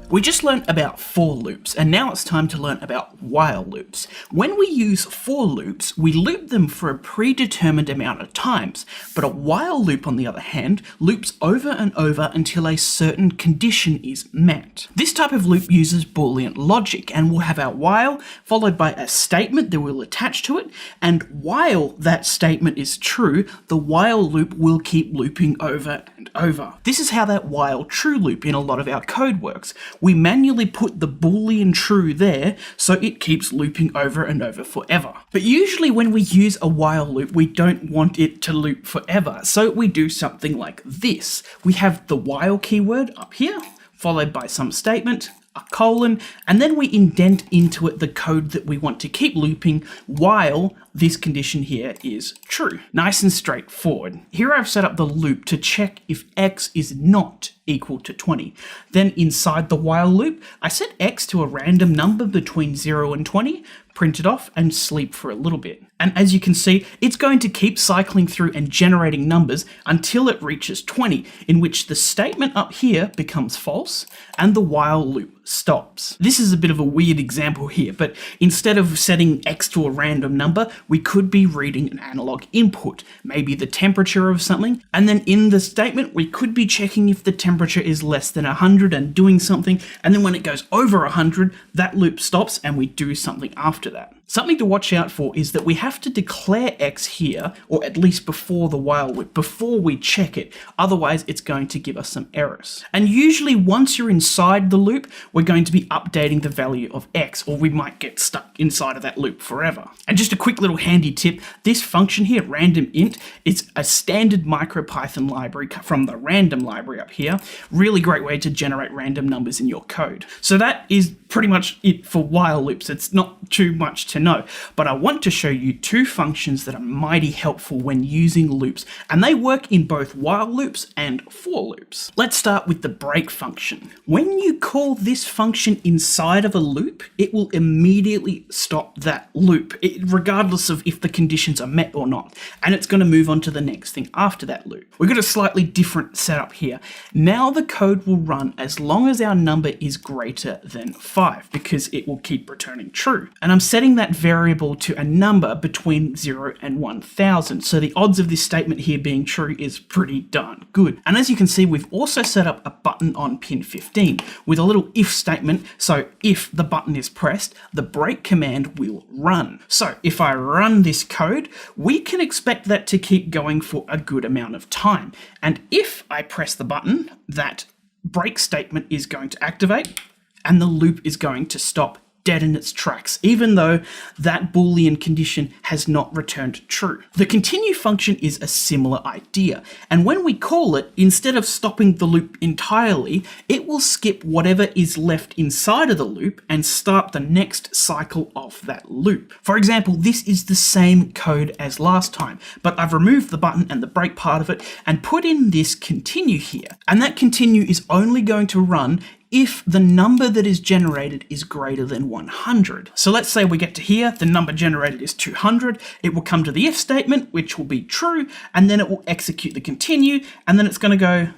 We just learned about for loops, and now it's time to learn about while loops. When we use for loops, we loop them for a predetermined amount of times, but a while loop, on the other hand, loops over and over until a certain condition is met. This type of loop uses Boolean logic, and we'll have our while followed by a statement that will attach to it, and while that statement is true, the while loop will keep looping over and over. This is how that while true loop in a lot of our code works. We manually put the Boolean true there so it keeps looping over and over forever. But usually when we use a while loop, we don't want it to loop forever, so we do something like this. We have the while keyword up here, followed by some statement, a colon, and then we indent into it the code that we want to keep looping while this condition here is true. Nice and straightforward. Here I've set up the loop to check if x is not equal to 20. Then inside the while loop, I set x to a random number between 0 and 20, print it off, and sleep for a little bit. And as you can see, it's going to keep cycling through and generating numbers until it reaches 20, in which the statement up here becomes false and the while loop stops. This is a bit of a weird example here, but instead of setting x to a random number, we could be reading an analog input, maybe the temperature of something, and then in the statement we could be checking if the temperature is less than 100 and doing something, and then when it goes over 100, that loop stops and we do something after that. Something to watch out for is that we have to declare x here, or at least before the while loop, before we check it, otherwise it's going to give us some errors. And usually once you're inside the loop, we're going to be updating the value of x, or we might get stuck inside of that loop forever. And just a quick little handy tip, this function here, random int, is a standard MicroPython library from the random library up here. Really great way to generate random numbers in your code. So that is pretty much it for while loops. It's not too much to know, but I want to show you 2 functions that are mighty helpful when using loops, and they work in both while loops and for loops. Let's start with the break function. When you call this function inside of a loop, it will immediately stop that loop, regardless of if the conditions are met or not, and it's going to move on to the next thing after that loop. We've got a slightly different setup here. Now the code will run as long as our number is greater than 5, because it will keep returning true. And I'm setting that that variable to a number between 0 and 1000. So the odds of this statement here being true is pretty darn good. And as you can see, we've also set up a button on pin 15 with a little if statement. So if the button is pressed, the break command will run. So if I run this code, we can expect that to keep going for a good amount of time. And if I press the button, that break statement is going to activate and the loop is going to stop dead in its tracks, even though that Boolean condition has not returned true. The continue function is a similar idea, and when we call it, instead of stopping the loop entirely, it will skip whatever is left inside of the loop and start the next cycle of that loop. For example, this is the same code as last time, but I've removed the button and the break part of it and put in this continue here, and that continue is only going to run if the number that is generated is greater than 100. So let's say we get to here, the number generated is 200, it will come to the if statement, which will be true, and then it will execute the continue, and then it's going to go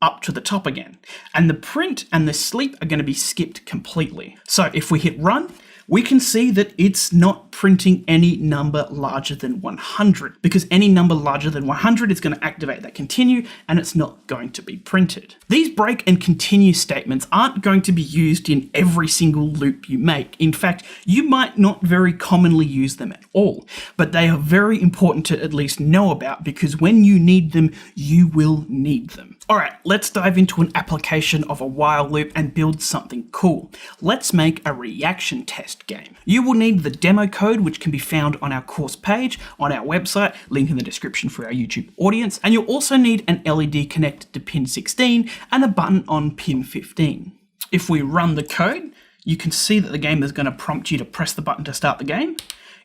up to the top again. And the print and the sleep are going to be skipped completely. So if we hit run, we can see that it's not printing any number larger than 100, because any number larger than 100 is going to activate that continue and it's not going to be printed. These break and continue statements aren't going to be used in every single loop you make. In fact, you might not very commonly use them at all, but they are very important to at least know about, because when you need them, you will need them. All right, let's dive into an application of a while loop and build something cool. Let's make a reaction test game. You will need the demo code, which can be found on our course page on our website, link in the description for our YouTube audience, and you'll also need an LED connected to pin 16 and a button on pin 15. If we run the code, you can see that the game is going to prompt you to press the button to start the game,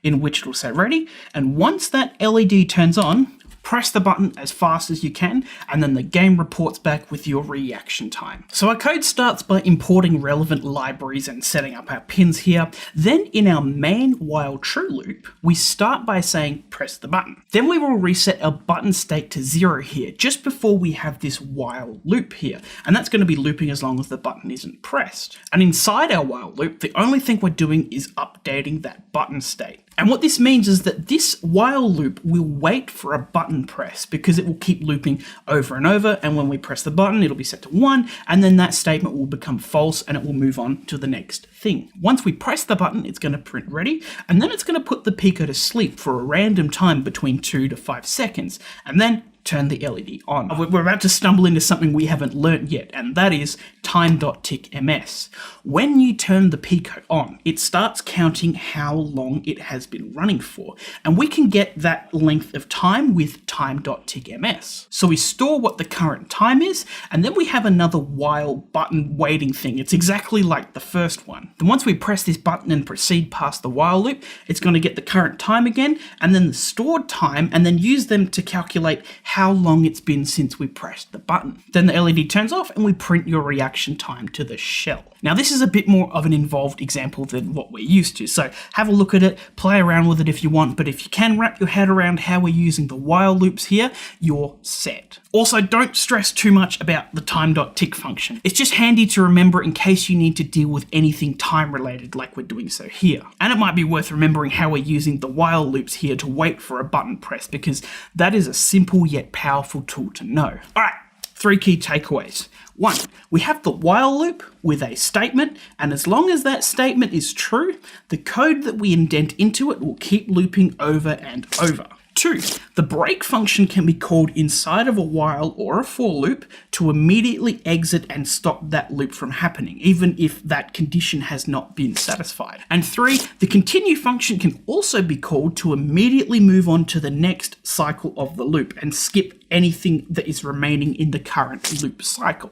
in which it will say ready, and once that LED turns on, press the button as fast as you can, and then the game reports back with your reaction time. So our code starts by importing relevant libraries and setting up our pins here. Then in our main while true loop, we start by saying press the button. Then we will reset our button state to 0 here, just before we have this while loop here. And that's going to be looping as long as the button isn't pressed. And inside our while loop, the only thing we're doing is updating that button state. And what this means is that this while loop will wait for a button press, because it will keep looping over and over, and when we press the button, it'll be set to 1, and then that statement will become false and it will move on to the next thing. Once we press the button, it's going to print ready, and then it's going to put the Pico to sleep for a random time between 2 to 5 seconds, and then turn the LED on. We're about to stumble into something we haven't learnt yet, and that is time.tick_ms. When you turn the Pico on, it starts counting how long it has been running for, and we can get that length of time with time.tick_ms. So we store what the current time is, and then we have another while button waiting thing. It's exactly like the first one. Then once we press this button and proceed past the while loop, it's going to get the current time again, and then the stored time, and then use them to calculate how long it's been since we pressed the button. Then the LED turns off and we print your reaction time to the shell. Now this is a bit more of an involved example than what we're used to, so have a look at it, play around with it if you want, but if you can wrap your head around how we're using the while loops here, you're set. Also, don't stress too much about the time.tick function. It's just handy to remember in case you need to deal with anything time related like we're doing so here. And it might be worth remembering how we're using the while loops here to wait for a button press, because that is a simple yet powerful tool to know. All right, 3 key takeaways. 1, we have the while loop with a statement, and as long as that statement is true, the code that we indent into it will keep looping over and over. 2, the break function can be called inside of a while or a for loop to immediately exit and stop that loop from happening, even if that condition has not been satisfied. And 3, the continue function can also be called to immediately move on to the next cycle of the loop and skip anything that is remaining in the current loop cycle.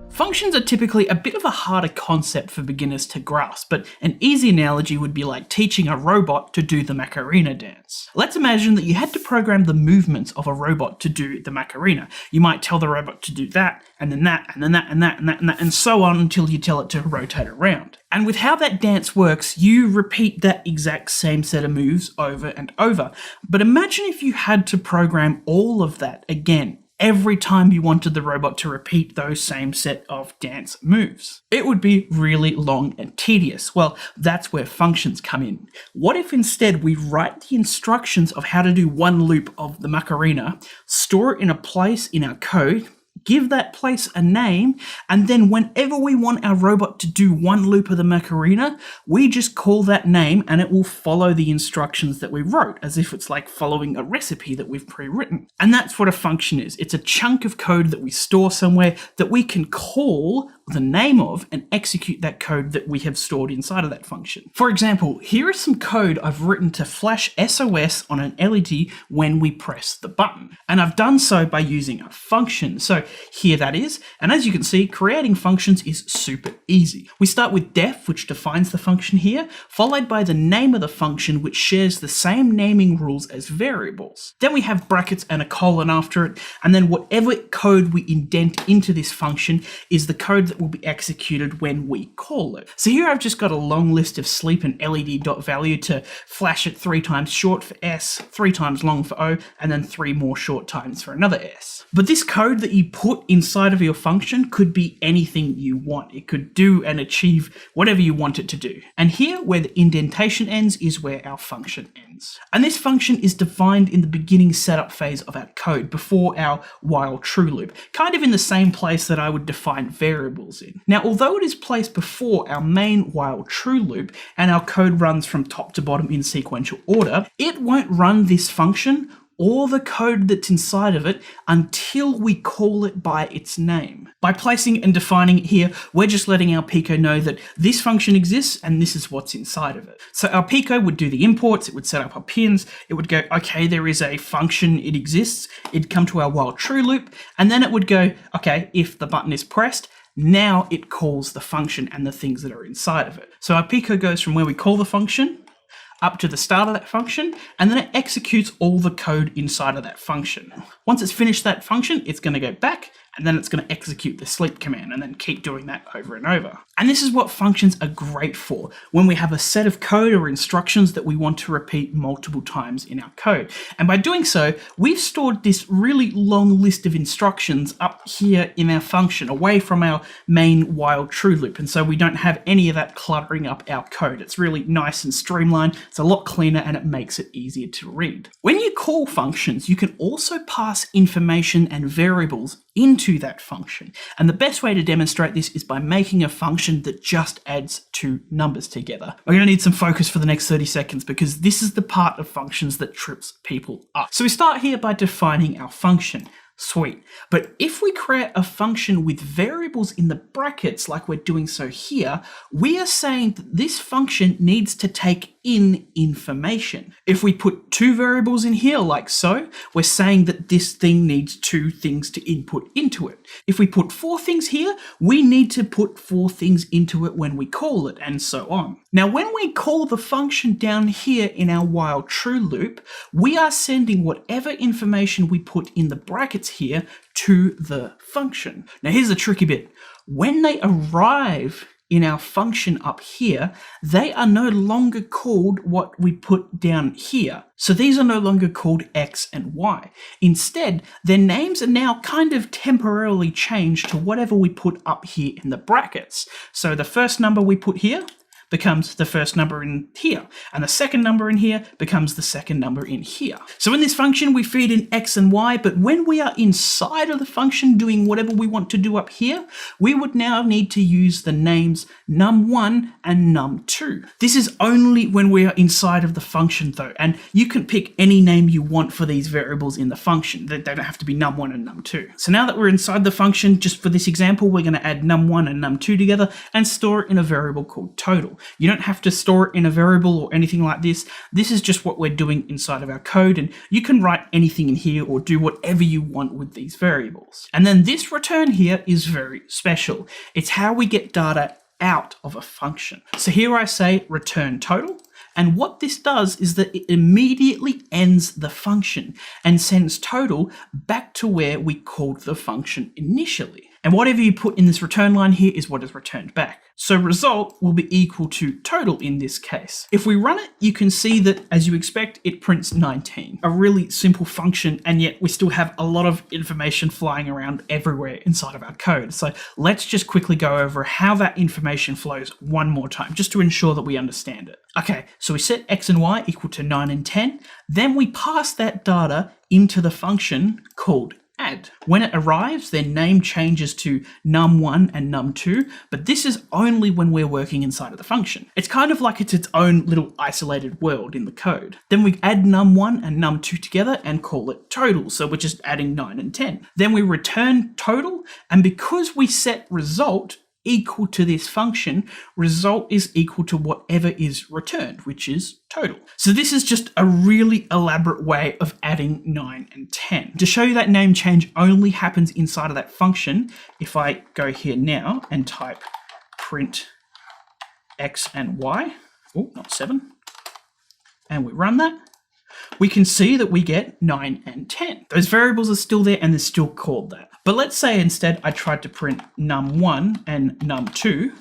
Functions are typically a bit of a harder concept for beginners to grasp, but an easy analogy would be like teaching a robot to do the Macarena dance. Let's imagine that you had to program the movements of a robot to do the Macarena. You might tell the robot to do that, and then that, and then that, and that, and that, and that, and so on until you tell it to rotate around. And with how that dance works, you repeat that exact same set of moves over and over. But imagine if you had to program all of that again, every time you wanted the robot to repeat those same set of dance moves. It would be really long and tedious. Well, that's where functions come in. What if instead we write the instructions of how to do one loop of the Macarena, store it in a place in our code, give that place a name, and then whenever we want our robot to do one loop of the Macarena, we just call that name and it will follow the instructions that we wrote, as if it's like following a recipe that we've pre-written. And that's what a function is. It's a chunk of code that we store somewhere that we can call the name of and execute that code that we have stored inside of that function. For example, here is some code I've written to flash SOS on an LED when we press the button. And I've done so by using a function. So here that is. And as you can see, creating functions is super easy. We start with def, which defines the function here, followed by the name of the function, which shares the same naming rules as variables. Then we have brackets and a colon after it. And then whatever code we indent into this function is the code that will be executed when we call it. So here I've just got a long list of sleep and LED.value to flash it 3 times short for S, 3 times long for O, and then 3 more short times for another S. But this code that you put inside of your function could be anything you want. It could do and achieve whatever you want it to do. And here where the indentation ends is where our function ends. And this function is defined in the beginning setup phase of our code before our while true loop, kind of in the same place that I would define variables in. Now, although it is placed before our main while true loop and our code runs from top to bottom in sequential order, it won't run this function or the code that's inside of it until we call it by its name. By placing and defining it here, we're just letting our Pico know that this function exists and this is what's inside of it. So our Pico would do the imports, it would set up our pins, it would go, okay, there is a function, it exists, it'd come to our while true loop, and then it would go, okay, if the button is pressed, now it calls the function and the things that are inside of it. So our Pico goes from where we call the function up to the start of that function, and then it executes all the code inside of that function. Once it's finished that function, it's going to go back, and then it's going to execute the sleep command, and then keep doing that over and over. And this is what functions are great for, when we have a set of code or instructions that we want to repeat multiple times in our code. And by doing so, we've stored this really long list of instructions up here in our function, away from our main while true loop. And so we don't have any of that cluttering up our code. It's really nice and streamlined. It's a lot cleaner and it makes it easier to read. When you call functions, you can also pass information and variables into that function. And the best way to demonstrate this is by making a function that just adds 2 numbers together. We're going to need some focus for the next 30 seconds because this is the part of functions that trips people up. So we start here by defining our function. Sweet. But if we create a function with variables in the brackets like we're doing so here, we are saying that this function needs to take in information. If we put 2 variables in here like so, we're saying that this thing needs 2 things to input into it. If we put 4 things here, we need to put 4 things into it when we call it, and so on. Now, when we call the function down here in our while true loop, we are sending whatever information we put in the brackets here to the function. Now, here's the tricky bit. When they arrive in our function up here, they are no longer called what we put down here. So these are no longer called X and Y. Instead, their names are now kind of temporarily changed to whatever we put up here in the brackets. So the first number we put here becomes the first number in here, and the second number in here becomes the second number in here. So in this function, we feed in X and Y, but when we are inside of the function doing whatever we want to do up here, we would now need to use the names num1 and num2. This is only when we are inside of the function though, and you can pick any name you want for these variables in the function. They don't have to be num1 and num2. So now that we're inside the function, just for this example, we're going to add num1 and num2 together and store it in a variable called total. You don't have to store it in a variable or anything like this. This is just what we're doing inside of our code, and you can write anything in here or do whatever you want with these variables. And then this return here is very special. It's how we get data out of a function. So here I say return total. And what this does is that it immediately ends the function and sends total back to where we called the function initially. And whatever you put in this return line here is what is returned back. So result will be equal to total in this case. If we run it, you can see that, as you expect, it prints 19. A really simple function, and yet we still have a lot of information flying around everywhere inside of our code. So let's just quickly go over how that information flows one more time, just to ensure that we understand it. Okay, so we set x and y equal to 9 and 10. Then we pass that data into the function called add. When it arrives, their name changes to num1 and num2, but this is only when we're working inside of the function. It's kind of like it's its own little isolated world in the code. Then we add num1 and num2 together and call it total, so we're just adding 9 and 10. Then we return total, and because we set result equal to this function, result is equal to whatever is returned, which is total. So this is just a really elaborate way of adding 9 and 10. To show you that name change only happens inside of that function, if I go here now and type print x and y, oh, not 7, and we run that, we can see that we get 9 and 10. Those variables are still there and they're still called that. But let's say instead I tried to print num1 and num2,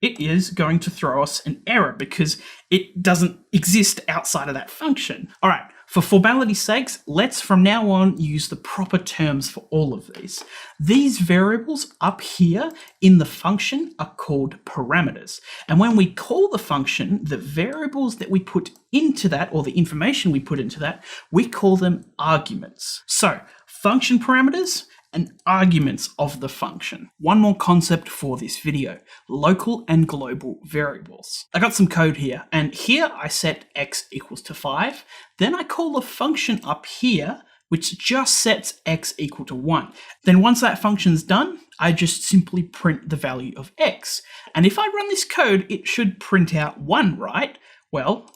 it is going to throw us an error because it doesn't exist outside of that function. All right, for formality's sakes, let's from now on use the proper terms for all of these. These variables up here in the function are called parameters. And when we call the function, the variables that we put into that, or the information we put into that, we call them arguments. So function parameters and arguments of the function. One more concept for this video, local and global variables. I got some code here, and here I set x equals to 5. Then I call the function up here, which just sets x equal to 1. Then once that function's done, I just simply print the value of x. And if I run this code, it should print out 1, right? Well,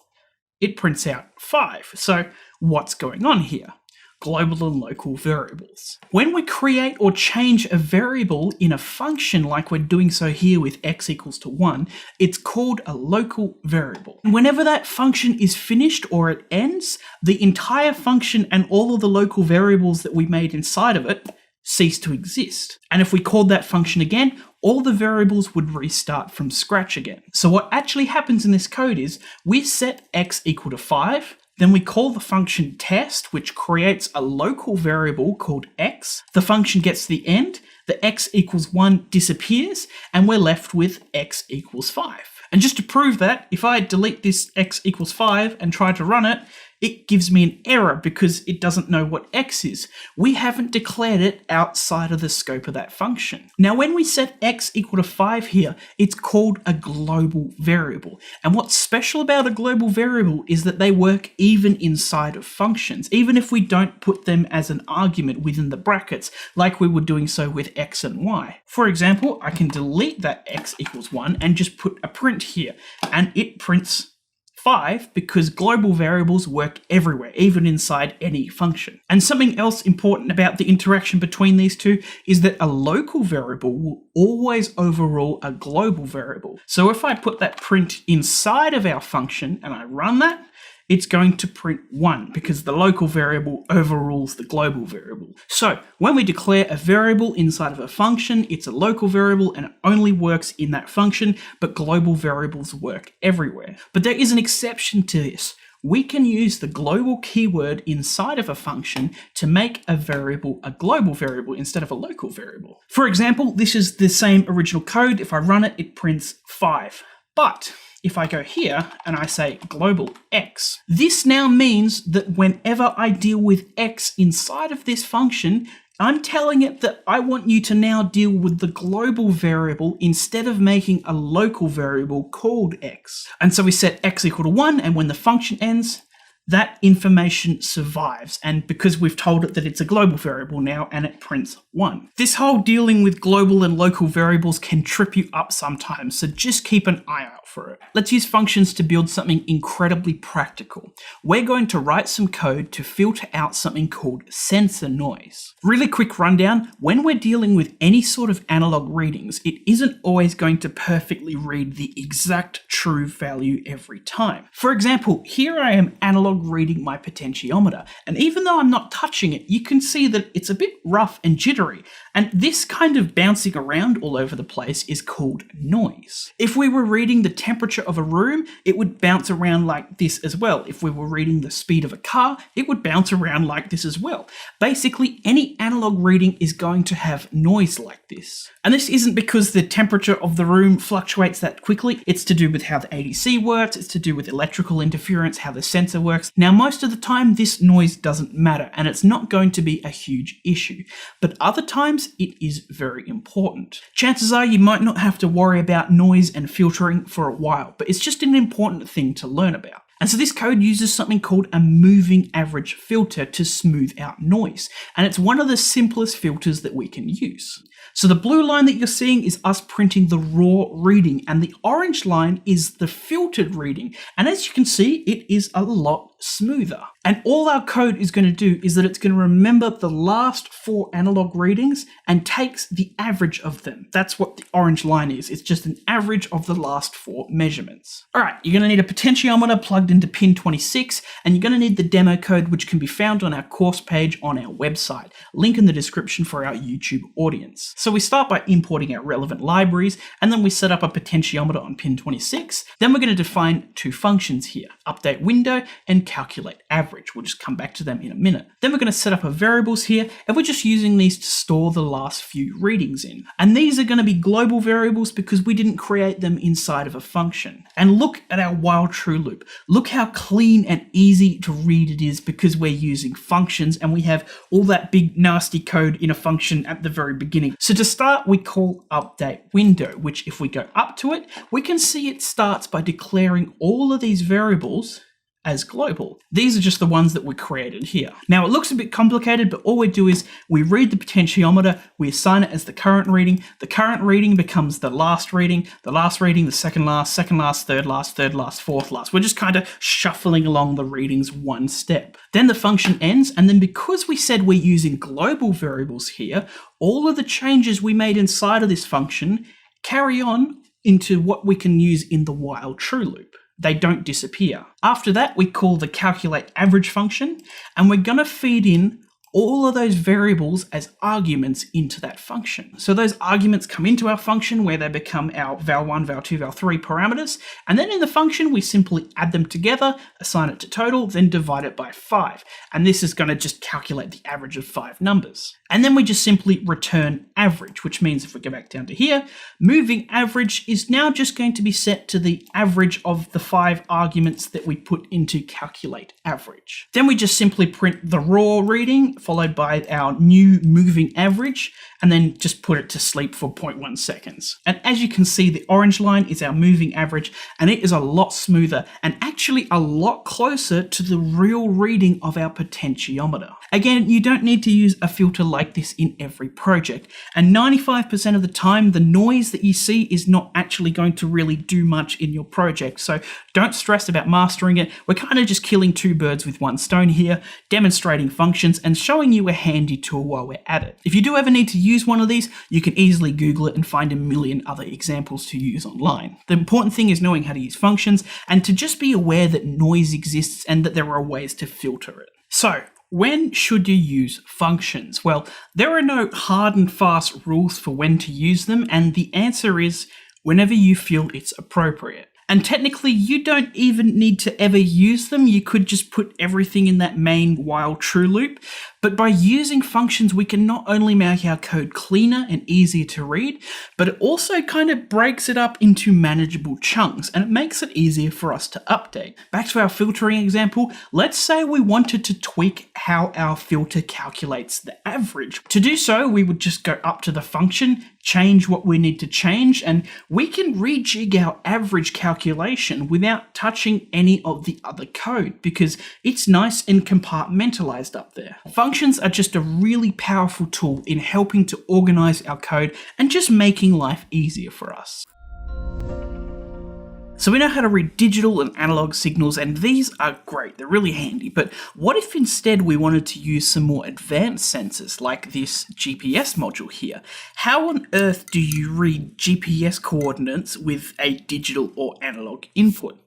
it prints out 5. So what's going on here? Global and local variables. When we create or change a variable in a function like we're doing so here with x equals to 1, it's called a local variable. Whenever that function is finished or it ends, the entire function and all of the local variables that we made inside of it cease to exist. And if we called that function again, all the variables would restart from scratch again. So what actually happens in this code is we set x equal to 5, then we call the function test, which creates a local variable called x. The function gets to the end, the x equals 1 disappears, and we're left with x equals 5. And just to prove that, if I delete this x equals 5 and try to run it, it gives me an error because it doesn't know what x is. We haven't declared it outside of the scope of that function. Now, when we set x equal to 5 here, it's called a global variable. And what's special about a global variable is that they work even inside of functions, even if we don't put them as an argument within the brackets, like we were doing so with x and y. For example, I can delete that x equals 1 and just put a print here, and it prints 5 because global variables work everywhere, even inside any function. And something else important about the interaction between these two is that a local variable will always overrule a global variable. So if I put that print inside of our function and I run that, it's going to print 1 because the local variable overrules the global variable. So when we declare a variable inside of a function, it's a local variable and it only works in that function, but global variables work everywhere. But there is an exception to this. We can use the global keyword inside of a function to make a variable a global variable instead of a local variable. For example, this is the same original code. If I run it, it prints 5. But if I go here and I say global x, this now means that whenever I deal with x inside of this function, I'm telling it that I want you to now deal with the global variable instead of making a local variable called x. And so we set x equal to 1, and when the function ends, that information survives, and because we've told it that it's a global variable now, and it prints 1. This whole dealing with global and local variables can trip you up sometimes, so just keep an eye out for it. Let's use functions to build something incredibly practical. We're going to write some code to filter out something called sensor noise. Really quick rundown, when we're dealing with any sort of analog readings, it isn't always going to perfectly read the exact true value every time. For example, here I am analog reading my potentiometer, and even though I'm not touching it, you can see that it's a bit rough and jittery, and this kind of bouncing around all over the place is called noise. If we were reading the temperature of a room, it would bounce around like this as well. If we were reading the speed of a car, it would bounce around like this as well. Basically, any analog reading is going to have noise like this. And this isn't because the temperature of the room fluctuates that quickly. It's to do with how the ADC works, it's to do with electrical interference, how the sensor works. Now, most of the time, this noise doesn't matter, and it's not going to be a huge issue. But other times, it is very important. Chances are you might not have to worry about noise and filtering for a while, but it's just an important thing to learn about. And so this code uses something called a moving average filter to smooth out noise. And it's one of the simplest filters that we can use. So the blue line that you're seeing is us printing the raw reading, and the orange line is the filtered reading. And as you can see, it is a lot smoother. And all our code is going to do is that it's going to remember the last 4 analog readings and takes the average of them. That's what the orange line is. It's just an average of the last 4 measurements. All right, you're going to need a potentiometer plugged into pin 26, and you're going to need the demo code, which can be found on our course page on our website. Link in the description for our YouTube audience. So we start by importing our relevant libraries, and then we set up a potentiometer on pin 26. Then we're going to define 2 functions here, update window and calculate average. We'll just come back to them in a minute. Then we're going to set up our variables here, and we're just using these to store the last few readings in. And these are going to be global variables because we didn't create them inside of a function. And look at our while true loop. Look how clean and easy to read it is because we're using functions and we have all that big nasty code in a function at the very beginning. So to start, we call update window, which if we go up to it, we can see it starts by declaring all of these variables as global. These are just the ones that we created here. Now it looks a bit complicated, but all we do is we read the potentiometer, we assign it as the current reading becomes the last reading, the second last, third last, fourth last. We're just kind of shuffling along the readings one step. Then the function ends, and then because we said we're using global variables here, all of the changes we made inside of this function carry on into what we can use in the while true loop. They don't disappear. After that, we call the calculate average function, and we're going to feed in all of those variables as arguments into that function. So those arguments come into our function where they become our val1, val2, val3 parameters, and then in the function we simply add them together, assign it to total, then divide it by 5. And this is going to just calculate the average of 5 numbers. And then we just simply return average, which means if we go back down to here, moving average is now just going to be set to the average of the 5 arguments that we put into calculate average. Then we just simply print the raw reading, followed by our new moving average, and then just put it to sleep for 0.1 seconds. And as you can see, the orange line is our moving average, and it is a lot smoother and actually a lot closer to the real reading of our potentiometer. Again, you don't need to use a filter like this in every project, and 95% of the time, the noise that you see is not actually going to really do much in your project, so don't stress about mastering it. We're kind of just killing 2 birds with 1 stone here, demonstrating functions and showing you a handy tool while we're at it. If you do ever need to use one of these, you can easily Google it and find a million other examples to use online. The important thing is knowing how to use functions and to just be aware that noise exists and that there are ways to filter it. So, when should you use functions? Well, there are no hard and fast rules for when to use them, and the answer is whenever you feel it's appropriate. And technically, you don't even need to ever use them. You could just put everything in that main while true loop. But by using functions, we can not only make our code cleaner and easier to read, but it also kind of breaks it up into manageable chunks, and it makes it easier for us to update. Back to our filtering example, let's say we wanted to tweak how our filter calculates the average. To do so, we would just go up to the function, change what we need to change, and we can rejig our average calculation without touching any of the other code because it's nice and compartmentalized up there. Functions are just a really powerful tool in helping to organize our code and just making life easier for us. So we know how to read digital and analog signals, and these are great, they're really handy, but what if instead we wanted to use some more advanced sensors like this GPS module here? How on earth do you read GPS coordinates with a digital or analog input?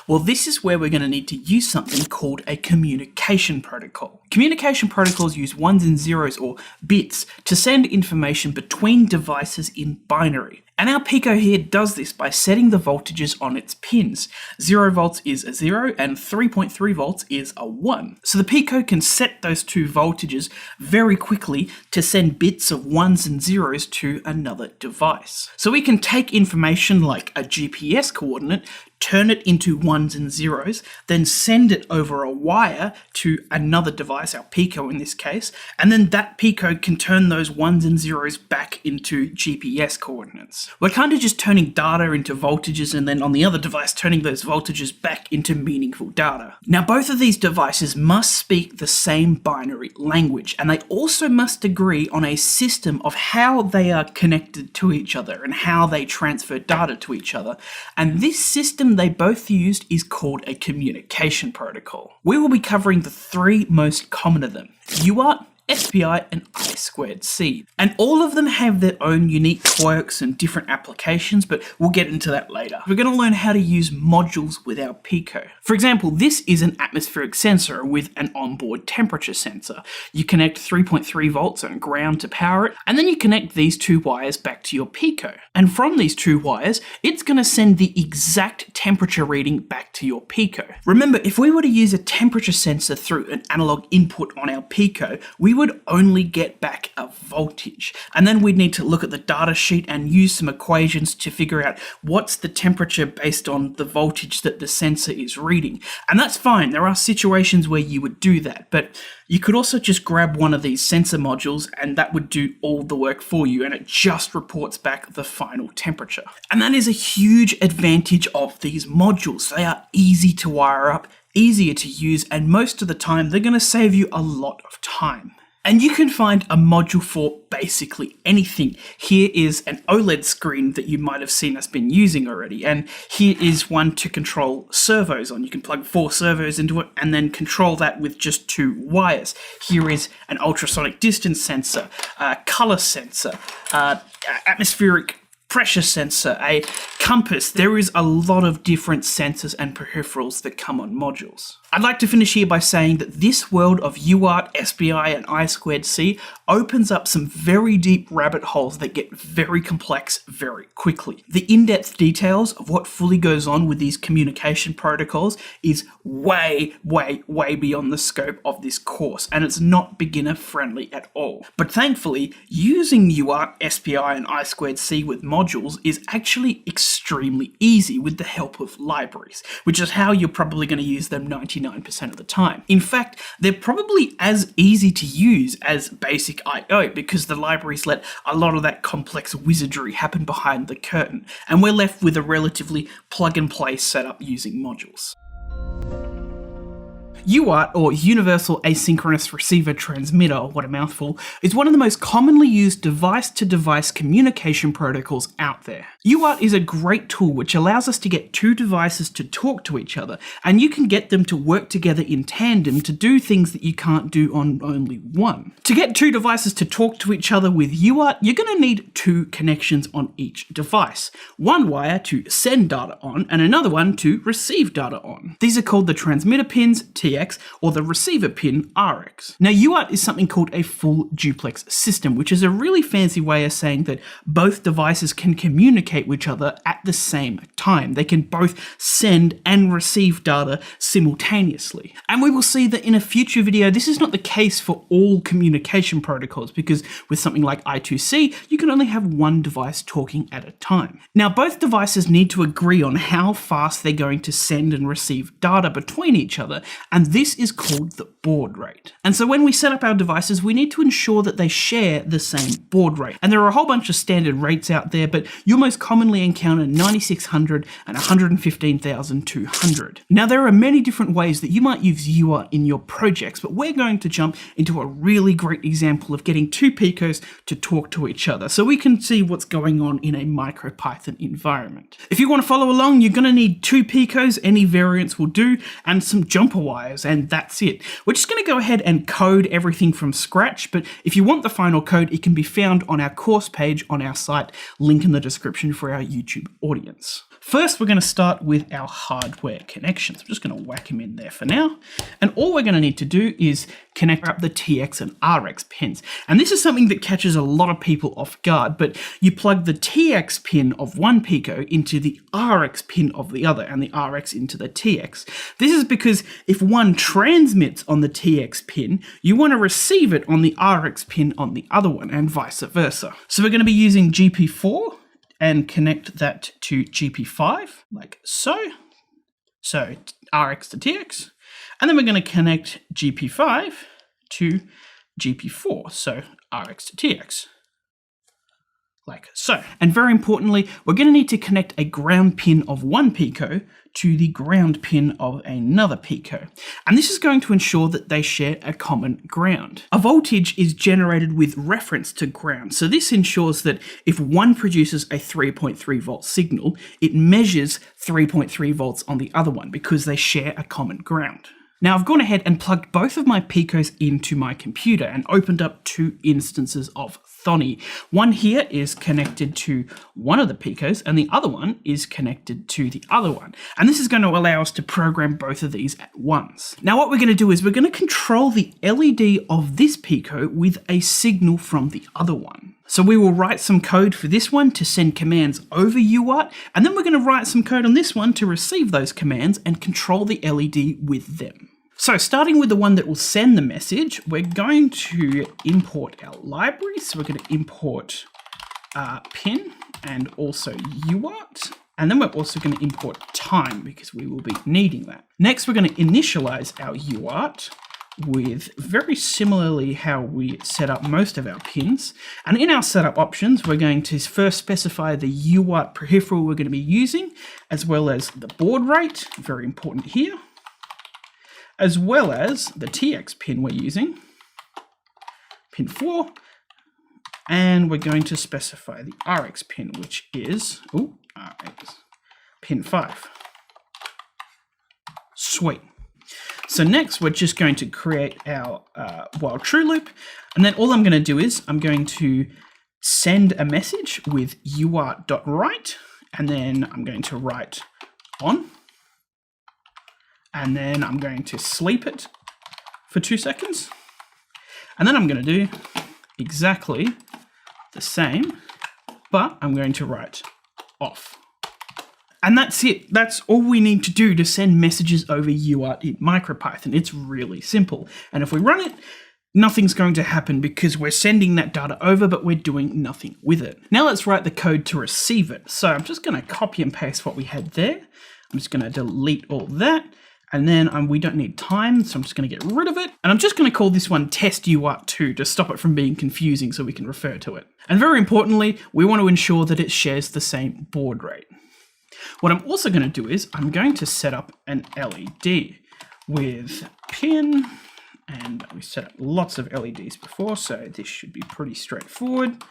Well, this is where we're going to need to use something called a communication protocol. Communication protocols use ones and zeros or bits to send information between devices in binary. And our Pico here does this by setting the voltages on its pins. 0 volts is a 0 and 3.3 volts is a 1. So the Pico can set those two voltages very quickly to send bits of ones and zeros to another device. So we can take information like a GPS coordinate, turn it into ones and zeros, then send it over a wire to another device, our Pico in this case, and then that Pico can turn those ones and zeros back into GPS coordinates. We're kind of just turning data into voltages and then on the other device turning those voltages back into meaningful data. Now both of these devices must speak the same binary language, and they also must agree on a system of how they are connected to each other and how they transfer data to each other, and this system they both used is called a communication protocol. We will be covering the three most common of them: UART, SPI, and I2C. And all of them have their own unique quirks and different applications, but we'll get into that later. We're going to learn how to use modules with our Pico. For example, this is an atmospheric sensor with an onboard temperature sensor. You connect 3.3 volts and ground to power it, and then you connect these two wires back to your Pico. And from these two wires, it's going to send the exact temperature reading back to your Pico. Remember, if we were to use a temperature sensor through an analog input on our Pico, we would only get back a voltage. And then we'd need to look at the data sheet and use some equations to figure out what's the temperature based on the voltage that the sensor is reading. And that's fine, there are situations where you would do that, but you could also just grab one of these sensor modules and that would do all the work for you, and it just reports back the final temperature. And that is a huge advantage of these modules. They are easy to wire up, easier to use, and most of the time they're going to save you a lot of time. And you can find a module for basically anything. Here is an OLED screen that you might have seen us been using already, and here is one to control servos on. You can plug 4 servos into it and then control that with just 2 wires. Here is an ultrasonic distance sensor, a color sensor, atmospheric pressure sensor, a compass. There is a lot of different sensors and peripherals that come on modules. I'd like to finish here by saying that this world of UART, SPI, and I2C opens up some very deep rabbit holes that get very complex very quickly. The in-depth details of what fully goes on with these communication protocols is way beyond the scope of this course, and it's not beginner friendly at all. But thankfully, using UART, SPI, and I2C with modules is actually extremely easy with the help of libraries, which is how you're probably going to use them 99% of the time. In fact, they're probably as easy to use as basic I/O because the libraries let a lot of that complex wizardry happen behind the curtain, and we're left with a relatively plug-and-play setup using modules. UART, or Universal Asynchronous Receiver Transmitter, what a mouthful, is one of the most commonly used device-to-device communication protocols out there. UART is a great tool which allows us to get 2 devices to talk to each other, and you can get them to work together in tandem to do things that you can't do on only one. To get 2 devices to talk to each other with UART, you're going to need 2 connections on each device. One wire to send data on, and another one to receive data on. These are called the transmitter pins, TX, or the receiver pin, RX. Now UART is something called a full duplex system, which is a really fancy way of saying that both devices can communicate with each other at the same time. They can both send and receive data simultaneously. And we will see that in a future video, this is not the case for all communication protocols, because with something like I2C, you can only have one device talking at a time. Now, both devices need to agree on how fast they're going to send and receive data between each other, and and this is called the baud rate. And so when we set up our devices, we need to ensure that they share the same baud rate. And there are a whole bunch of standard rates out there, but you'll most commonly encounter 9600 and 115,200. Now, there are many different ways that you might use UART in your projects, but we're going to jump into a really great example of getting two Picos to talk to each other so we can see what's going on in a MicroPython environment. If you want to follow along, you're going to need two Picos, any variants will do, and some jumper wires, and that's it. We're just going to go ahead and code everything from scratch, but if you want the final code, it can be found on our course page on our site, link in the description for our YouTube audience. First, we're going to start with our hardware connections. I'm just going to whack them in there for now. And all we're going to need to do is connect up the TX and RX pins. And this is something that catches a lot of people off guard, but you plug the TX pin of one Pico into the RX pin of the other and the RX into the TX. This is because if one transmits on the TX pin, you want to receive it on the RX pin on the other one and vice versa. So we're going to be using GP4 and connect that to GP5, like so. So RX to TX. And then we're going to connect GP5 to GP4, so RX to TX, like so. And very importantly, we're going to need to connect a ground pin of one Pico to the ground pin of another Pico. And this is going to ensure that they share a common ground. A voltage is generated with reference to ground. So this ensures that if one produces a 3.3 volt signal, it measures 3.3 volts on the other one because they share a common ground. Now I've gone ahead and plugged both of my Picos into my computer and opened up two instances of Thonny. One here is connected to one of the Picos and the other one is connected to the other one. And this is going to allow us to program both of these at once. Now what we're going to do is we're going to control the LED of this Pico with a signal from the other one. So we will write some code for this one to send commands over UART, and then we're going to write some code on this one to receive those commands and control the LED with them. So starting with the one that will send the message, we're going to import our library. So we're going to import pin and also UART. And then we're also going to import time because we will be needing that. Next, we're going to initialize our UART with very similarly how we set up most of our pins. And in our setup options, we're going to first specify the UART peripheral we're going to be using, as well as the baud rate, very important here, as well as the TX pin we're using, pin 4, and we're going to specify the RX pin, which is, RX, pin 5. Sweet. So next, we're just going to create our while true loop. And then all I'm going to do is I'm going to send a message with UART.write. And then I'm going to write on. And then I'm going to sleep it for 2 seconds. And then I'm going to do exactly the same, but I'm going to write off. And that's it. That's all we need to do to send messages over UART in MicroPython. It's really simple. And if we run it, nothing's going to happen because we're sending that data over, but we're doing nothing with it. Now let's write the code to receive it. So I'm just going to copy and paste what we had there. I'm just going to delete all that. And then we don't need time, so I'm just going to get rid of it. And I'm just going to call this one test UART2 to stop it from being confusing so we can refer to it. And very importantly, we want to ensure that it shares the same baud rate. What I'm also going to do is I'm going to set up an LED with pin, and we set up lots of LEDs before, so this should be pretty straightforward.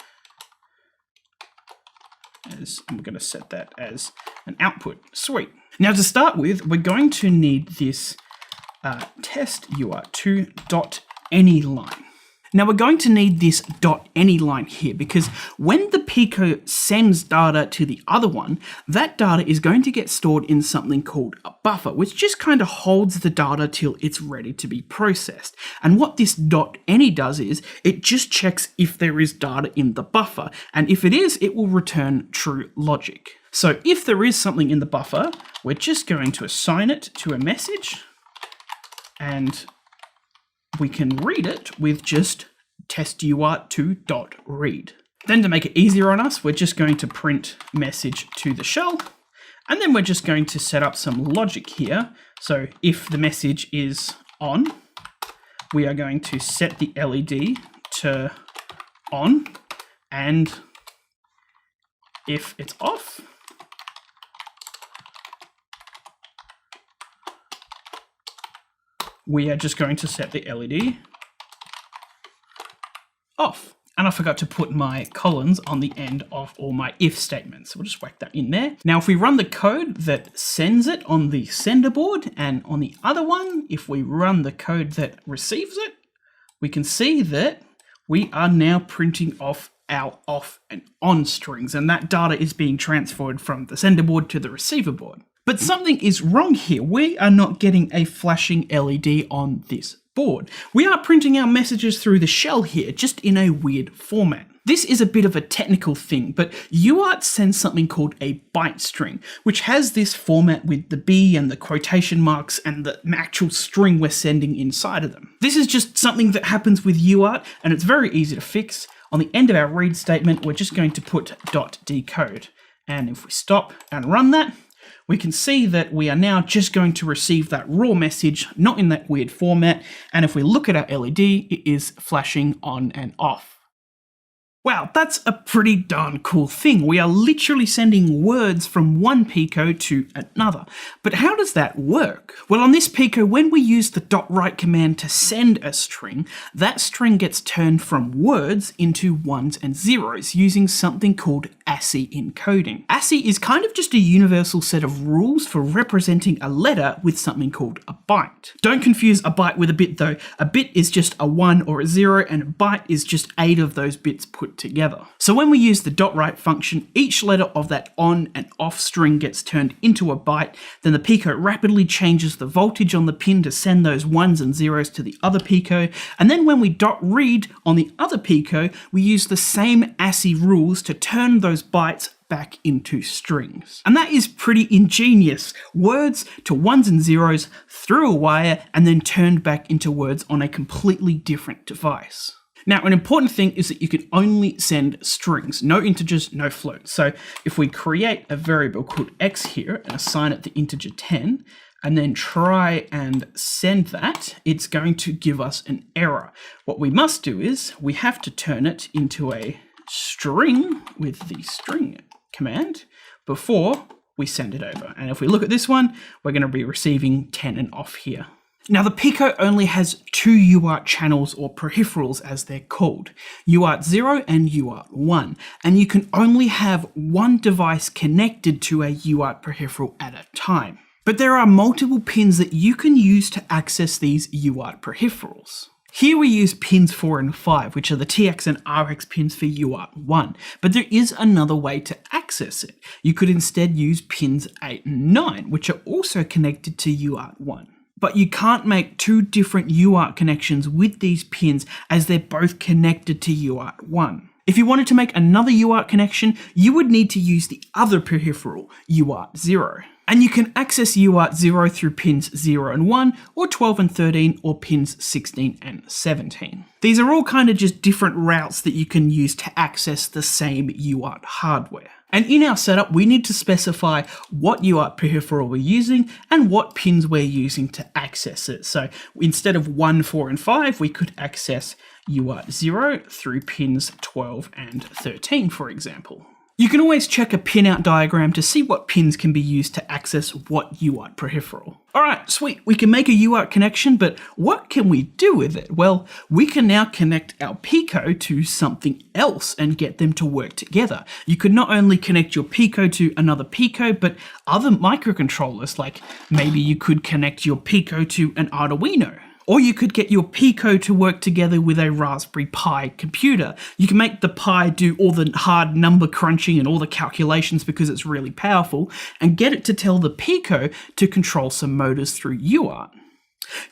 As I'm going to set that as an output. Sweet. Now to start with, we're going to need this test UART2.anyLine. Now we're going to need this .anyLine here because when the Pico sends data to the other one, that data is going to get stored in something called a buffer, which just kind of holds the data till it's ready to be processed. And what this .any does is it just checks if there is data in the buffer. And if it is, it will return true logic. So if there is something in the buffer, we're just going to assign it to a message and we can read it with just test UART2.read. Then to make it easier on us, we're just going to print message to the shell. And then we're just going to set up some logic here. So if the message is on, we are going to set the LED to on, and if it's off, we are just going to set the LED off. And I forgot to put my colons on the end of all my if statements. We'll just whack that in there. Now, if we run the code that sends it on the sender board, and on the other one, if we run the code that receives it, we can see that we are now printing off our off and on strings, and that data is being transferred from the sender board to the receiver board. But something is wrong here. We are not getting a flashing LED on this board. We are printing our messages through the shell here, just in a weird format. This is a bit of a technical thing, but UART sends something called a byte string, which has this format with the B and the quotation marks and the actual string we're sending inside of them. This is just something that happens with UART, and it's very easy to fix. On the end of our read statement, we're just going to put .decode. And if we stop and run that, we can see that we are now just going to receive that raw message, not in that weird format. And if we look at our LED, it is flashing on and off. Wow, that's a pretty darn cool thing. We are literally sending words from one Pico to another. But how does that work? Well, on this Pico, when we use the .write command to send a string, that string gets turned from words into ones and zeros using something called ASCII encoding. ASCII is kind of just a universal set of rules for representing a letter with something called a byte. Don't confuse a byte with a bit though. A bit is just a 1 or a 0, and a byte is just 8 of those bits put together. So when we use the .write function, each letter of that on and off string gets turned into a byte. Then the Pico rapidly changes the voltage on the pin to send those ones and zeros to the other Pico. And then when we .read on the other Pico, we use the same ASCII rules to turn those bytes back into strings. And that is pretty ingenious. Words to ones and zeros through a wire and then turned back into words on a completely different device. Now, an important thing is that you can only send strings, no integers, no floats. So if we create a variable called x here and assign it the integer 10, and then try and send that, it's going to give us an error. What we must do is we have to turn it into a string with the string command before we send it over. And if we look at this one, we're going to be receiving 10 and off here. Now, the Pico only has two UART channels, or peripherals as they're called, UART 0 and UART 1, and you can only have one device connected to a UART peripheral at a time. But there are multiple pins that you can use to access these UART peripherals. Here we use pins 4 and 5, which are the TX and RX pins for UART 1, but there is another way to access it. You could instead use pins 8 and 9, which are also connected to UART 1. But you can't make two different UART connections with these pins as they're both connected to UART 1. If you wanted to make another UART connection, you would need to use the other peripheral, UART 0. And you can access UART 0 through pins 0 and 1, or 12 and 13, or pins 16 and 17. These are all kind of just different routes that you can use to access the same UART hardware. And in our setup, we need to specify what UART peripheral we're using and what pins we're using to access it. So instead of 1, 4, and 5, we could access UART 0 through pins 12 and 13, for example. You can always check a pinout diagram to see what pins can be used to access what UART peripheral. Alright, sweet, we can make a UART connection, but what can we do with it? Well, we can now connect our Pico to something else and get them to work together. You could not only connect your Pico to another Pico, but other microcontrollers, like maybe you could connect your Pico to an Arduino. Or you could get your Pico to work together with a Raspberry Pi computer. You can make the Pi do all the hard number crunching and all the calculations because it's really powerful, and get it to tell the Pico to control some motors through UART.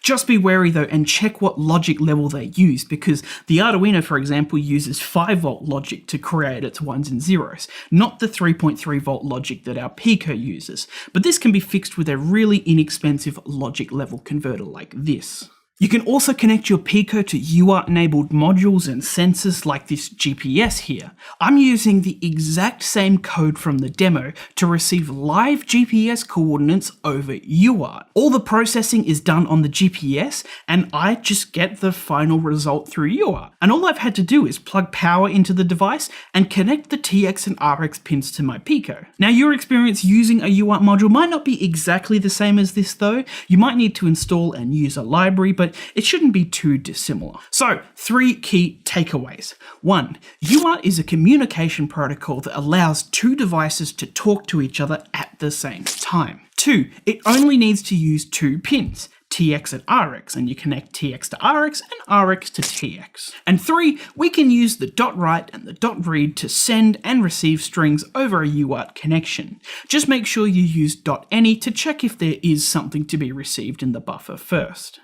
Just be wary though and check what logic level they use, because the Arduino, for example, uses 5 volt logic to create its ones and zeros, not the 3.3 volt logic that our Pico uses. But this can be fixed with a really inexpensive logic level converter like this. You can also connect your Pico to UART-enabled modules and sensors like this GPS here. I'm using the exact same code from the demo to receive live GPS coordinates over UART. All the processing is done on the GPS, and I just get the final result through UART. And all I've had to do is plug power into the device and connect the TX and RX pins to my Pico. Now, your experience using a UART module might not be exactly the same as this though. You might need to install and use a library, but it shouldn't be too dissimilar. So, 3 key takeaways. 1. UART is a communication protocol that allows two devices to talk to each other at the same time. 2. It only needs to use 2 pins, TX and RX, and you connect TX to RX and RX to TX. And 3, we can use the .write and the .read to send and receive strings over a UART connection. Just make sure you use .any to check if there is something to be received in the buffer first.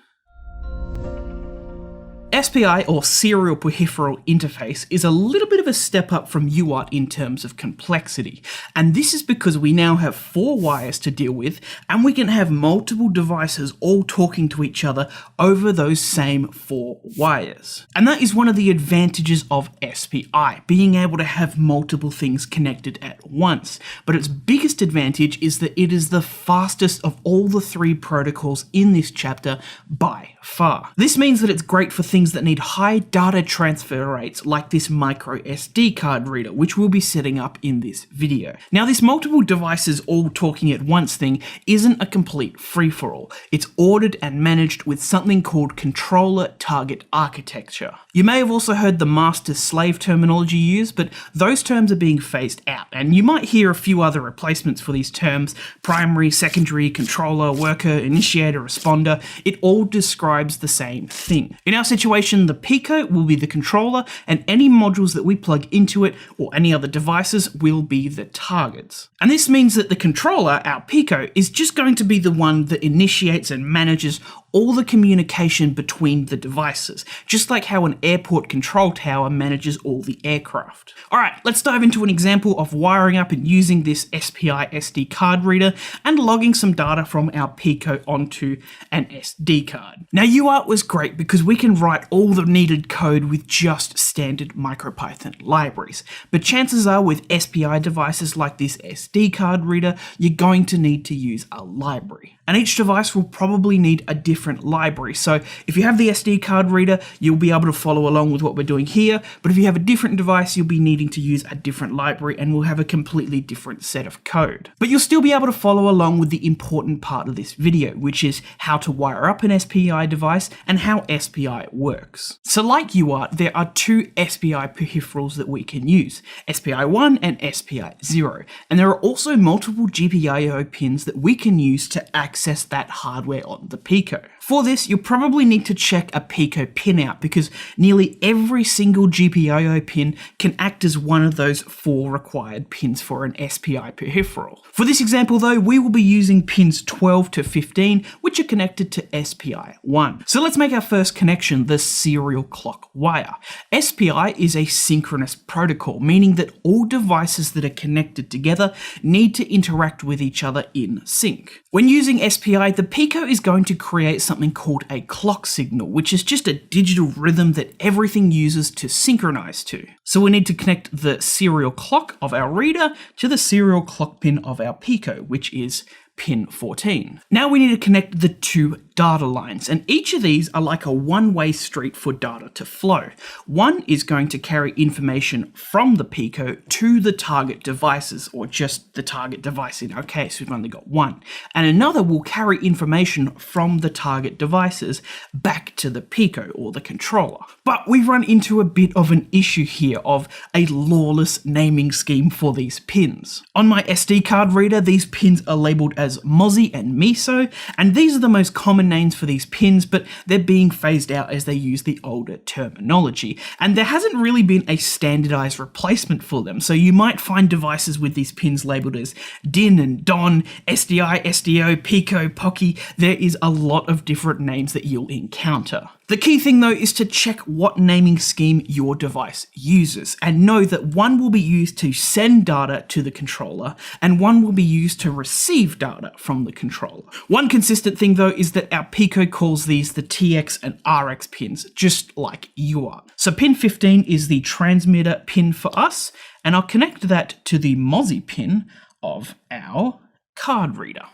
SPI, or Serial Peripheral Interface, is a little bit of a step up from UART in terms of complexity, and this is because we now have 4 wires to deal with, and we can have multiple devices all talking to each other over those same 4 wires. And that is one of the advantages of SPI, being able to have multiple things connected at once. But its biggest advantage is that it is the fastest of all the 3 protocols in this chapter by far. This means that it's great for things that need high data transfer rates like this micro SD card reader, which we'll be setting up in this video. Now, this multiple devices all talking at once thing isn't a complete free-for-all. It's ordered and managed with something called controller target architecture. You may have also heard the master-slave terminology used, but those terms are being phased out, and you might hear a few other replacements for these terms: primary, secondary, controller, worker, initiator, responder. It all describes the same thing. In our situation, the Pico will be the controller, and any modules that we plug into it or any other devices will be the targets. And this means that the controller, our Pico, is just going to be the one that initiates and manages all the communication between the devices, just like how an airport control tower manages all the aircraft. Alright, let's dive into an example of wiring up and using this SPI SD card reader and logging some data from our Pico onto an SD card. Now, UART was great because we can write all the needed code with just standard MicroPython libraries, but chances are with SPI devices like this SD card reader, you're going to need to use a library. And each device will probably need a different library. So if you have the SD card reader, you'll be able to follow along with what we're doing here. But if you have a different device, you'll be needing to use a different library and we'll have a completely different set of code. But you'll still be able to follow along with the important part of this video, which is how to wire up an SPI device and how SPI works. So like UART, there are 2 SPI peripherals that we can use, SPI1 and SPI0. And there are also multiple GPIO pins that we can use to access that hardware on the Pico. For this, you'll probably need to check a Pico pinout because nearly every single GPIO pin can act as one of those 4 required pins for an SPI peripheral. For this example though, we will be using pins 12 to 15, which are connected to SPI1. So let's make our first connection, the serial clock wire. SPI is a synchronous protocol, meaning that all devices that are connected together need to interact with each other in sync. When using SPI, the Pico is going to create something called a clock signal, which is just a digital rhythm that everything uses to synchronize to. So we need to connect the serial clock of our reader to the serial clock pin of our Pico, which is pin 14. Now we need to connect the 2 data lines, and each of these are like a one-way street for data to flow. One is going to carry information from the Pico to the target devices, or just the target device in our case, we've only got one. And another will carry information from the target devices back to the Pico, or the controller. But we run into a bit of an issue here of a lawless naming scheme for these pins. On my SD card reader, these pins are labeled as Mozzie and Miso, and these are the most common names for these pins, but they're being phased out as they use the older terminology. And there hasn't really been a standardized replacement for them, so you might find devices with these pins labeled as DIN and DON, SDI, SDO, Pico, Pocky. There is a lot of different names that you'll encounter. The key thing though is to check what naming scheme your device uses and know that one will be used to send data to the controller and one will be used to receive data. data from the controller. One consistent thing though is that our Pico calls these the TX and RX pins, just like UART. So pin 15 is the transmitter pin for us, and I'll connect that to the MOSI pin of our card reader.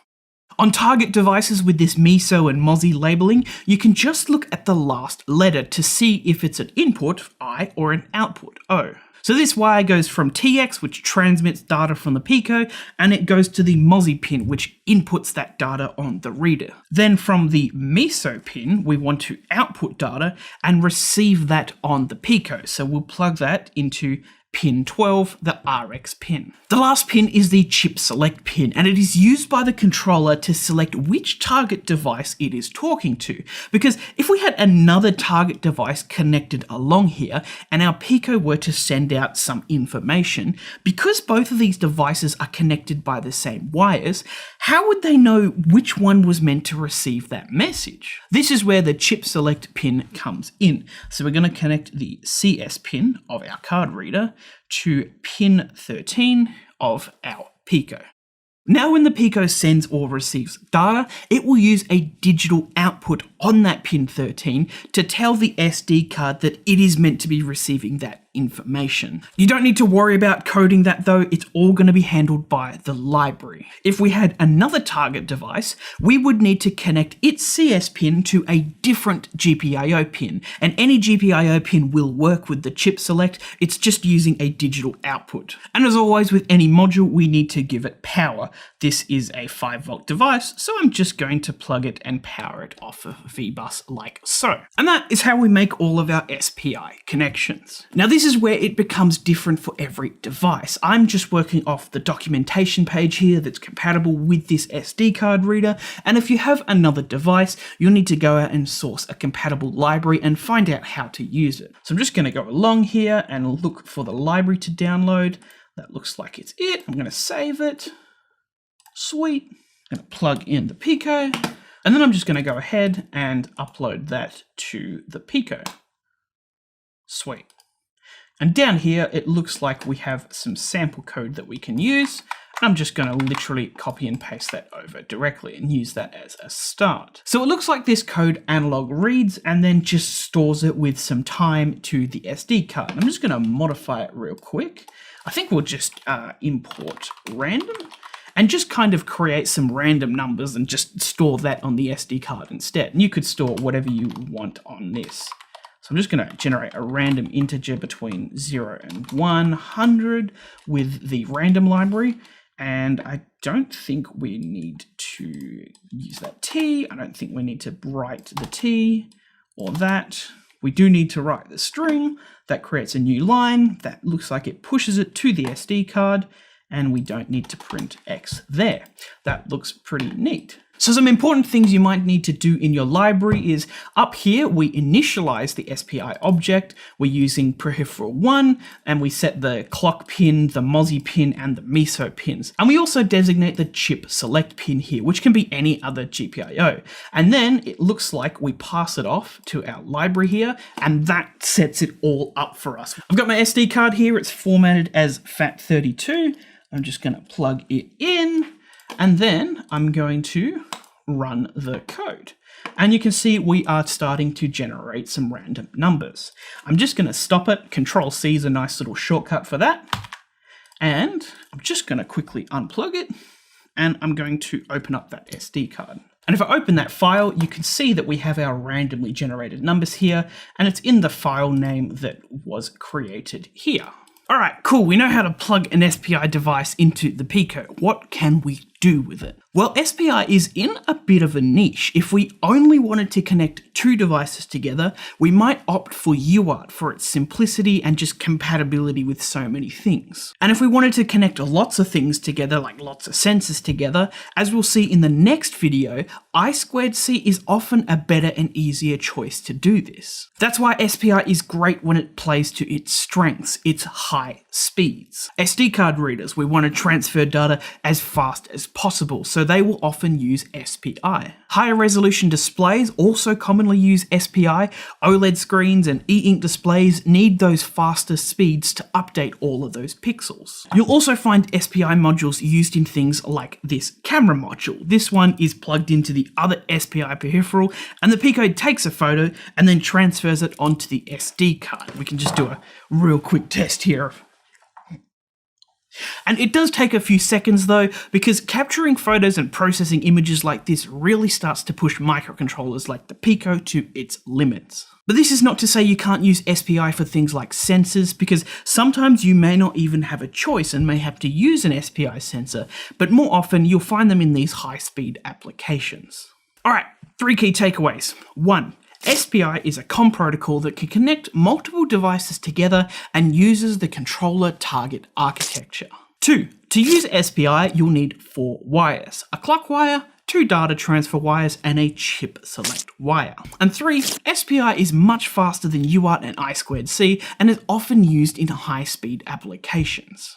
On target devices with this MISO and MOSI labeling, you can just look at the last letter to see if it's an input, I, or an output, O. So this wire goes from TX, which transmits data from the Pico, and it goes to the MOSI pin, which inputs that data on the reader. Then from the MISO pin, we want to output data and receive that on the Pico. So we'll plug that into pin 12, the RX pin. The last pin is the chip select pin, and it is used by the controller to select which target device it is talking to. Because if we had another target device connected along here, and our Pico were to send out some information, because both of these devices are connected by the same wires, how would they know which one was meant to receive that message? This is where the chip select pin comes in. So we're going to connect the CS pin of our card reader to pin 13 of our Pico. Now when the Pico sends or receives data, it will use a digital output on that pin 13 to tell the SD card that it is meant to be receiving that information. You don't need to worry about coding that though, it's all going to be handled by the library. If we had another target device, we would need to connect its CS pin to a different GPIO pin, and any GPIO pin will work with the chip select, it's just using a digital output. And as always with any module, we need to give it power. This is a 5-volt device, so I'm just going to plug it and power it off of VBus like so. And that is how we make all of our SPI connections. Now this is where it becomes different for every device. I'm just working off the documentation page here that's compatible with this SD card reader, and if you have another device, you'll need to go out and source a compatible library and find out how to use it. So I'm just going to go along here and look for the library to download. That looks like it's it. I'm going to save it. Sweet. I'm going to plug in the Pico, and then I'm just going to go ahead and upload that to the Pico. Sweet. And down here, it looks like we have some sample code that we can use. I'm just going to literally copy and paste that over directly and use that as a start. So it looks like this code analog reads and then just stores it with some time to the SD card. I'm just going to modify it real quick. I think we'll just import random and just kind of create some random numbers and just store that on the SD card instead. And you could store whatever you want on this. So I'm just going to generate a random integer between 0 and 100 with the random library. And I don't think we need to use that T. I don't think we need to write the T or that. We do need to write the string. That creates a new line. That looks like it pushes it to the SD card. And we don't need to print X there. That looks pretty neat. So some important things you might need to do in your library is up here, we initialize the SPI object. We're using peripheral 1, and we set the clock pin, the MOSI pin, and the MISO pins. And we also designate the chip select pin here, which can be any other GPIO. And then it looks like we pass it off to our library here, and that sets it all up for us. I've got my SD card here. It's formatted as FAT32. I'm just going to plug it in. And then I'm going to run the code. And you can see we are starting to generate some random numbers. I'm just going to stop it. Control-C is a nice little shortcut for that. And I'm just going to quickly unplug it. And I'm going to open up that SD card. And if I open that file, you can see that we have our randomly generated numbers here. And it's in the file name that was created here. All right, cool. We know how to plug an SPI device into the Pico. What can we do with it? Well, SPI is in a bit of a niche. If we only wanted to connect two devices together, we might opt for UART for its simplicity and just compatibility with so many things. And if we wanted to connect lots of things together, like lots of sensors together, as we'll see in the next video, I2C is often a better and easier choice to do this. That's why SPI is great when it plays to its strengths, its high speeds. SD card readers, we want to transfer data as fast as as possible, so they will often use SPI. Higher resolution displays also commonly use SPI. OLED screens and e-ink displays need those faster speeds to update all of those pixels. You'll also find SPI modules used in things like this camera module. This one is plugged into the other SPI peripheral, and the Pico takes a photo and then transfers it onto the SD card. We can just do a real quick test here. And it does take a few seconds though, because capturing photos and processing images like this really starts to push microcontrollers like the Pico to its limits. But this is not to say you can't use SPI for things like sensors, because sometimes you may not even have a choice and may have to use an SPI sensor, but more often you'll find them in these high-speed applications. Alright, 3 key takeaways. 1. SPI is a COM protocol that can connect multiple devices together and uses the controller target architecture. 2. To use SPI, you'll need 4 wires: a clock wire, 2 data transfer wires, and a chip select wire. And 3. SPI is much faster than UART and I2C and is often used in high-speed applications.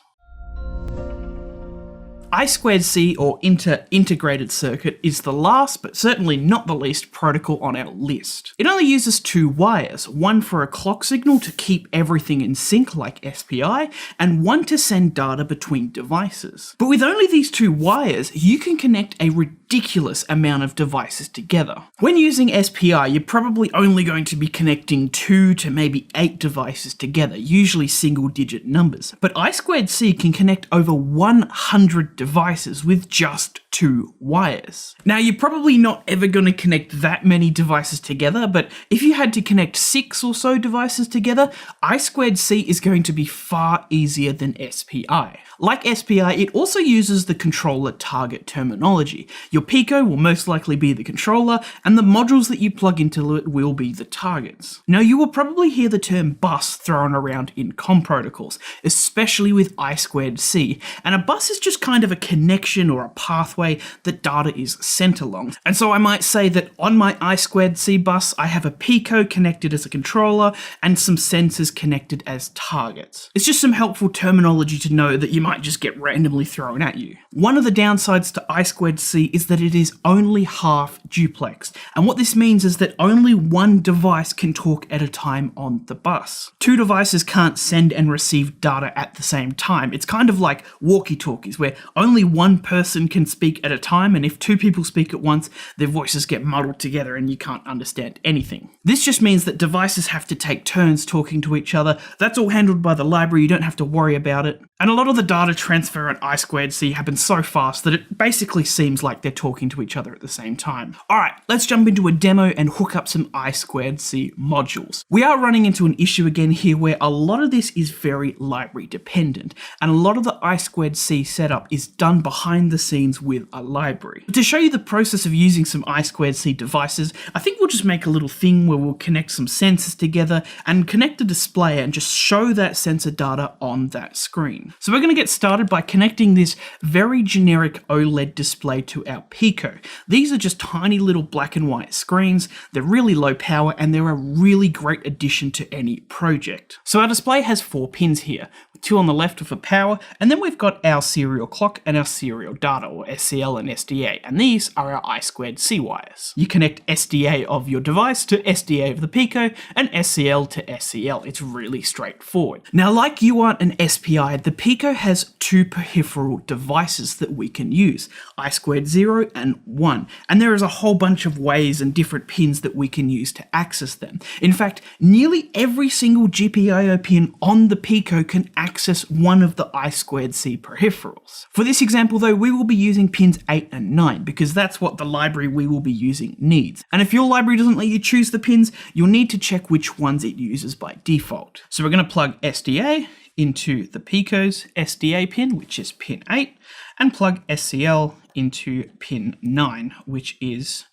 I2C, or integrated circuit, is the last but certainly not the least protocol on our list. It only uses 2 wires, one for a clock signal to keep everything in sync like SPI, and one to send data between devices. But with only these 2 wires, you can connect a ridiculous amount of devices together. When using SPI, you're probably only going to be connecting 2 to maybe 8 devices together, usually single-digit numbers. But I2C can connect over 100 devices with just 2 wires. Now, you're probably not ever going to connect that many devices together, but if you had to connect 6 or so devices together, I2C is going to be far easier than SPI. Like SPI, it also uses the controller target terminology. Your Pico will most likely be the controller, and the modules that you plug into it will be the targets. Now, you will probably hear the term bus thrown around in COM protocols, especially with I2C, and a bus is just kind of a connection or a pathway that data is sent along. And so I might say that on my I2C bus, I have a Pico connected as a controller and some sensors connected as targets. It's just some helpful terminology to know that you might just get randomly thrown at you. One of the downsides to I2C is that it is only half duplex, and what this means is that only one device can talk at a time on the bus. 2 devices can't send and receive data at the same time. It's kind of like walkie-talkies, where only one person can speak at a time, and if 2 people speak at once, their voices get muddled together and you can't understand anything. This just means that devices have to take turns talking to each other. That's all handled by the library, you don't have to worry about it. And a lot of the data transfer on I2C happens so fast that it basically seems like they're talking to each other at the same time. Alright, let's jump into a demo and hook up some I2C modules. We are running into an issue again here where a lot of this is very library dependent, and a lot of the I2C setup is done behind the scenes with a library. But to show you the process of using some I2C devices, I think we'll just make a little thing where we'll connect some sensors together and connect a display and just show that sensor data on that screen. So we're going to get started by connecting this very generic OLED display to our Pico. These are just tiny little black and white screens. They're really low power and they're a really great addition to any project. So our display has 4 pins here, 2 on the left for power, and then we've got our serial clock and our serial data, or SCL and SDA, and these are our I2C wires. You connect SDA of your device to SDA of the Pico, and SCL to SCL. It's really straightforward. Now, like UART and SPI, the Pico has 2 peripheral devices that we can use, I2 and 1, and there is a whole bunch of ways and different pins that we can use to access them. In fact, nearly every single GPIO pin on the Pico can access one of the I2C peripherals. For this example though, we will be using pins 8 and 9 because that's what the library we will be using needs. And if your library doesn't let you choose the pins, you'll need to check which ones it uses by default. So we're going to plug SDA into the Pico's SDA pin, which is pin 8, and plug SCL into pin 9, which is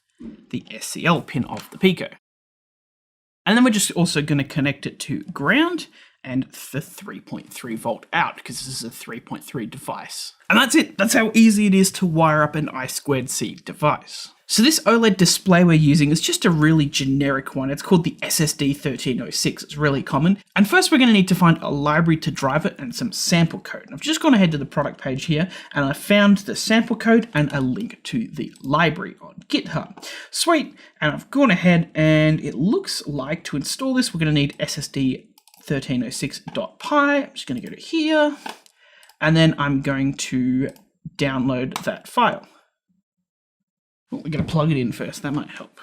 the SCL pin of the Pico. And then we're just also going to connect it to ground and the 3.3 volt out, because this is a 3.3 device. And that's it. That's how easy it is to wire up an I2C device. So this OLED display we're using is just a really generic one. It's called the SSD 1306. It's really common. And first we're going to need to find a library to drive it and some sample code. And I've just gone ahead to the product page here and I found the sample code and a link to the library on GitHub. Sweet. And I've gone ahead and it looks like to install this we're going to need SSD 1306.py. I'm just going to go to here and then I'm going to download that file. Well, we're going to plug it in first, that might help.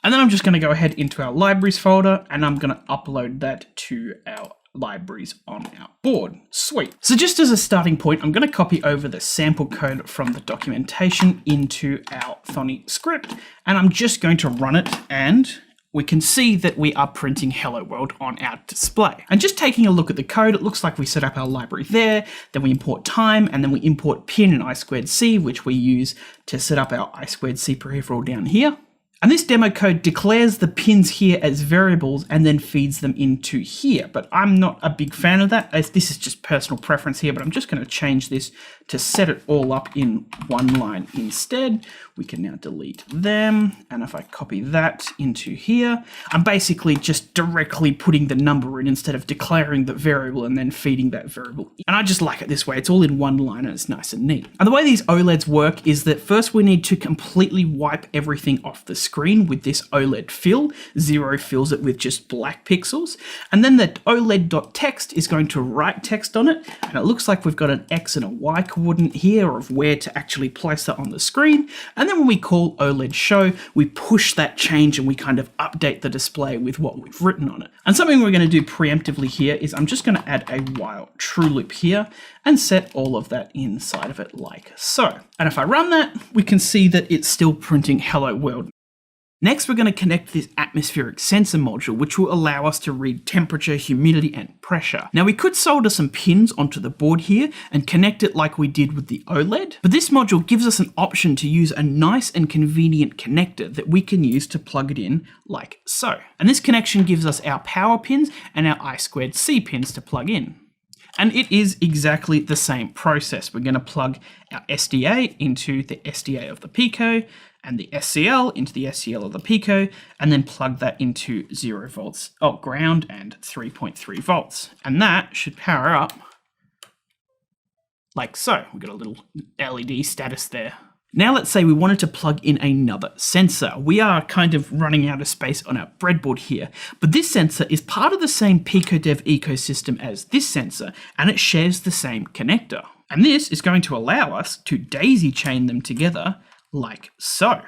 And then I'm just going to go ahead into our libraries folder and I'm going to upload that to our libraries on our board. Sweet. So just as a starting point, I'm going to copy over the sample code from the documentation into our Thonny script and I'm just going to run it and we can see that we are printing Hello World on our display. And just taking a look at the code, it looks like we set up our library there, then we import time, and then we import pin and I2C, which we use to set up our I2C peripheral down here. And this demo code declares the pins here as variables and then feeds them into here. But I'm not a big fan of that. This is just personal preference here, but I'm just going to change this to set it all up in one line instead. We can now delete them. And if I copy that into here, I'm basically just directly putting the number in instead of declaring the variable and then feeding that variable in. And I just like it this way. It's all in one line and it's nice and neat. And the way these OLEDs work is that first we need to completely wipe everything off the screen with this OLED fill. 0 fills it with just black pixels. And then the OLED.text is going to write text on it. And it looks like we've got an X and a Y coordinate here of where to actually place that on the screen. And then when we call OLED show, we push that change and we kind of update the display with what we've written on it. And something we're going to do preemptively here is I'm just going to add a while true loop here and set all of that inside of it like so. And if I run that, we can see that it's still printing Hello World. Next, we're going to connect this atmospheric sensor module, which will allow us to read temperature, humidity, and pressure. Now, we could solder some pins onto the board here and connect it like we did with the OLED, but this module gives us an option to use a nice and convenient connector that we can use to plug it in like so. And this connection gives us our power pins and our I2C pins to plug in. And it is exactly the same process. We're going to plug our SDA into the SDA of the Pico, and the SCL into the SCL of the Pico, and then plug that into 0 volts, ground and 3.3 volts. And that should power up like so. We've got a little LED status there. Now let's say we wanted to plug in another sensor. We are kind of running out of space on our breadboard here, but this sensor is part of the same PicoDev ecosystem as this sensor, and it shares the same connector. And this is going to allow us to daisy chain them together like so.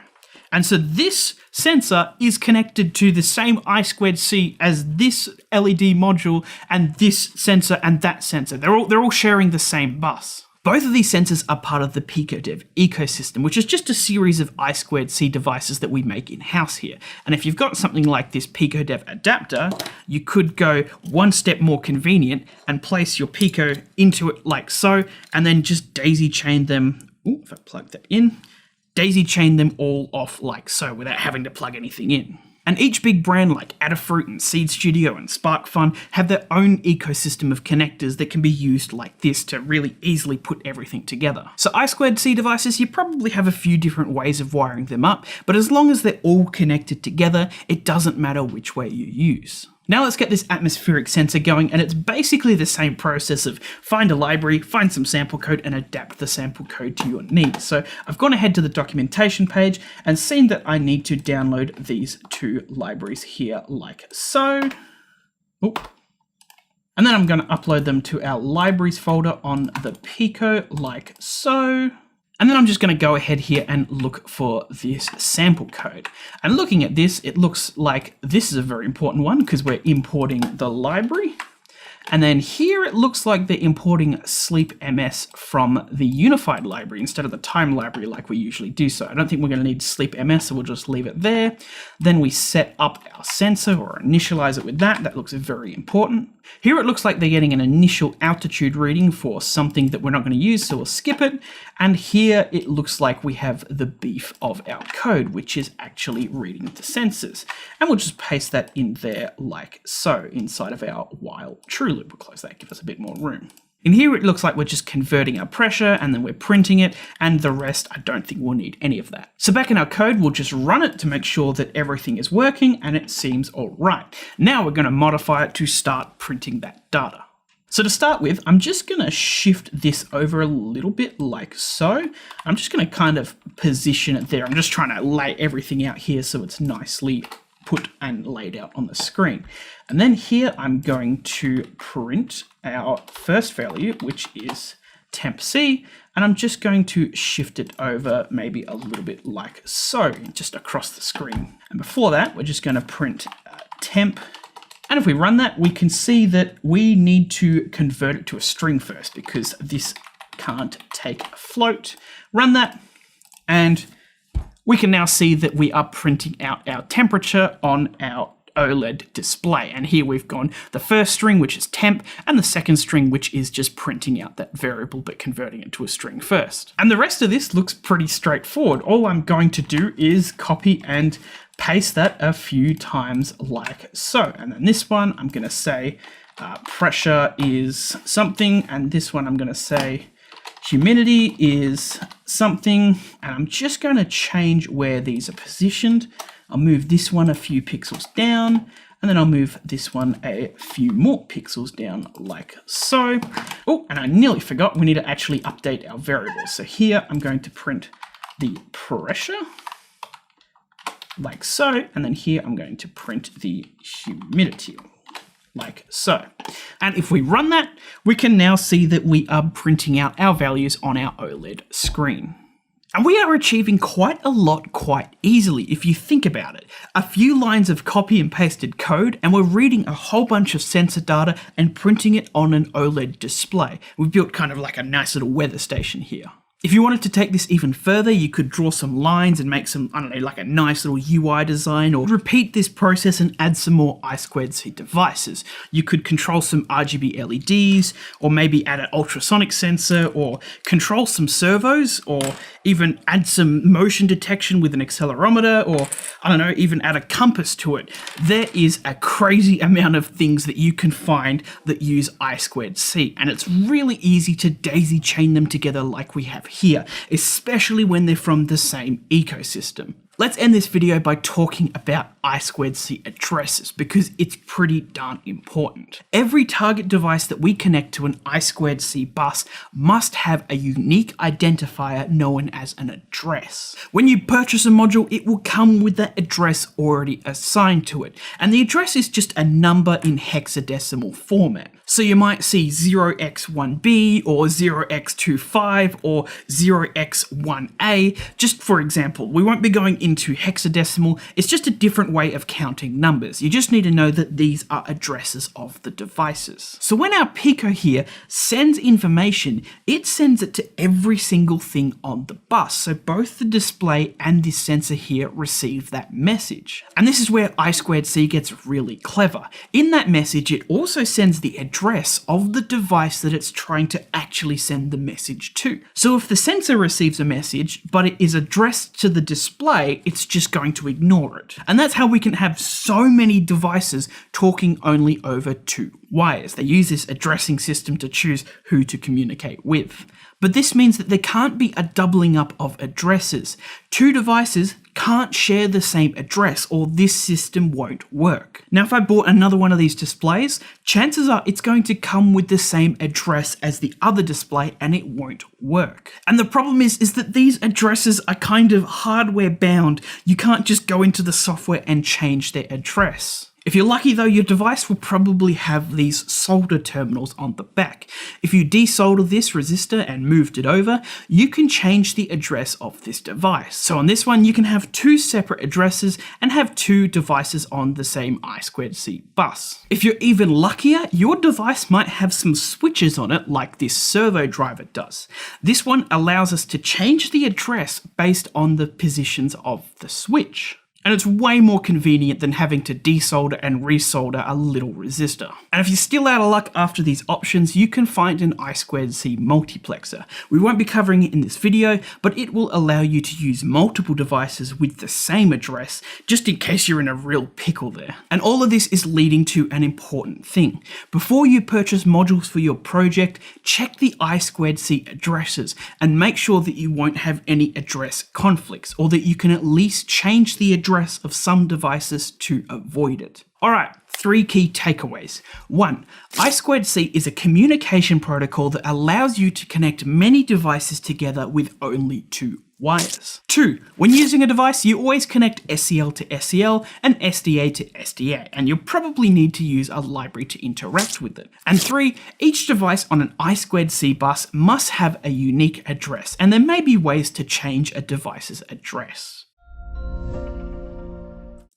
And so this sensor is connected to the same I2C as this LED module and this sensor and that sensor. They're all sharing the same bus. Both of these sensors are part of the PicoDev ecosystem, which is just a series of I2C devices that we make in-house here. And if you've got something like this PicoDev adapter, you could go one step more convenient and place your Pico into it like so, and then just daisy chain them. Ooh, if I plug that in, daisy chain them all off like so without having to plug anything in. And each big brand like Adafruit and Seed Studio and SparkFun have their own ecosystem of connectors that can be used like this to really easily put everything together. So I2C devices, you probably have a few different ways of wiring them up, but as long as they're all connected together, it doesn't matter which way you use. Now let's get this atmospheric sensor going, and it's basically the same process of find a library, find some sample code, and adapt the sample code to your needs. So I've gone ahead to the documentation page and seen that I need to download these two libraries here like so. Oop. And then I'm going to upload them to our libraries folder on the Pico like so. And then I'm just going to go ahead here and look for this sample code. And looking at this, it looks like this is a very important one because we're importing the library. And then here it looks like they're importing sleep MS from the unified library instead of the time library like we usually do. So I don't think we're going to need sleep MS, so we'll just leave it there. Then we set up our sensor or initialize it with that. That looks very important. Here it looks like they're getting an initial altitude reading for something that we're not going to use, so we'll skip it. And here it looks like we have the beef of our code, which is actually reading the sensors. And we'll just paste that in there like so inside of our while true loop. We'll close that, give us a bit more room. In here, it looks like we're just converting our pressure and then we're printing it, and the rest, I don't think we'll need any of that. So back in our code, we'll just run it to make sure that everything is working and it seems all right. Now we're going to modify it to start printing that data. So to start with, I'm just going to shift this over a little bit like so. I'm just going to kind of position it there. I'm just trying to lay everything out here so it's nicely put and laid out on the screen. And then here I'm going to print our first value, which is temp C, and I'm just going to shift it over maybe a little bit like so, just across the screen. And before that, we're just going to print temp. And if we run that, we can see that we need to convert it to a string first because this can't take a float. Run that, and we can now see that we are printing out our temperature on our OLED display. And here we've gone the first string, which is temp, and the second string, which is just printing out that variable, but converting it to a string first. And the rest of this looks pretty straightforward. All I'm going to do is copy and paste that a few times like so. And then this one, I'm going to say pressure is something, and this one I'm going to say humidity is something, and I'm just going to change where these are positioned. I'll move this one a few pixels down, and then I'll move this one a few more pixels down like so. Oh, and I nearly forgot, we need to actually update our variables. So here I'm going to print the pressure like so, and then here I'm going to print the humidity like so. And if we run that, we can now see that we are printing out our values on our OLED screen. And we are achieving quite a lot quite easily if you think about it. A few lines of copy and pasted code, and we're reading a whole bunch of sensor data and printing it on an OLED display. We've built kind of like a nice little weather station here. If you wanted to take this even further, you could draw some lines and make some, I don't know, like a nice little UI design, or repeat this process and add some more I2C devices. You could control some RGB LEDs, or maybe add an ultrasonic sensor, or control some servos, or even add some motion detection with an accelerometer, or I don't know, even add a compass to it. There is a crazy amount of things that you can find that use I2C, and it's really easy to daisy chain them together like we have here, especially when they're from the same ecosystem. Let's end this video by talking about I2C addresses, because it's pretty darn important. Every target device that we connect to an I2C bus must have a unique identifier known as an address. When you purchase a module, it will come with that address already assigned to it, and the address is just a number in hexadecimal format. So you might see 0x1b or 0x25 or 0x1a, just for example. We won't be going into hexadecimal, it's just a different way of counting numbers. You just need to know that these are addresses of the devices. So when our Pico here sends information, it sends it to every single thing on the bus. So both the display and this sensor here receive that message. And this is where I2C gets really clever. In that message, it also sends the address of the device that it's trying to actually send the message to. So if the sensor receives a message, but it is addressed to the display, it's just going to ignore it. And that's how we can have so many devices talking only over two wires. They use this addressing system to choose who to communicate with. But this means that there can't be a doubling up of addresses. Two devices can't share the same address, or this system won't work. Now, if I bought another one of these displays, chances are it's going to come with the same address as the other display, and it won't work. And the problem is that these addresses are kind of hardware bound. You can't just go into the software and change their address. If you're lucky though, your device will probably have these solder terminals on the back. If you desolder this resistor and moved it over, you can change the address of this device. So on this one, you can have two separate addresses and have two devices on the same I2C bus. If you're even luckier, your device might have some switches on it like this servo driver does. This one allows us to change the address based on the positions of the switch. And it's way more convenient than having to desolder and resolder a little resistor. And if you're still out of luck after these options, you can find an I2C multiplexer. We won't be covering it in this video, but it will allow you to use multiple devices with the same address, just in case you're in a real pickle there. And all of this is leading to an important thing. Before you purchase modules for your project, check the I2C addresses and make sure that you won't have any address conflicts, or that you can at least change the address of some devices to avoid it. Alright, 3 key takeaways. 1. I2C is a communication protocol that allows you to connect many devices together with only 2 wires. 2. When using a device, you always connect SCL to SCL and SDA to SDA, and you'll probably need to use a library to interact with it. And 3. Each device on an I2C bus must have a unique address, and there may be ways to change a device's address.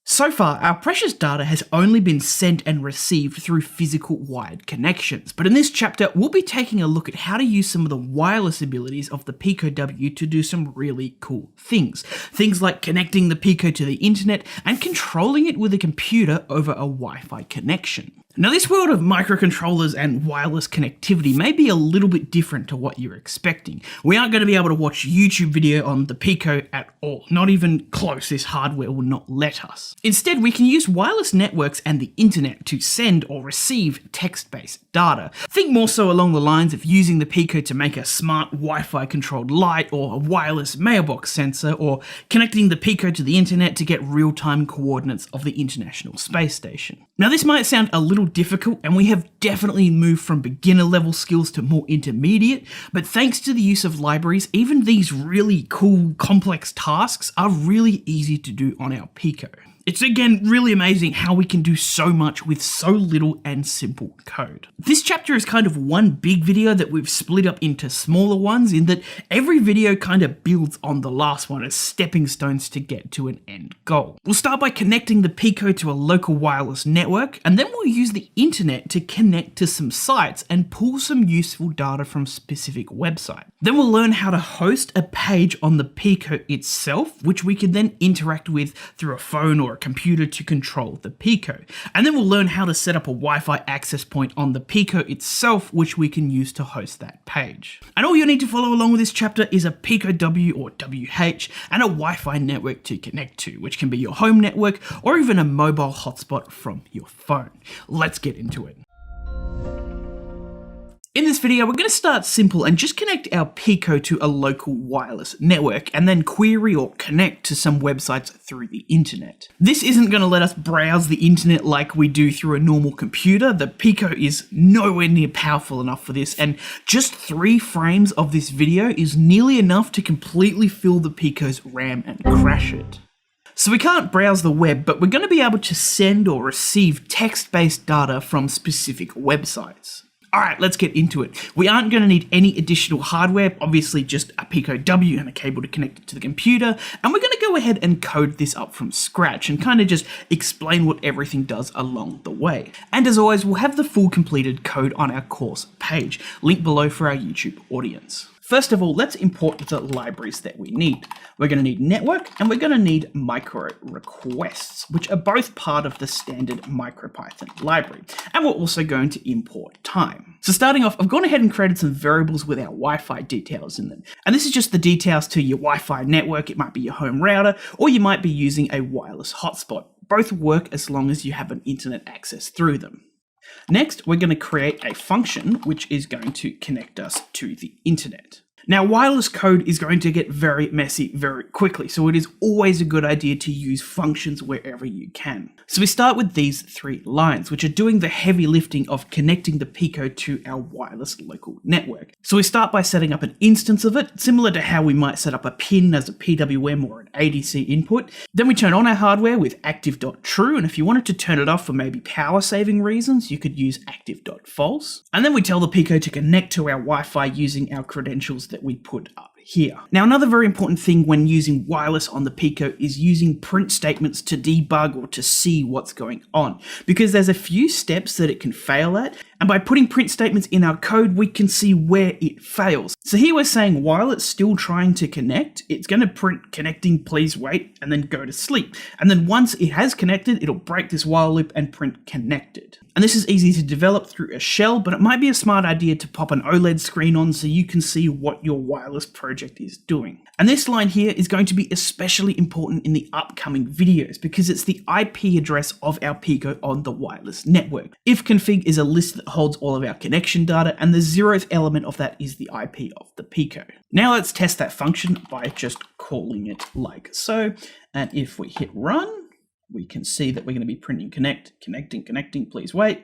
So far, our precious data has only been sent and received through physical wired connections, but in this chapter, we'll be taking a look at how to use some of the wireless abilities of the Pico W to do some really cool things. Things like connecting the Pico to the internet and controlling it with a computer over a Wi-Fi connection. Now, this world of microcontrollers and wireless connectivity may be a little bit different to what you're expecting. We aren't going to be able to watch YouTube video on the Pico at all, not even close. This hardware will not let us. Instead, we can use wireless networks and the internet to send or receive text-based data. Think more so along the lines of using the Pico to make a smart Wi-Fi controlled light, or a wireless mailbox sensor, or connecting the Pico to the internet to get real-time coordinates of the International Space Station. Now, this might sound a little difficult, and we have definitely moved from beginner level skills to more intermediate, but thanks to the use of libraries, even these really cool complex tasks are really easy to do on our Pico. It's again really amazing how we can do so much with so little and simple code. This chapter is kind of one big video that we've split up into smaller ones, in that every video kind of builds on the last one as stepping stones to get to an end goal. We'll start by connecting the Pico to a local wireless network, and then we'll use the internet to connect to some sites and pull some useful data from specific websites. Then we'll learn how to host a page on the Pico itself, which we can then interact with through a phone or a computer to control the Pico. And then we'll learn how to set up a Wi-Fi access point on the Pico itself, which we can use to host that page. And all you need to follow along with this chapter is a Pico W or WH and a Wi-Fi network to connect to, which can be your home network or even a mobile hotspot from your phone. Let's get into it. In this video, we're going to start simple and just connect our Pico to a local wireless network, and then query or connect to some websites through the internet. This isn't going to let us browse the internet like we do through a normal computer. The Pico is nowhere near powerful enough for this, and just 3 frames of this video is nearly enough to completely fill the Pico's RAM and crash it. So we can't browse the web, but we're going to be able to send or receive text-based data from specific websites. Alright, let's get into it. We aren't going to need any additional hardware, obviously just a Pico W and a cable to connect it to the computer, and we're going to go ahead and code this up from scratch and kind of just explain what everything does along the way. And as always, we'll have the full completed code on our course page, link below for our YouTube audience. First of all, let's import the libraries that we need. We're going to need network, and we're going to need micro requests, which are both part of the standard MicroPython library. And we're also going to import time. So starting off, I've gone ahead and created some variables with our Wi-Fi details in them. And this is just the details to your Wi-Fi network. It might be your home router, or you might be using a wireless hotspot. Both work as long as you have an internet access through them. Next, we're going to create a function which is going to connect us to the internet. Now, wireless code is going to get very messy very quickly, so it is always a good idea to use functions wherever you can. So we start with these 3 lines, which are doing the heavy lifting of connecting the Pico to our wireless local network. So we start by setting up an instance of it, similar to how we might set up a pin as a PWM or an ADC input. Then we turn on our hardware with active.true, and if you wanted to turn it off for maybe power saving reasons, you could use active.false. And then we tell the Pico to connect to our Wi-Fi using our credentials that we put up here. Now, another very important thing when using wireless on the Pico is using print statements to debug or to see what's going on, because there's a few steps that it can fail at, and by putting print statements in our code, we can see where it fails. So here we're saying while it's still trying to connect, it's going to print connecting, please wait, and then go to sleep. And then once it has connected, it'll break this while loop and print connected. And this is easy to develop through a shell, but it might be a smart idea to pop an OLED screen on so you can see what your wireless project is doing. And this line here is going to be especially important in the upcoming videos because it's the IP address of our Pico on the wireless network. Ifconfig is a list that holds all of our connection data, and the 0th element of that is the IP of the Pico. Now let's test that function by just calling it like so. And if we hit run, we can see that we're going to be printing connecting, please wait.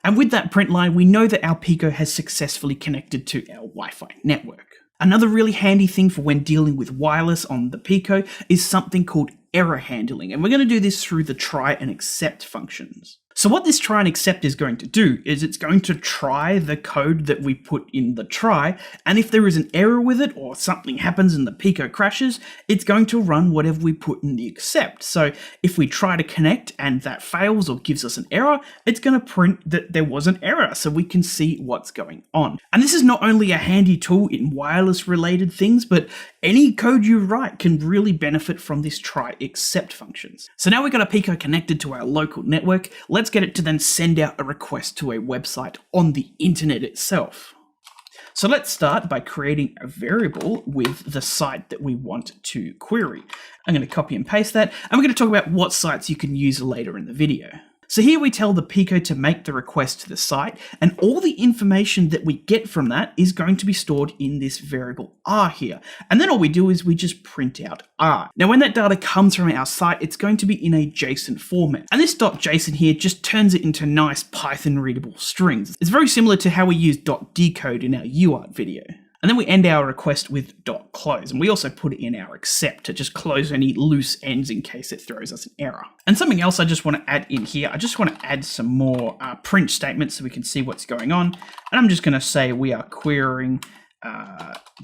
And with that print line, we know that our Pico has successfully connected to our Wi-Fi network. Another really handy thing for when dealing with wireless on the Pico is something called error handling, and we're going to do this through the try and accept functions. So what this try and accept is going to do is it's going to try the code that we put in the try, and if there is an error with it or something happens and the Pico crashes, it's going to run whatever we put in the accept. So if we try to connect and that fails or gives us an error, it's going to print that there was an error so we can see what's going on. And this is not only a handy tool in wireless related things, but any code you write can really benefit from this try accept functions. So now we've got a Pico connected to our local network. Let's get it to then send out a request to a website on the internet itself. So let's start by creating a variable with the site that we want to query. I'm going to copy and paste that, and we're going to talk about what sites you can use later in the video. So here we tell the Pico to make the request to the site, and all the information that we get from that is going to be stored in this variable R here. And then all we do is we just print out R. Now when that data comes from our site, it's going to be in a JSON format. And this .json here just turns it into nice Python readable strings. It's very similar to how we use .decode in our UART video. And then we end our request with .close, and we also put it in our accept to just close any loose ends in case it throws us an error. And something else I just want to add in here, I just want to add some more print statements so we can see what's going on. And I'm just going to say we are querying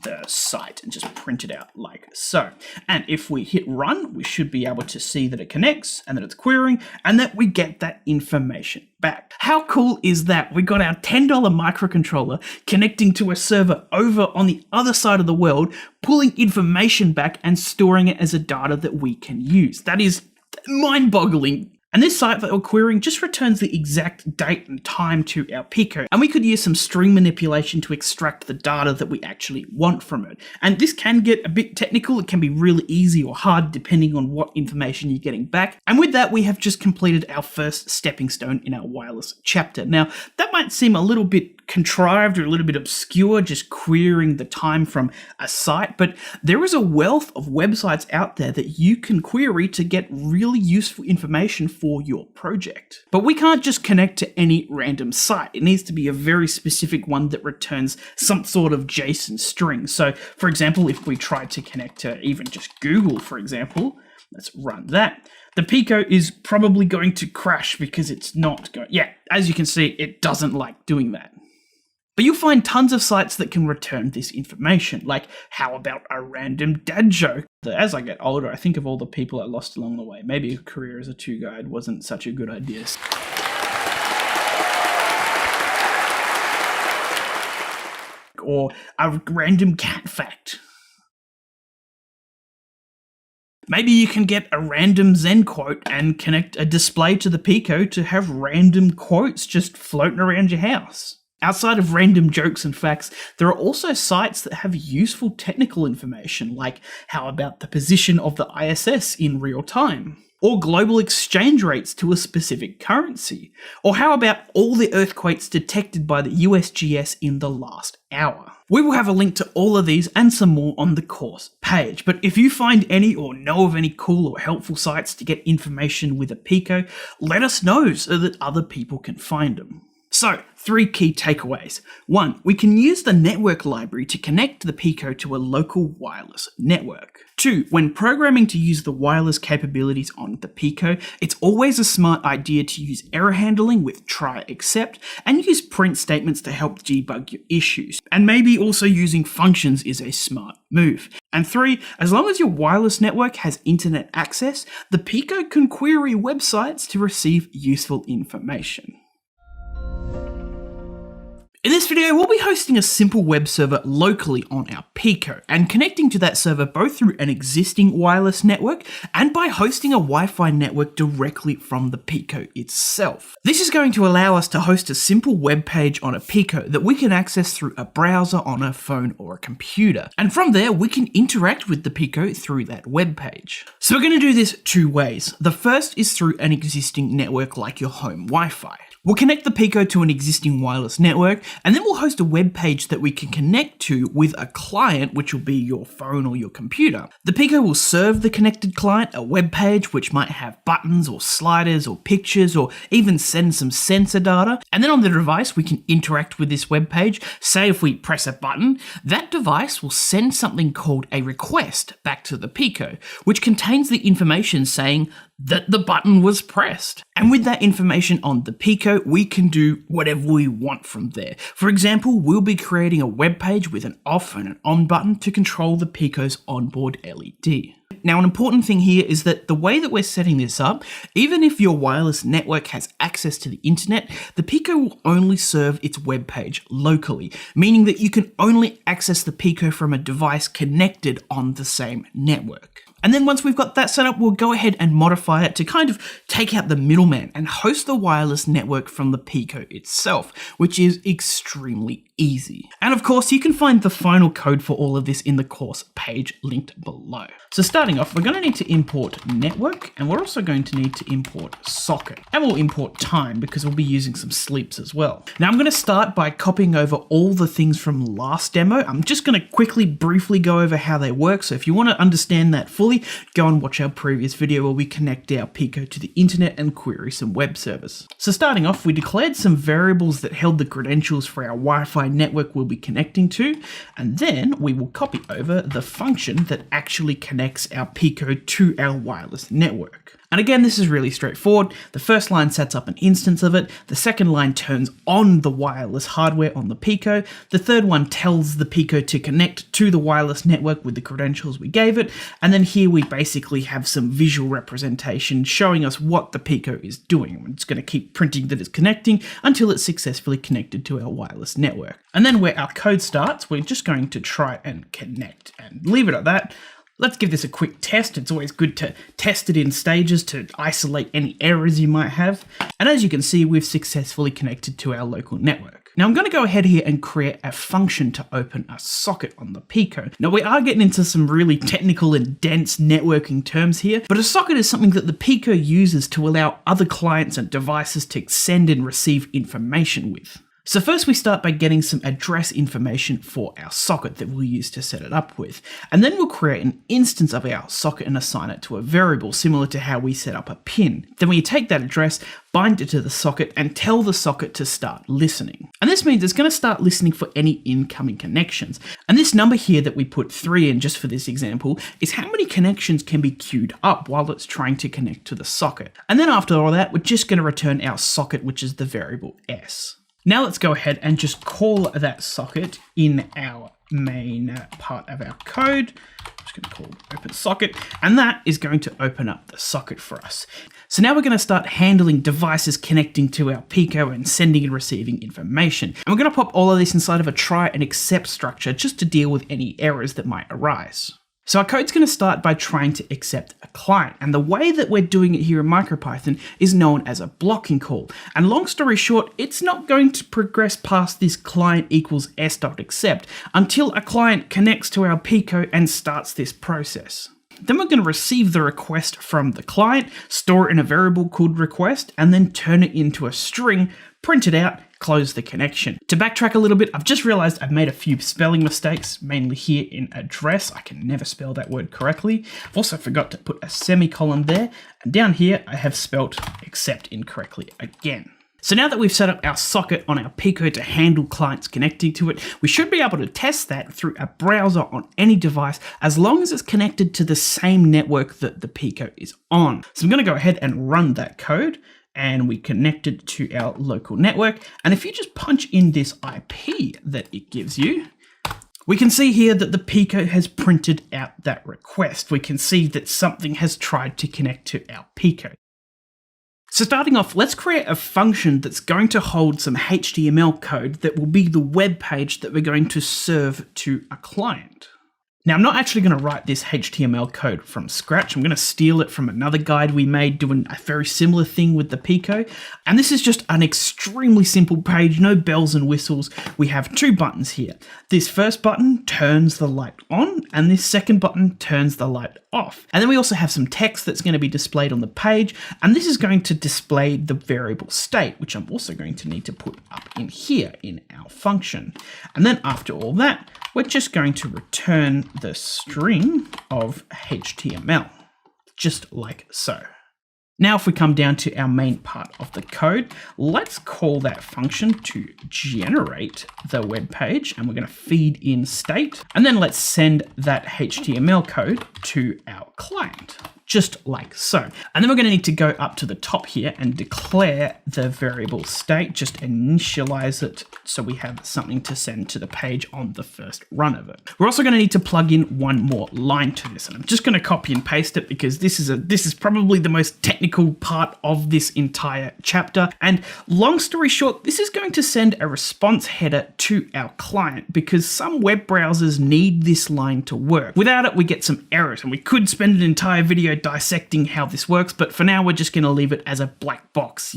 the site and just print it out like so. And if we hit run, we should be able to see that it connects and that it's querying and that we get that information back. How cool is that? We got our $10 microcontroller connecting to a server over on the other side of the world, pulling information back and storing it as a data that we can use. That is mind-boggling. And this site that we're querying just returns the exact date and time to our Pico. And we could use some string manipulation to extract the data that we actually want from it. And this can get a bit technical. It can be really easy or hard depending on what information you're getting back. And with that, we have just completed our first stepping stone in our wireless chapter. Now, that might seem a little bit contrived or a little bit obscure, just querying the time from a site, but there is a wealth of websites out there that you can query to get really useful information for your project. But we can't just connect to any random site. It needs to be a very specific one that returns some sort of JSON string. So for example, if we try to connect to even just Google, for example, let's run that. The Pico is probably going to crash because it's not going, yeah, as you can see, it doesn't like doing that. But you'll find tons of sites that can return this information, like how about a random dad joke? As I get older, I think of all the people I lost along the way. Maybe a career as a tour guide wasn't such a good idea. Or a random cat fact. Maybe you can get a random Zen quote and connect a display to the Pico to have random quotes just floating around your house. Outside of random jokes and facts, there are also sites that have useful technical information, like how about the position of the ISS in real time, or global exchange rates to a specific currency, or how about all the earthquakes detected by the USGS in the last hour. We will have a link to all of these and some more on the course page, but if you find any or know of any cool or helpful sites to get information with a Pico, let us know so that other people can find them. So, 3 key takeaways. 1. We can use the network library to connect the Pico to a local wireless network. 2. When programming to use the wireless capabilities on the Pico, it's always a smart idea to use error handling with try except and use print statements to help debug your issues. And maybe also using functions is a smart move. And 3. As long as your wireless network has internet access, the Pico can query websites to receive useful information. In this video, we'll be hosting a simple web server locally on our Pico and connecting to that server both through an existing wireless network and by hosting a Wi-Fi network directly from the Pico itself. This is going to allow us to host a simple web page on a Pico that we can access through a browser on a phone or a computer. And from there, we can interact with the Pico through that web page. So we're going to do this 2 ways. The first is through an existing network like your home Wi-Fi. We'll connect the Pico to an existing wireless network, and then we'll host a web page that we can connect to with a client, which will be your phone or your computer. The Pico will serve the connected client a web page which might have buttons or sliders or pictures or even send some sensor data. And then on the device, we can interact with this web page. Say if we press a button, that device will send something called a request back to the Pico, which contains the information saying that the button was pressed. And with that information on the Pico, we can do whatever we want from there. For example, we'll be creating a web page with an off and an on button to control the Pico's onboard LED. Now, an important thing here is that the way that we're setting this up, even if your wireless network has access to the internet, the Pico will only serve its web page locally, meaning that you can only access the Pico from a device connected on the same network. And then once we've got that set up, we'll go ahead and modify it to kind of take out the middleman and host the wireless network from the Pico itself, which is extremely easy. And of course, you can find the final code for all of this in the course page linked below. So starting off, we're going to need to import network, and we're also going to need to import socket. And we'll import time because we'll be using some sleeps as well. Now I'm going to start by copying over all the things from last demo. I'm just going to briefly go over how they work. So if you want to understand that fully, go and watch our previous video where we connect our Pico to the internet and query some web servers. So starting off, we declared some variables that held the credentials for our Wi-Fi network we'll be connecting to, and then we will copy over the function that actually connects our Pico to our wireless network. And again, this is really straightforward. The first line sets up an instance of it. The second line turns on the wireless hardware on the Pico. The third one tells the Pico to connect to the wireless network with the credentials we gave it. And then here we basically have some visual representation showing us what the Pico is doing. We're just going to keep printing that it's connecting until it's successfully connected to our wireless network. And then where our code starts, we're just going to try and connect and leave it at that. Let's give this a quick test. It's always good to test it in stages to isolate any errors you might have. And as you can see, we've successfully connected to our local network. Now I'm going to go ahead here and create a function to open a socket on the Pico. Now we are getting into some really technical and dense networking terms here, but a socket is something that the Pico uses to allow other clients and devices to send and receive information with. So first we start by getting some address information for our socket that we'll use to set it up with. And then we'll create an instance of our socket and assign it to a variable similar to how we set up a pin. Then we take that address, bind it to the socket, and tell the socket to start listening. And this means it's going to start listening for any incoming connections. And this number here that we put 3 in just for this example is how many connections can be queued up while it's trying to connect to the socket. And then after all that, we're just going to return our socket, which is the variable s. Now let's go ahead and just call that socket in our main part of our code. I'm just going to call open socket, and that is going to open up the socket for us. So now we're going to start handling devices connecting to our Pico and sending and receiving information. And we're going to pop all of this inside of a try and accept structure just to deal with any errors that might arise. So our code's going to start by trying to accept a client, and the way that we're doing it here in MicroPython is known as a blocking call. And long story short, it's not going to progress past this client equals s.accept until a client connects to our Pico and starts this process. Then we're going to receive the request from the client, store it in a variable called request, and then turn it into a string, print it out, close the connection. To backtrack a little bit, I've just realized I've made a few spelling mistakes, mainly here in address. I can never spell that word correctly. I've also forgot to put a semicolon there, and down here I have spelt accept incorrectly again. So now that we've set up our socket on our Pico to handle clients connecting to it, we should be able to test that through a browser on any device as long as it's connected to the same network that the Pico is on. So I'm going to go ahead and run that code, and we connect it to our local network. And if you just punch in this IP that it gives you, we can see here that the Pico has printed out that request. We can see that something has tried to connect to our Pico. So starting off, let's create a function that's going to hold some HTML code that will be the web page that we're going to serve to a client. Now, I'm not actually going to write this HTML code from scratch. I'm going to steal it from another guide we made doing a very similar thing with the Pico. And this is just an extremely simple page, no bells and whistles. We have two buttons here. This first button turns the light on, and this second button turns the light off. And then we also have some text that's going to be displayed on the page, and this is going to display the variable state, which I'm also going to need to put up in here in our function. And then after all that, we're just going to return the string of HTML, just like so. Now, if we come down to our main part of the code, let's call that function to generate the web page, and we're going to feed in state, and then let's send that HTML code to our client, just like so. And then we're going to need to go up to the top here and declare the variable state, just initialize it so we have something to send to the page on the first run of it. We're also going to need to plug in one more line to this, and I'm just going to copy and paste it because this is probably the most technical part of this entire chapter. And long story short, this is going to send a response header to our client because some web browsers need this line to work. Without it, we get some errors, and we could spend an entire video dissecting how this works, but for now we're just going to leave it as a black box.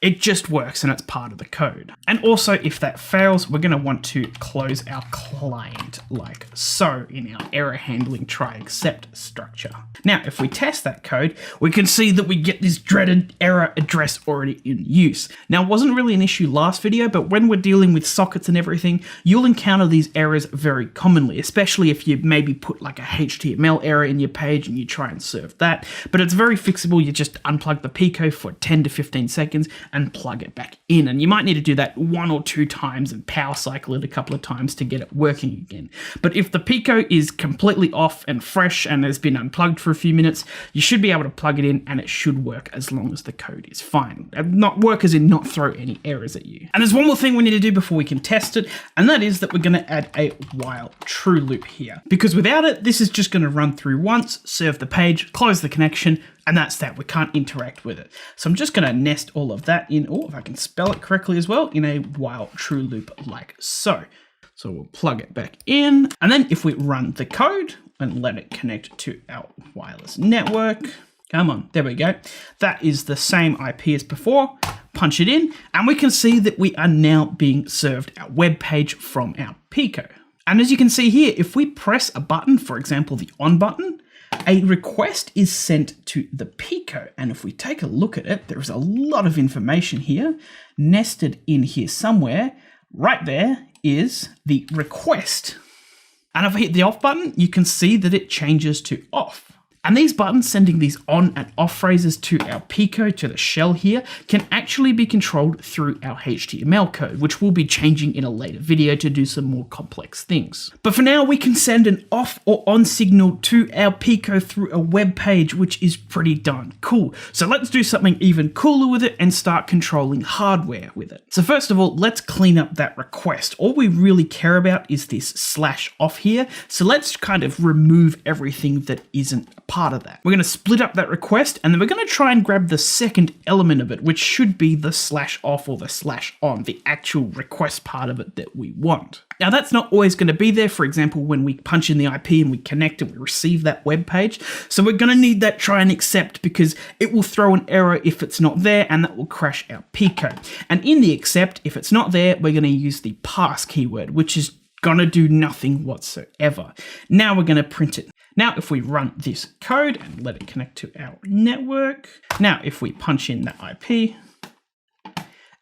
It just works and it's part of the code. And also, if that fails, we're going to want to close our client like so in our error handling try except structure. Now, if we test that code, we can see that we get this dreaded error address already in use. Now, it wasn't really an issue last video, but when we're dealing with sockets and everything, you'll encounter these errors very commonly, especially if you maybe put like a HTML error in your page and you try and serve that, but it's very fixable. You just unplug the Pico for 10 to 15 seconds and plug it back in. And you might need to do that 1 or 2 times and power cycle it a couple of times to get it working again. But if the Pico is completely off and fresh and has been unplugged for a few minutes, you should be able to plug it in and it should work as long as the code is fine. Not work as in not throw any errors at you. And there's one more thing we need to do before we can test it, and that is that we're going to add a while true loop here. Because without it, this is just going to run through once, serve the page, close the connection, and that's that. We can't interact with it. So I'm just going to nest all of that in, if I can spell it correctly as well, in a while true loop like so. So we'll plug it back in, and then if we run the code and let it connect to our wireless network, come on, there we go. That is the same IP as before. Punch it in, and we can see that we are now being served our web page from our Pico. And as you can see here, if we press a button, for example, the on button, a request is sent to the Pico. And if we take a look at it, there is a lot of information here nested in here somewhere. Right there is the request. And if I hit the off button, you can see that it changes to off. And these buttons sending these on and off phrases to our Pico, to the shell here, can actually be controlled through our HTML code, which we'll be changing in a later video to do some more complex things. But for now, we can send an off or on signal to our Pico through a web page, which is pretty darn cool. So let's do something even cooler with it and start controlling hardware with it. So first of all, let's clean up that request. All we really care about is this /off here. So let's kind of remove everything that isn't part of that. We're going to split up that request, and then we're going to try and grab the second element of it, which should be the /off or the /on, the actual request part of it that we want. Now, that's not always going to be there. For example, when we punch in the IP and we connect and we receive that web page. So we're going to need that try and accept, because it will throw an error if it's not there, and that will crash our Pico. And in the accept, if it's not there, we're going to use the pass keyword, which is going to do nothing whatsoever. Now we're going to print it. Now, if we run this code and let it connect to our network, now if we punch in that IP,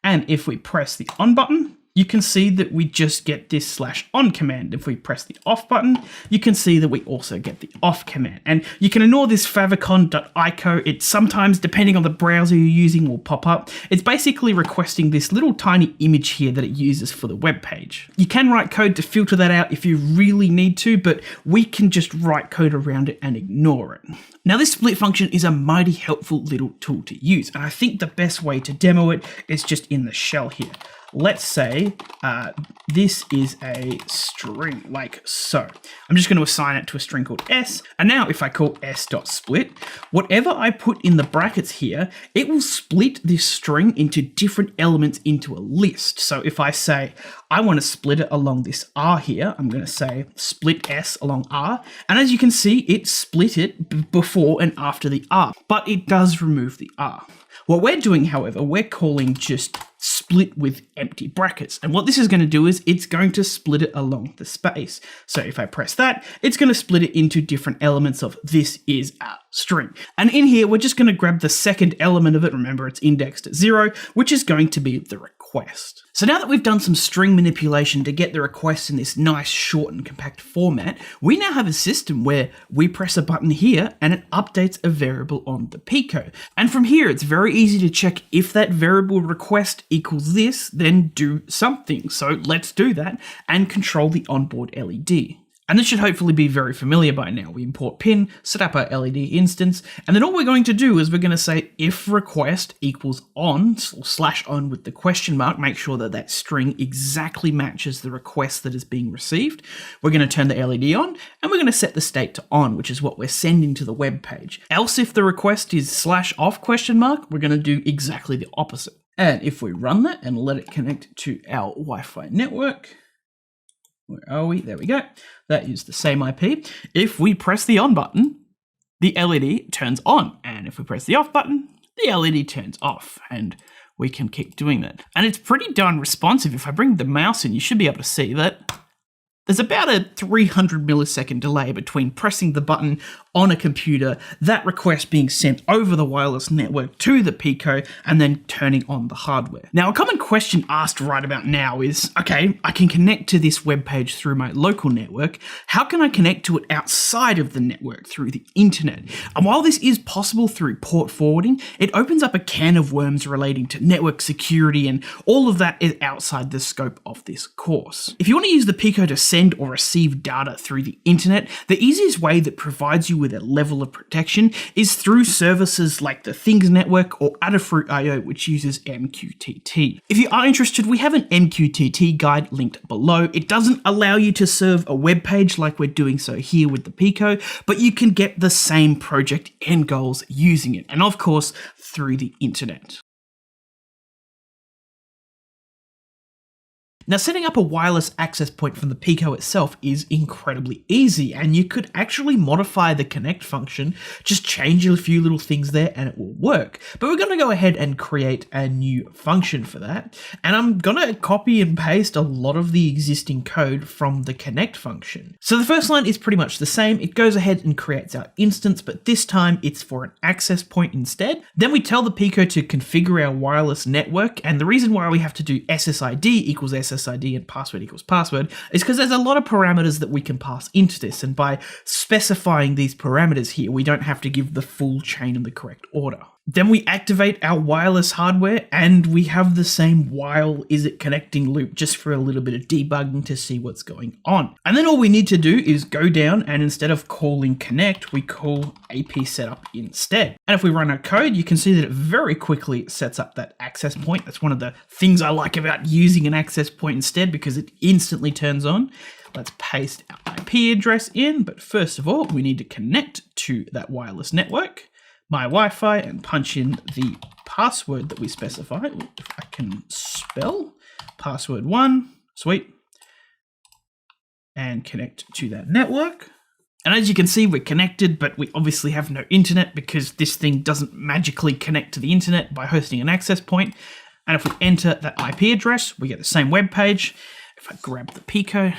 and if we press the on button, you can see that we just get this /on command. If we press the off button, you can see that we also get the off command. And you can ignore this favicon.ico. It sometimes, depending on the browser you're using, will pop up. It's basically requesting this little tiny image here that it uses for the web page. You can write code to filter that out if you really need to, but we can just write code around it and ignore it. Now, this split function is a mighty helpful little tool to use, and I think the best way to demo it is just in the shell here. Let's say this is a string, like so. I'm just going to assign it to a string called s, and now if I call s.split, whatever I put in the brackets here, it will split this string into different elements into a list. So if I say I want to split it along this r here, I'm going to say split s along r, and as you can see, it split it before and after the r, but it does remove the r. What we're doing, however, we're calling just split with empty brackets. And what this is going to do is it's going to split it along the space. So if I press that, it's going to split it into different elements of this is a string. And in here, we're just going to grab the second element of it. Remember, it's indexed at 0, which is going to be the request. So now that we've done some string manipulation to get the request in this nice, short and compact format, we now have a system where we press a button here and it updates a variable on the Pico. And from here, it's very easy to check if that variable request equals this, then do something. So let's do that and control the onboard LED. And this should hopefully be very familiar by now. We import pin, set up our LED instance, and then all we're going to do is we're going to say if request equals on, or /on with the question mark, make sure that that string exactly matches the request that is being received. We're going to turn the LED on, and we're going to set the state to on, which is what we're sending to the web page. Else, if the request is /off question mark, we're going to do exactly the opposite. And if we run that and let it connect to our Wi-Fi network, where are we? There we go. That is the same IP. If we press the on button, the LED turns on. And if we press the off button, the LED turns off. And we can keep doing that. And it's pretty darn responsive. If I bring the mouse in, you should be able to see that there's about a 300 millisecond delay between pressing the button on a computer, that request being sent over the wireless network to the Pico, and then turning on the hardware. Now, a common question asked right about now is, okay, I can connect to this web page through my local network. How can I connect to it outside of the network through the internet? And while this is possible through port forwarding, it opens up a can of worms relating to network security, and all of that is outside the scope of this course. If you want to use the Pico to send or receive data through the internet, the easiest way that provides you with a level of protection is through services like the Things Network or Adafruit IO, which uses MQTT. If you are interested, we have an MQTT guide linked below. It doesn't allow you to serve a web page like we're doing so here with the Pico, but you can get the same project end goals using it, and of course, through the internet. Now, setting up a wireless access point from the Pico itself is incredibly easy, and you could actually modify the connect function, just change a few little things there and it will work. But we're going to go ahead and create a new function for that, and I'm going to copy and paste a lot of the existing code from the connect function. So the first line is pretty much the same. It goes ahead and creates our instance, but this time it's for an access point instead. Then we tell the Pico to configure our wireless network, and the reason why we have to do SSID equals SSID and password equals password is because there's a lot of parameters that we can pass into this, and by specifying these parameters here, we don't have to give the full chain in the correct order. Then we activate our wireless hardware, and we have the same while is it connecting loop just for a little bit of debugging to see what's going on. And then all we need to do is go down, and instead of calling connect, we call AP setup instead. And if we run our code, you can see that it very quickly sets up that access point. That's one of the things I like about using an access point instead, because it instantly turns on. Let's paste our IP address in, but first of all, we need to connect to that wireless network, my Wi-Fi, and punch in the password that we specify. If I can spell password 1, sweet, and connect to that network. And as you can see, we're connected, but we obviously have no internet because this thing doesn't magically connect to the internet by hosting an access point. And if we enter that IP address, we get the same web page. If I grab the Pico,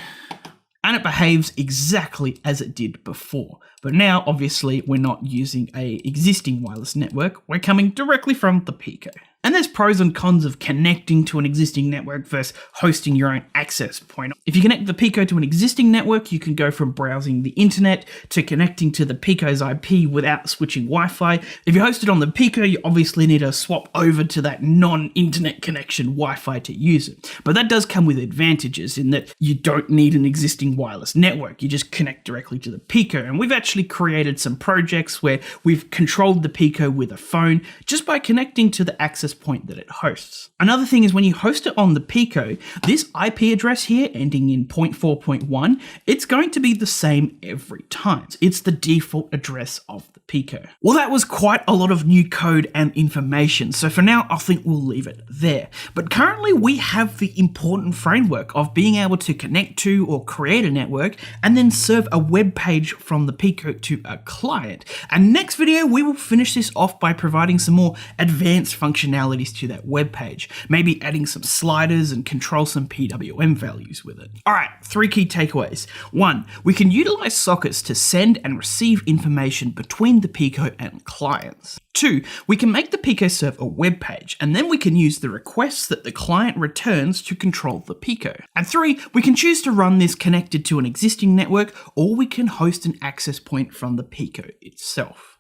and it behaves exactly as it did before. But now, obviously, we're not using an existing wireless network. We're coming directly from the Pico. And there's pros and cons of connecting to an existing network versus hosting your own access point. If you connect the Pico to an existing network, you can go from browsing the internet to connecting to the Pico's IP without switching Wi-Fi. If you host it on the Pico, you obviously need to swap over to that non-internet connection Wi-Fi to use it. But that does come with advantages in that you don't need an existing wireless network. You just connect directly to the Pico. And we've actually created some projects where we've controlled the Pico with a phone just by connecting to the access point that it hosts. Another thing is when you host it on the Pico, this IP address here ending in 0.4.1, it's going to be the same every time. It's the default address of the Pico. Well, that was quite a lot of new code and information. So for now, I think we'll leave it there. But currently we have the important framework of being able to connect to or create a network and then serve a web page from the Pico to a client. And next video, we will finish this off by providing some more advanced functionalities to that web page, maybe adding some sliders and control some PWM values with it. All right, 3 key takeaways. 1, we can utilize sockets to send and receive information between the Pico and clients. 2, we can make the Pico serve a web page, and then we can use the requests that the client returns to control the Pico. And 3, we can choose to run this connected to an existing network, or we can host an access point from the Pico itself.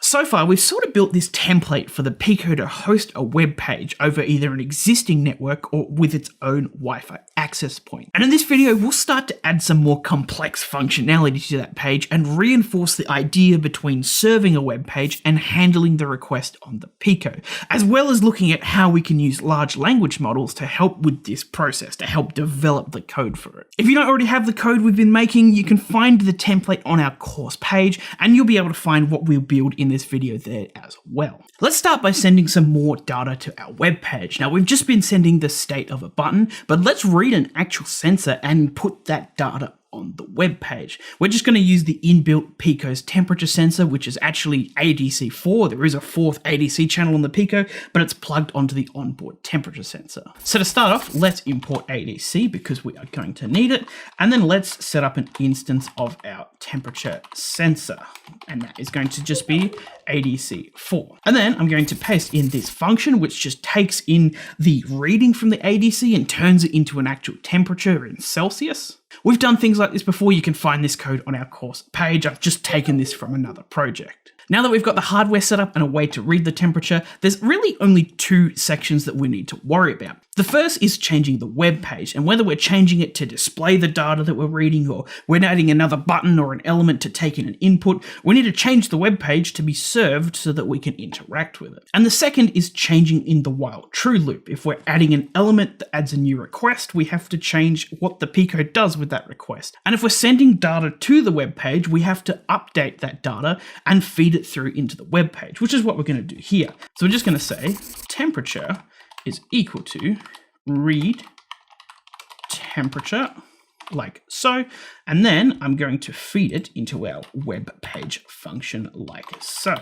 So far, we've sort of built this template for the Pico to host a web page over either an existing network or with its own Wi-Fi access point. And in this video, we'll start to add some more complex functionality to that page and reinforce the idea between serving a web page and handling the request on the Pico, as well as looking at how we can use large language models to help with this process, to help develop the code for it. If you don't already have the code we've been making, you can find the template on our course page, and you'll be able to find what we'll build in this video there as well. Let's start by sending some more data to our web page. Now, we've just been sending the state of a button, but let's read an actual sensor and put that data on the web page. We're just going to use the inbuilt Pico's temperature sensor, which is actually ADC4. There is a 4th ADC channel on the Pico, but it's plugged onto the onboard temperature sensor. So to start off, let's import ADC because we are going to need it. And then let's set up an instance of our temperature sensor. And that is going to just be ADC4. And then I'm going to paste in this function, which just takes in the reading from the ADC and turns it into an actual temperature in Celsius. We've done things like this before. You can find this code on our course page. I've just taken this from another project. Now that we've got the hardware set up and a way to read the temperature, there's really only 2 sections that we need to worry about. The first is changing the web page, and whether we're changing it to display the data that we're reading, or we're adding another button or an element to take in an input, we need to change the web page to be served so that we can interact with it. And the second is changing in the while true loop. If we're adding an element that adds a new request, we have to change what the Pico does with that request. And if we're sending data to the web page, we have to update that data and feed it through into the web page, which is what we're going to do here. So we're just going to say temperature is equal to read temperature, like so, and then I'm going to feed it into our web page function like so.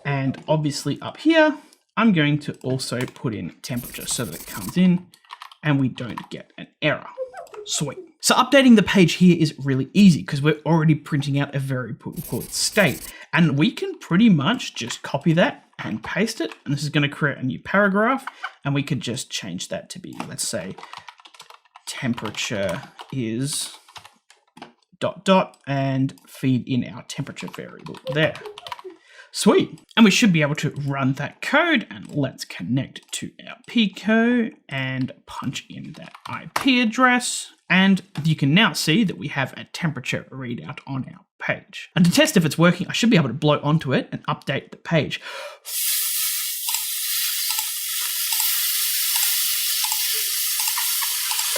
And obviously up here, I'm going to also put in temperature so that it comes in and we don't get an error. Sweet. So updating the page here is really easy because we're already printing out a variable called state, and we can pretty much just copy that and paste it. And this is going to create a new paragraph, and we could just change that to be, let's say, temperature is ... and feed in our temperature variable there. Sweet. And we should be able to run that code, and let's connect to our Pico and punch in that IP address. And you can now see that we have a temperature readout on our page. And to test if it's working, I should be able to blow onto it and update the page.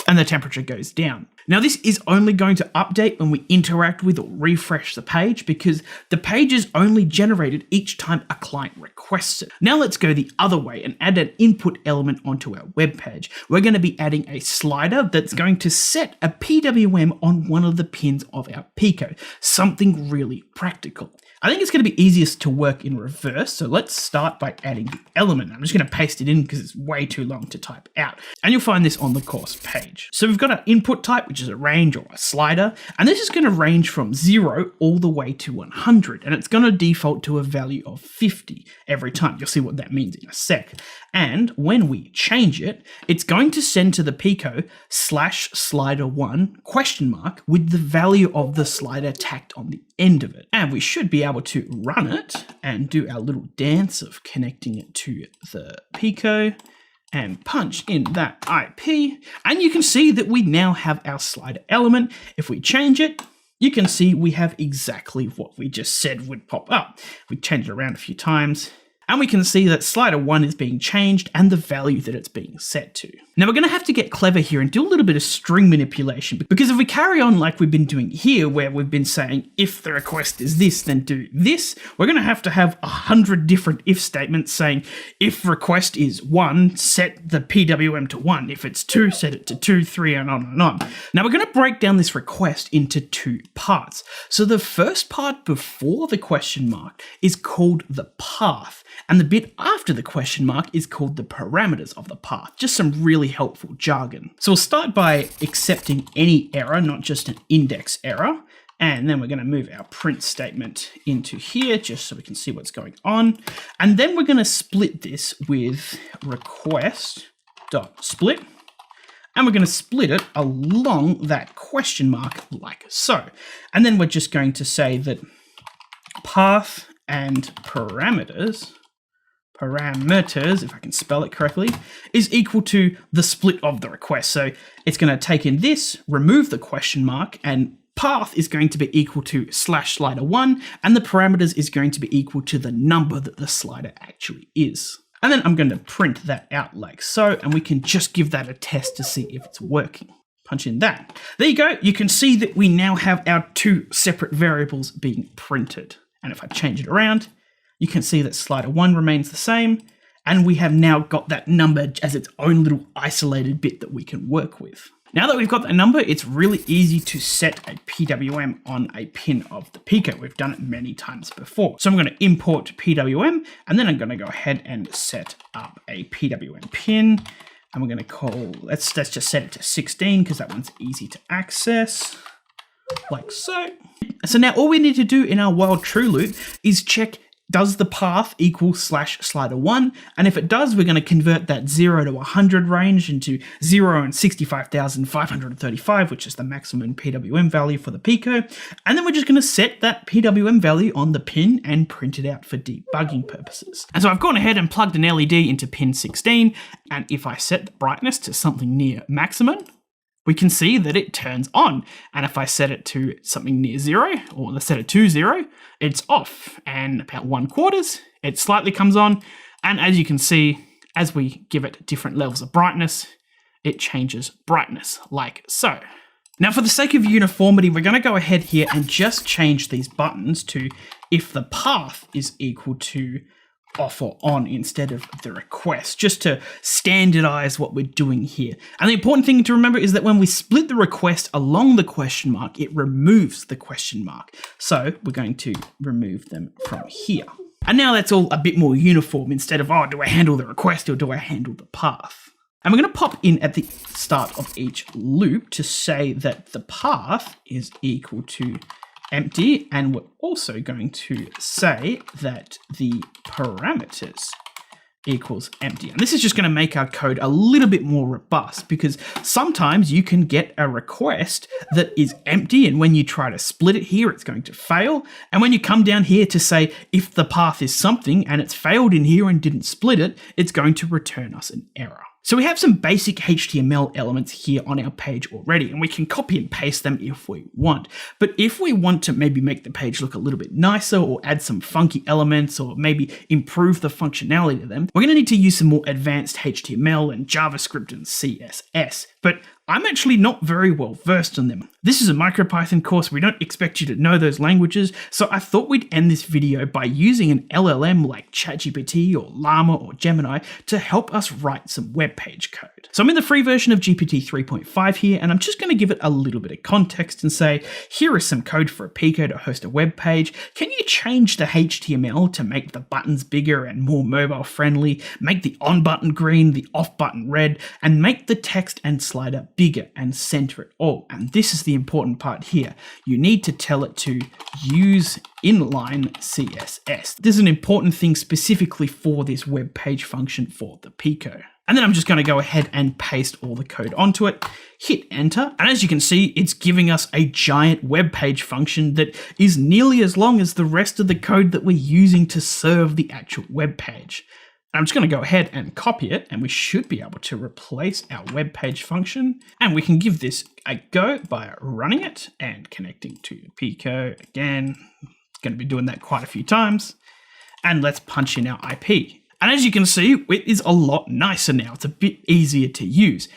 And the temperature goes down. Now this is only going to update when we interact with or refresh the page, because the page is only generated each time a client requests it. Now let's go the other way and add an input element onto our web page. We're going to be adding a slider that's going to set a PWM on one of the pins of our Pico, something really practical. I think it's going to be easiest to work in reverse, so let's start by adding the element. I'm just going to paste it in because it's way too long to type out. And you'll find this on the course page. So we've got our input type, which which is a range or a slider, and this is going to range from 0 all the way to 100, and it's going to default to a value of 50 every time. You'll see what that means in a sec. And when we change it, it's going to send to the Pico /slider1 ? With the value of the slider tacked on the end of it. And we should be able to run it and do our little dance of connecting it to the Pico and punch in that IP. And you can see that we now have our slider element. If we change it, you can see we have exactly what we just said would pop up. We change it around a few times, and we can see that slider 1 is being changed and the value that it's being set to. Now we're going to have to get clever here and do a little bit of string manipulation, because if we carry on like we've been doing here, where we've been saying if the request is this, then do this, we're going to have 100 different if statements saying if request is 1, set the PWM to 1. If it's 2, set it to 2, 3, and on and on. Now we're going to break down this request into 2 parts. So the first part before the question mark is called the path, and the bit after the question mark is called the parameters of the path. Just some really helpful jargon. So we'll start by accepting any error, not just an index error. And then we're going to move our print statement into here just so we can see what's going on. And then we're going to split this with request.split. And we're going to split it along that question mark like so. And then we're just going to say that path and parameters, if I can spell it correctly, is equal to the split of the request. So it's going to take in this, remove the question mark, and path is going to be equal to /slider1, and the parameters is going to be equal to the number that the slider actually is. And then I'm going to print that out like so, and we can just give that a test to see if it's working. Punch in that. There you go. You can see that we now have our 2 separate variables being printed. And if I change it around, you can see that slider 1 remains the same, and we have now got that number as its own little isolated bit that we can work with. Now that we've got that number, it's really easy to set a PWM on a pin of the Pico. We've done it many times before. So I'm going to import PWM, and then I'm going to go ahead and set up a PWM pin. And we're going to call, let's just set it to 16 because that one's easy to access, like so. So now all we need to do in our while true loop is check, does the path equal /slider1? And if it does, we're going to convert that 0 to 100 range into 0 and 65,535, which is the maximum PWM value for the Pico. And then we're just going to set that PWM value on the pin and print it out for debugging purposes. And so I've gone ahead and plugged an LED into pin 16. And if I set the brightness to something near maximum, we can see that it turns on. And if I set it to something near 0, or let's set it to 0, it's off. And about 1/4, it slightly comes on. And as you can see, as we give it different levels of brightness, it changes brightness like so. Now, for the sake of uniformity, we're going to go ahead here and just change these buttons to if the path is equal to off or on instead of the request, just to standardize what we're doing here. And the important thing to remember is that when we split the request along the question mark, it removes the question mark. So we're going to remove them from here. And now that's all a bit more uniform instead of, oh, do I handle the request or do I handle the path? And we're going to pop in at the start of each loop to say that the path is equal to empty, and we're also going to say that the parameters equals empty. And this is just going to make our code a little bit more robust, because sometimes you can get a request that is empty, and when you try to split it here, it's going to fail. And when you come down here to say if the path is something and it's failed in here and didn't split it, it's going to return us an error. So we have some basic HTML elements here on our page already, and we can copy and paste them if we want. But if we want to maybe make the page look a little bit nicer, or add some funky elements, or maybe improve the functionality of them, we're going to need to use some more advanced HTML and JavaScript and CSS. But I'm actually not very well versed on them. This is a MicroPython course. We don't expect you to know those languages. So I thought we'd end this video by using an LLM like ChatGPT or Llama or Gemini to help us write some web page code. So I'm in the free version of GPT 3.5 here, and I'm just going to give it a little bit of context and say, here is some code for a Pico to host a web page. Can you change the HTML to make the buttons bigger and more mobile friendly, make the on button green, the off button red, and make the text and slider bigger and center it all? And this is the important part here. You need to tell it to use inline CSS. This is an important thing specifically for this web page function for the Pico. And then I'm just going to go ahead and paste all the code onto it, hit enter, and as you can see, it's giving us a giant web page function that is nearly as long as the rest of the code that we're using to serve the actual web page. And I'm just going to go ahead and copy it, and we should be able to replace our web page function, and we can give this a go by running it and connecting to Pico again. Going to be doing that quite a few times. And let's punch in our IP. And as you can see, it is a lot nicer now. It's a bit easier to use.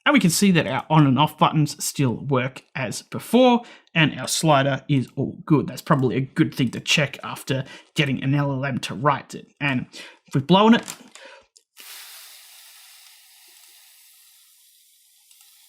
And we can see that our on and off buttons still work as before, and our slider is all good. That's probably a good thing to check after getting an LLM to write it. And if we've blown it,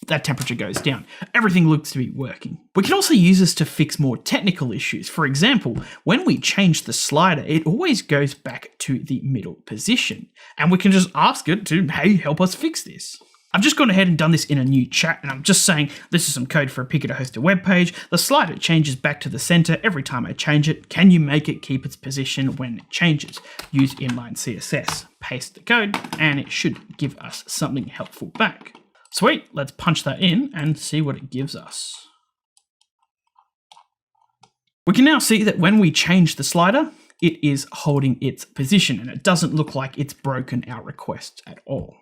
that temperature goes down. Everything looks to be working. We can also use this to fix more technical issues. For example, when we change the slider, it always goes back to the middle position. And we can just ask it to, hey, help us fix this. I've just gone ahead and done this in a new chat, and I'm just saying this is some code for a Pico to host a web page. The slider changes back to the center every time I change it. Can you make it keep its position when it changes? Use inline CSS. Paste the code, and it should give us something helpful back. Sweet, let's punch that in and see what it gives us. We can now see that when we change the slider, it is holding its position, and it doesn't look like it's broken our request at all.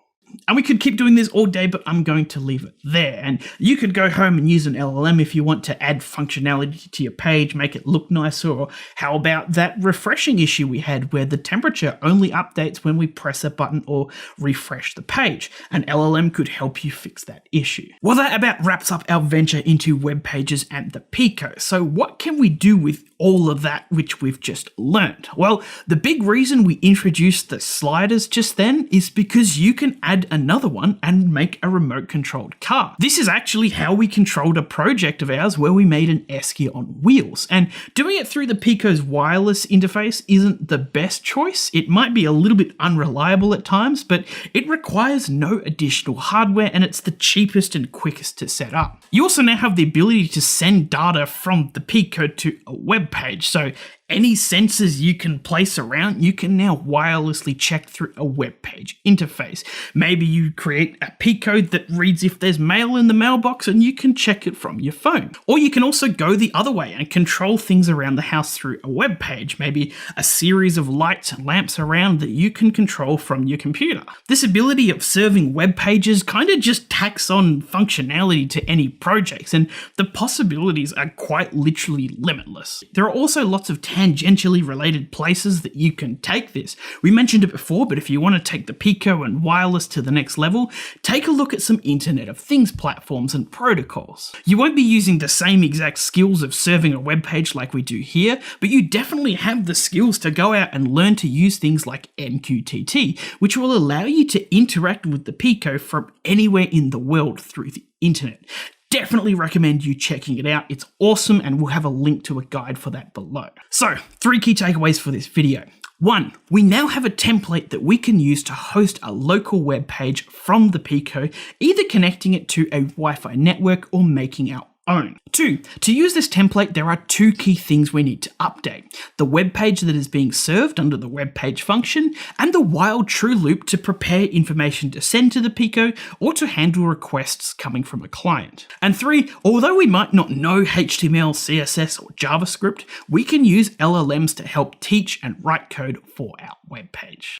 And we could keep doing this all day, but I'm going to leave it there. And you could go home and use an LLM if you want to add functionality to your page, make it look nicer. Or how about that refreshing issue we had where the temperature only updates when we press a button or refresh the page? An LLM could help you fix that issue. Well, that about wraps up our venture into web pages and the Pico. So what can we do with all of that which we've just learned? Well, the big reason we introduced the sliders just then is because you can add another one and make a remote controlled car. This is actually how we controlled a project of ours where we made an esky on wheels, and doing it through the Pico's wireless interface isn't the best choice. It might be a little bit unreliable at times, but it requires no additional hardware and it's the cheapest and quickest to set up. You also now have the ability to send data from the Pico to a web page, so any sensors you can place around, you can now wirelessly check through a web page interface. Maybe you create a Pico that reads if there's mail in the mailbox and you can check it from your phone. Or you can also go the other way and control things around the house through a web page, maybe a series of lights and lamps around that you can control from your computer. This ability of serving web pages kind of just tacks on functionality to any projects, and the possibilities are quite literally limitless. There are also lots of tangentially related places that you can take this. We mentioned it before, but if you want to take the Pico and wireless to the next level, take a look at some Internet of Things platforms and protocols. You won't be using the same exact skills of serving a web page like we do here, but you definitely have the skills to go out and learn to use things like MQTT, which will allow you to interact with the Pico from anywhere in the world through the internet. Definitely recommend you checking it out. It's awesome, and we'll have a link to a guide for that below. So, 3 key takeaways for this video. 1, we now have a template that we can use to host a local web page from the Pico, either connecting it to a Wi-Fi network or making our own. 2, to use this template, there are 2 key things we need to update: the web page that is being served under the web page function, and the while true loop to prepare information to send to the Pico or to handle requests coming from a client. And 3, although we might not know HTML, CSS, or JavaScript, we can use LLMs to help teach and write code for our web page.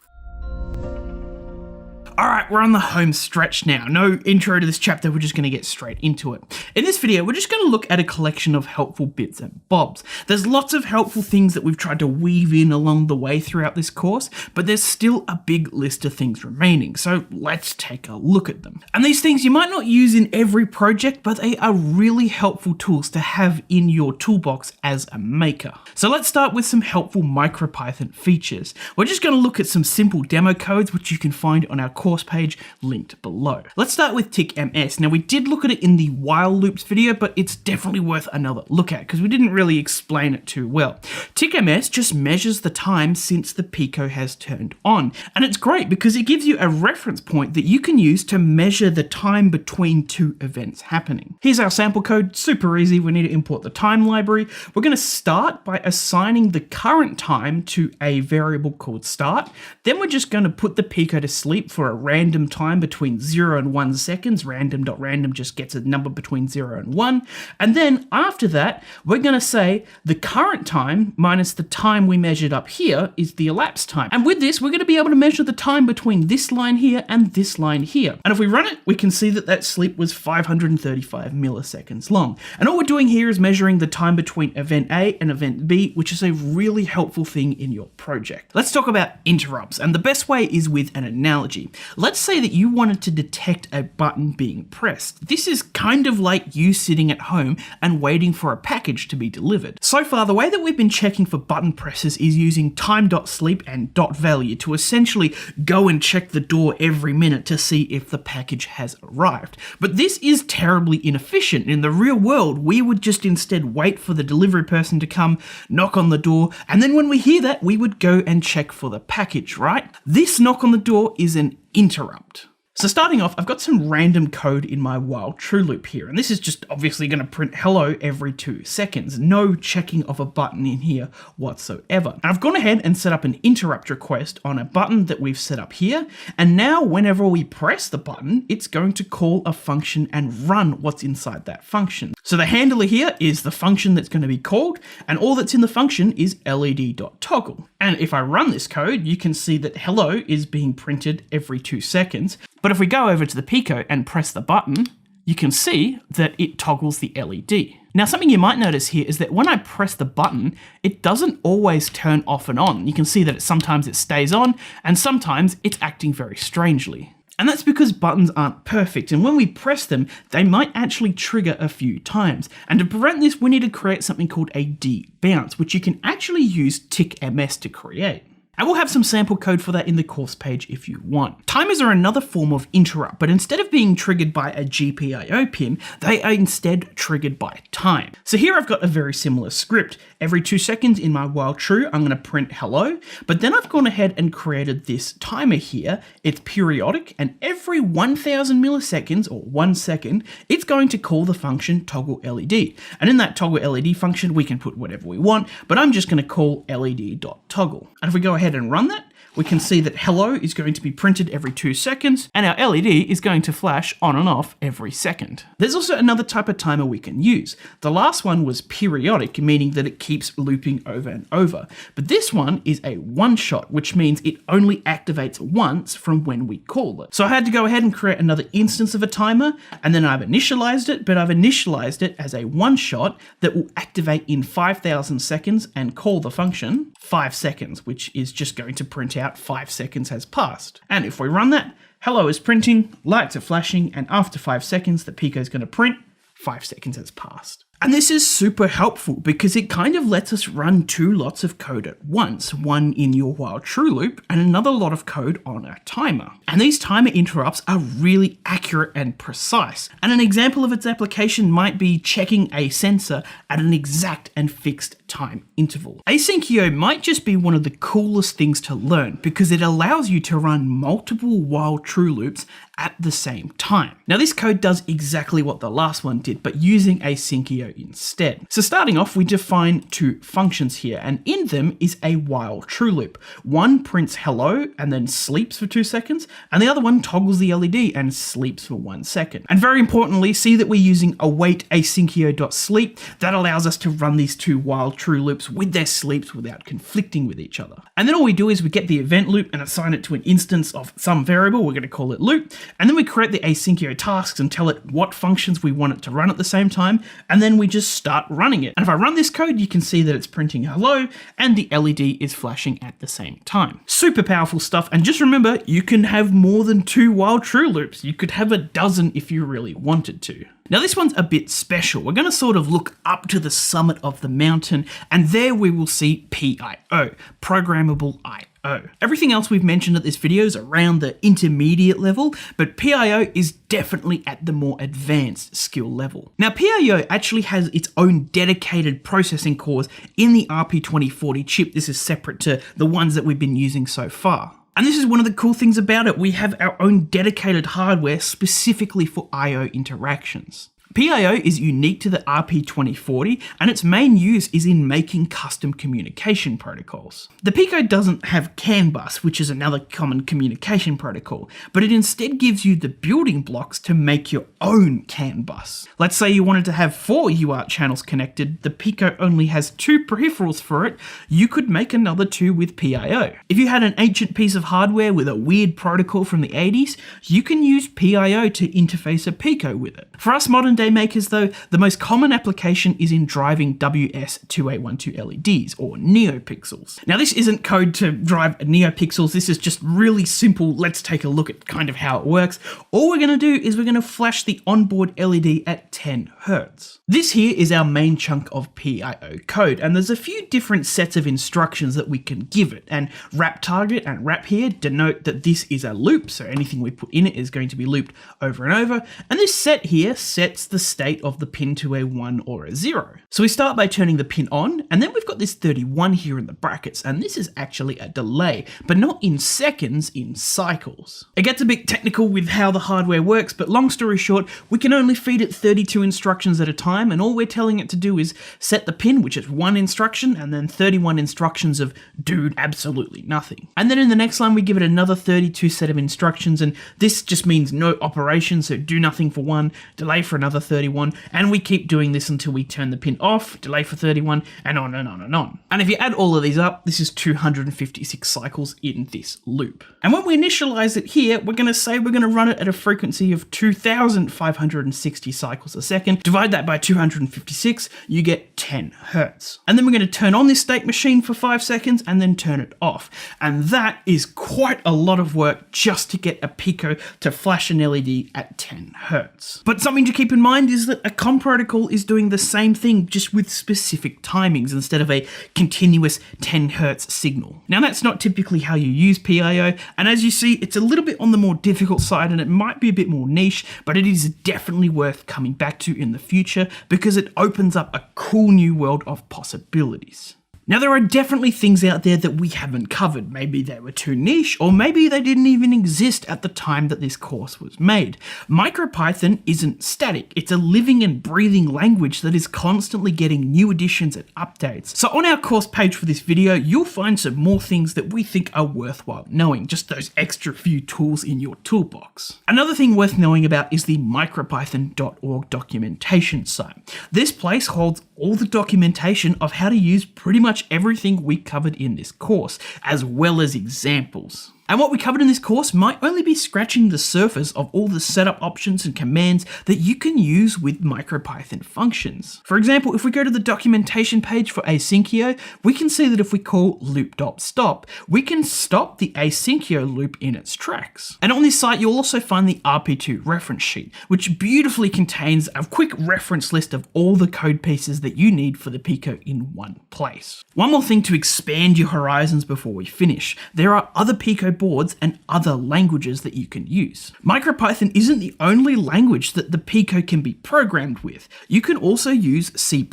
Alright, we're on the home stretch now. No intro to this chapter, we're just going to get straight into it. In this video, we're just going to look at a collection of helpful bits and bobs. There's lots of helpful things that we've tried to weave in along the way throughout this course, but there's still a big list of things remaining, so let's take a look at them. And these things you might not use in every project, but they are really helpful tools to have in your toolbox as a maker. So let's start with some helpful MicroPython features. We're just going to look at some simple demo codes, which you can find on our course course page linked below. Let's start with tick-ms. Now we did look at it in the while loops video, but it's definitely worth another look at because we didn't really explain it too well. Tick-ms just measures the time since the Pico has turned on. And it's great because it gives you a reference point that you can use to measure the time between two events happening. Here's our sample code, super easy. We need to import the time library. We're going to start by assigning the current time to a variable called start. Then we're just going to put the Pico to sleep for a random time between 0 and 1 seconds. Random.random just gets a number between 0 and 1. And then after that, we're going to say the current time minus the time we measured up here is the elapsed time. And with this, we're going to be able to measure the time between this line here and this line here. And if we run it, we can see that that sleep was 535 milliseconds long. And all we're doing here is measuring the time between event A and event B, which is a really helpful thing in your project. Let's talk about interrupts. And the best way is with an analogy. Let's say that you wanted to detect a button being pressed. This is kind of like you sitting at home and waiting for a package to be delivered. So far, the way that we've been checking for button presses is using time.sleep and .value to essentially go and check the door every minute to see if the package has arrived. But this is terribly inefficient. In the real world, we would just instead wait for the delivery person to come, knock on the door, and then when we hear that, we would go and check for the package, right? This knock on the door is an interrupt. So starting off, I've got some random code in my while true loop here, and this is just obviously going to print hello every 2 seconds. No checking of a button in here whatsoever. And I've gone ahead and set up an interrupt request on a button that we've set up here, and now whenever we press the button, it's going to call a function and run what's inside that function. So the handler here is the function that's going to be called, and all that's in the function is led.toggle. And if I run this code, you can see that hello is being printed every 2 seconds. But if we go over to the Pico and press the button, you can see that it toggles the LED. Now, something you might notice here is that when I press the button, it doesn't always turn off and on. You can see that sometimes it stays on, and sometimes it's acting very strangely. And that's because buttons aren't perfect, and when we press them, they might actually trigger a few times. And to prevent this, we need to create something called a debounce, which you can actually use tick-ms to create. And we'll have some sample code for that in the course page if you want. Timers are another form of interrupt, but instead of being triggered by a GPIO pin, they are instead triggered by time. So here I've got a very similar script. Every 2 seconds in my while true, I'm going to print hello, but then I've gone ahead and created this timer here. It's periodic, and every 1000 milliseconds or 1 second, it's going to call the function toggle LED. And in that toggle LED function, we can put whatever we want, but I'm just going to call led.toggle. And if we go ahead and run that, we can see that hello is going to be printed every 2 seconds, and our LED is going to flash on and off every second. There's also another type of timer we can use. The last one was periodic, meaning that it keeps looping over and over. But this one is a one-shot, which means it only activates once from when we call it. So I had to go ahead and create another instance of a timer, and then I've initialized it, but I've initialized it as a one-shot that will activate in 5,000 seconds and call the function 5 seconds, which is just going to print out 5 seconds has passed. And if we run that, hello is printing, lights are flashing, and after 5 seconds, the Pico is going to print 5 seconds has passed. And this is super helpful because it kind of lets us run 2 lots of code at once, one in your while true loop and another lot of code on a timer. And these timer interrupts are really accurate and precise. And an example of its application might be checking a sensor at an exact and fixed time interval. Asyncio might just be one of the coolest things to learn because it allows you to run multiple while true loops at the same time. Now this code does exactly what the last one did, but using asyncio instead. So starting off, we define 2 functions here, and in them is a while true loop. One prints hello and then sleeps for 2 seconds, and the other one toggles the LED and sleeps for 1 second. And very importantly, see that we're using await asyncio.sleep. That allows us to run these 2 while true loops with their sleeps without conflicting with each other. And then all we do is we get the event loop and assign it to an instance of some variable. We're going to call it loop. And then we create the asyncio tasks and tell it what functions we want it to run at the same time. And then we just start running it. And if I run this code, you can see that it's printing hello and the LED is flashing at the same time. Super powerful stuff. And just remember, you can have more than 2 while true loops. You could have a dozen if you really wanted to. Now this one's a bit special. We're going to sort of look up to the summit of the mountain, and there we will see PIO, Programmable I/O. Everything else we've mentioned at this video is around the intermediate level, but PIO is definitely at the more advanced skill level. Now, PIO actually has its own dedicated processing cores in the RP2040 chip. This is separate to the ones that we've been using so far. And this is one of the cool things about it. We have our own dedicated hardware specifically for I/O interactions. PIO is unique to the RP2040, and its main use is in making custom communication protocols. The Pico doesn't have CAN bus, which is another common communication protocol, but it instead gives you the building blocks to make your own CAN bus. Let's say you wanted to have 4 UART channels connected, the Pico only has 2 peripherals for it, you could make another 2 with PIO. If you had an ancient piece of hardware with a weird protocol from the 80s, you can use PIO to interface a Pico with it. For us modern day makers though, the most common application is in driving WS2812 LEDs, or NeoPixels. Now this isn't code to drive NeoPixels, this is just really simple. Let's take a look at kind of how it works. All we're going to do is we're going to flash the onboard LED at 10 Hz. This here is our main chunk of PIO code, and there's a few different sets of instructions that we can give it, and wrap target and wrap here denote that this is a loop, so anything we put in it is going to be looped over and over, and this set here sets the state of the pin to a 1 or a 0. So we start by turning the pin on, and then we've got this 31 here in the brackets, and this is actually a delay, but not in seconds, in cycles. It gets a bit technical with how the hardware works, but long story short, we can only feed it 32 instructions at a time, and all we're telling it to do is set the pin, which is 1 instruction, and then 31 instructions of do absolutely nothing. And then in the next line, we give it another 32 set of instructions, and this just means no operation, so do nothing for 1, delay for another 31, and we keep doing this until we turn the pin off, delay for 31, and on and on and on. And if you add all of these up, this is 256 cycles in this loop. And when we initialize it here, we're going to say we're going to run it at a frequency of 2,560 cycles a second. Divide that by 256, you get 10 Hertz. And then we're going to turn on this state machine for 5 seconds and then turn it off. And that is quite a lot of work just to get a Pico to flash an LED at 10 Hertz. But something to keep in mind is that a COM protocol is doing the same thing just with specific timings instead of a continuous 10 Hertz signal. Now that's not typically how you use PIO, and as you see, it's a little bit on the more difficult side and it might be a bit more niche, but it is definitely worth coming back to in the future because it opens up a cool new world of possibilities. Now there are definitely things out there that we haven't covered. Maybe they were too niche, or maybe they didn't even exist at the time that this course was made. MicroPython isn't static. It's a living and breathing language that is constantly getting new additions and updates. So on our course page for this video, you'll find some more things that we think are worthwhile knowing, just those extra few tools in your toolbox. Another thing worth knowing about is the micropython.org documentation site. This place holds all the documentation of how to use pretty much everything we covered in this course, as well as examples. And what we covered in this course might only be scratching the surface of all the setup options and commands that you can use with MicroPython functions. For example, if we go to the documentation page for asyncio, we can see that if we call loop.stop, we can stop the asyncio loop in its tracks. And on this site, you'll also find the RP2 reference sheet, which beautifully contains a quick reference list of all the code pieces that you need for the Pico in one place. One more thing to expand your horizons before we finish. There are other Pico boards and other languages that you can use. MicroPython isn't the only language that the Pico can be programmed with. You can also use C++,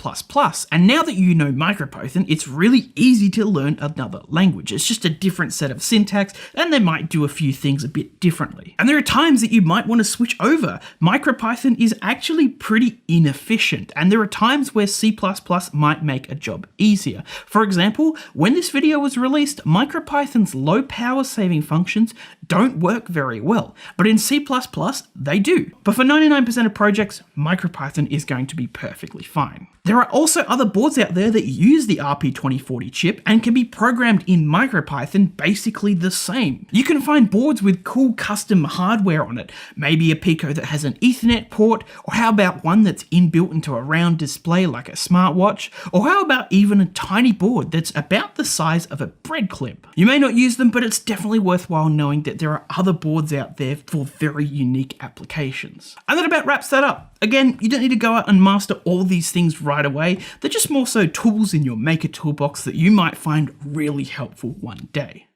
and now that you know MicroPython, it's really easy to learn another language. It's just a different set of syntax, and they might do a few things a bit differently. And there are times that you might want to switch over. MicroPython is actually pretty inefficient, and there are times where C++ might make a job easier. For example, when this video was released, MicroPython's low power saving functions don't work very well, but in C++ they do. But for 99% of projects, MicroPython is going to be perfectly fine. There are also other boards out there that use the RP2040 chip and can be programmed in MicroPython basically the same. You can find boards with cool custom hardware on it, maybe a Pico that has an Ethernet port, or how about one that's inbuilt into a round display like a smartwatch, or how about even a tiny board that's about the size of a bread clip. You may not use them, but it's definitely worthwhile knowing that there are other boards out there for very unique applications. And that about wraps that up. Again, you don't need to go out and master all these things right away. They're just more so tools in your maker toolbox that you might find really helpful one day.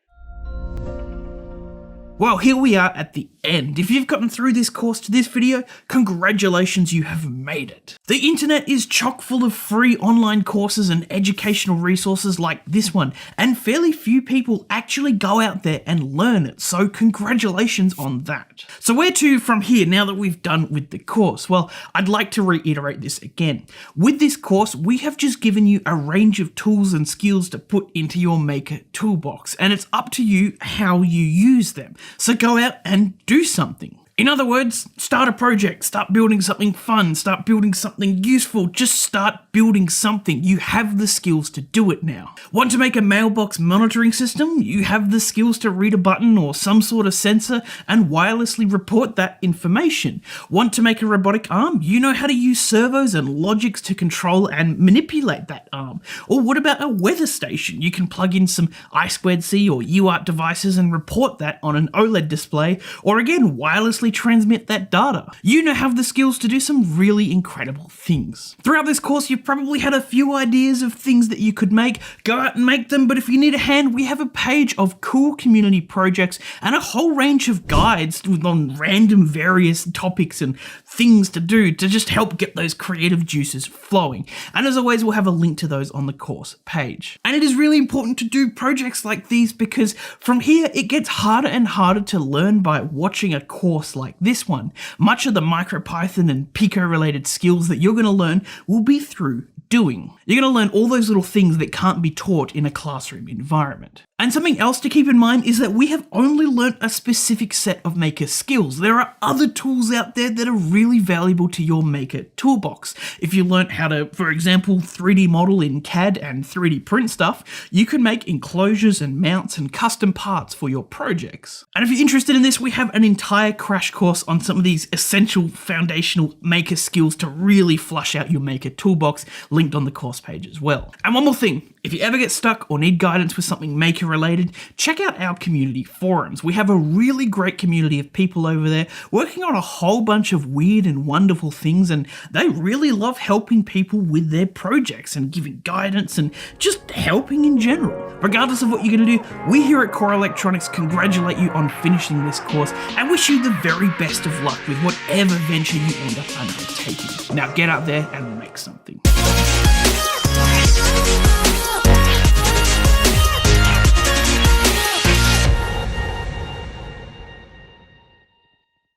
Well, here we are at the end. If you've gotten through this course to this video, congratulations, you have made it. The internet is chock full of free online courses and educational resources like this one, and fairly few people actually go out there and learn it, so congratulations on that. So where to from here now that we've done with the course? Well, I'd like to reiterate this again. With this course, we have just given you a range of tools and skills to put into your Maker toolbox, and it's up to you how you use them. So go out and do something. In other words, start a project, start building something fun, start building something useful, just start building something. You have the skills to do it now. Want to make a mailbox monitoring system? You have the skills to read a button or some sort of sensor and wirelessly report that information. Want to make a robotic arm? You know how to use servos and logics to control and manipulate that arm. Or what about a weather station? You can plug in some I2C or UART devices and report that on an OLED display, or again, wirelessly transmit that data. You now have the skills to do some really incredible things. Throughout this course, you've probably had a few ideas of things that you could make. Go out and make them, but if you need a hand, we have a page of cool community projects and a whole range of guides on random various topics and things to do to just help get those creative juices flowing. And as always, we'll have a link to those on the course page. And it is really important to do projects like these because from here, it gets harder and harder to learn by watching a course like this one. Much of the MicroPython and Pico related skills that you're going to learn will be through doing. You're going to learn all those little things that can't be taught in a classroom environment. And something else to keep in mind is that we have only learnt a specific set of Maker skills. There are other tools out there that are really valuable to your Maker toolbox. If you learnt how to, for example, 3D model in CAD and 3D print stuff, you can make enclosures and mounts and custom parts for your projects. And if you're interested in this, we have an entire crash course on some of these essential foundational Maker skills to really flush out your Maker toolbox, linked on the course page as well. And one more thing, if you ever get stuck or need guidance with something Maker related, check out our community forums. We have a really great community of people over there working on a whole bunch of weird and wonderful things, and they really love helping people with their projects and giving guidance and just helping in general. Regardless of what you're going to do, we here at Core Electronics congratulate you on finishing this course and wish you the very best of luck with whatever venture you end up undertaking. Now get out there and make something.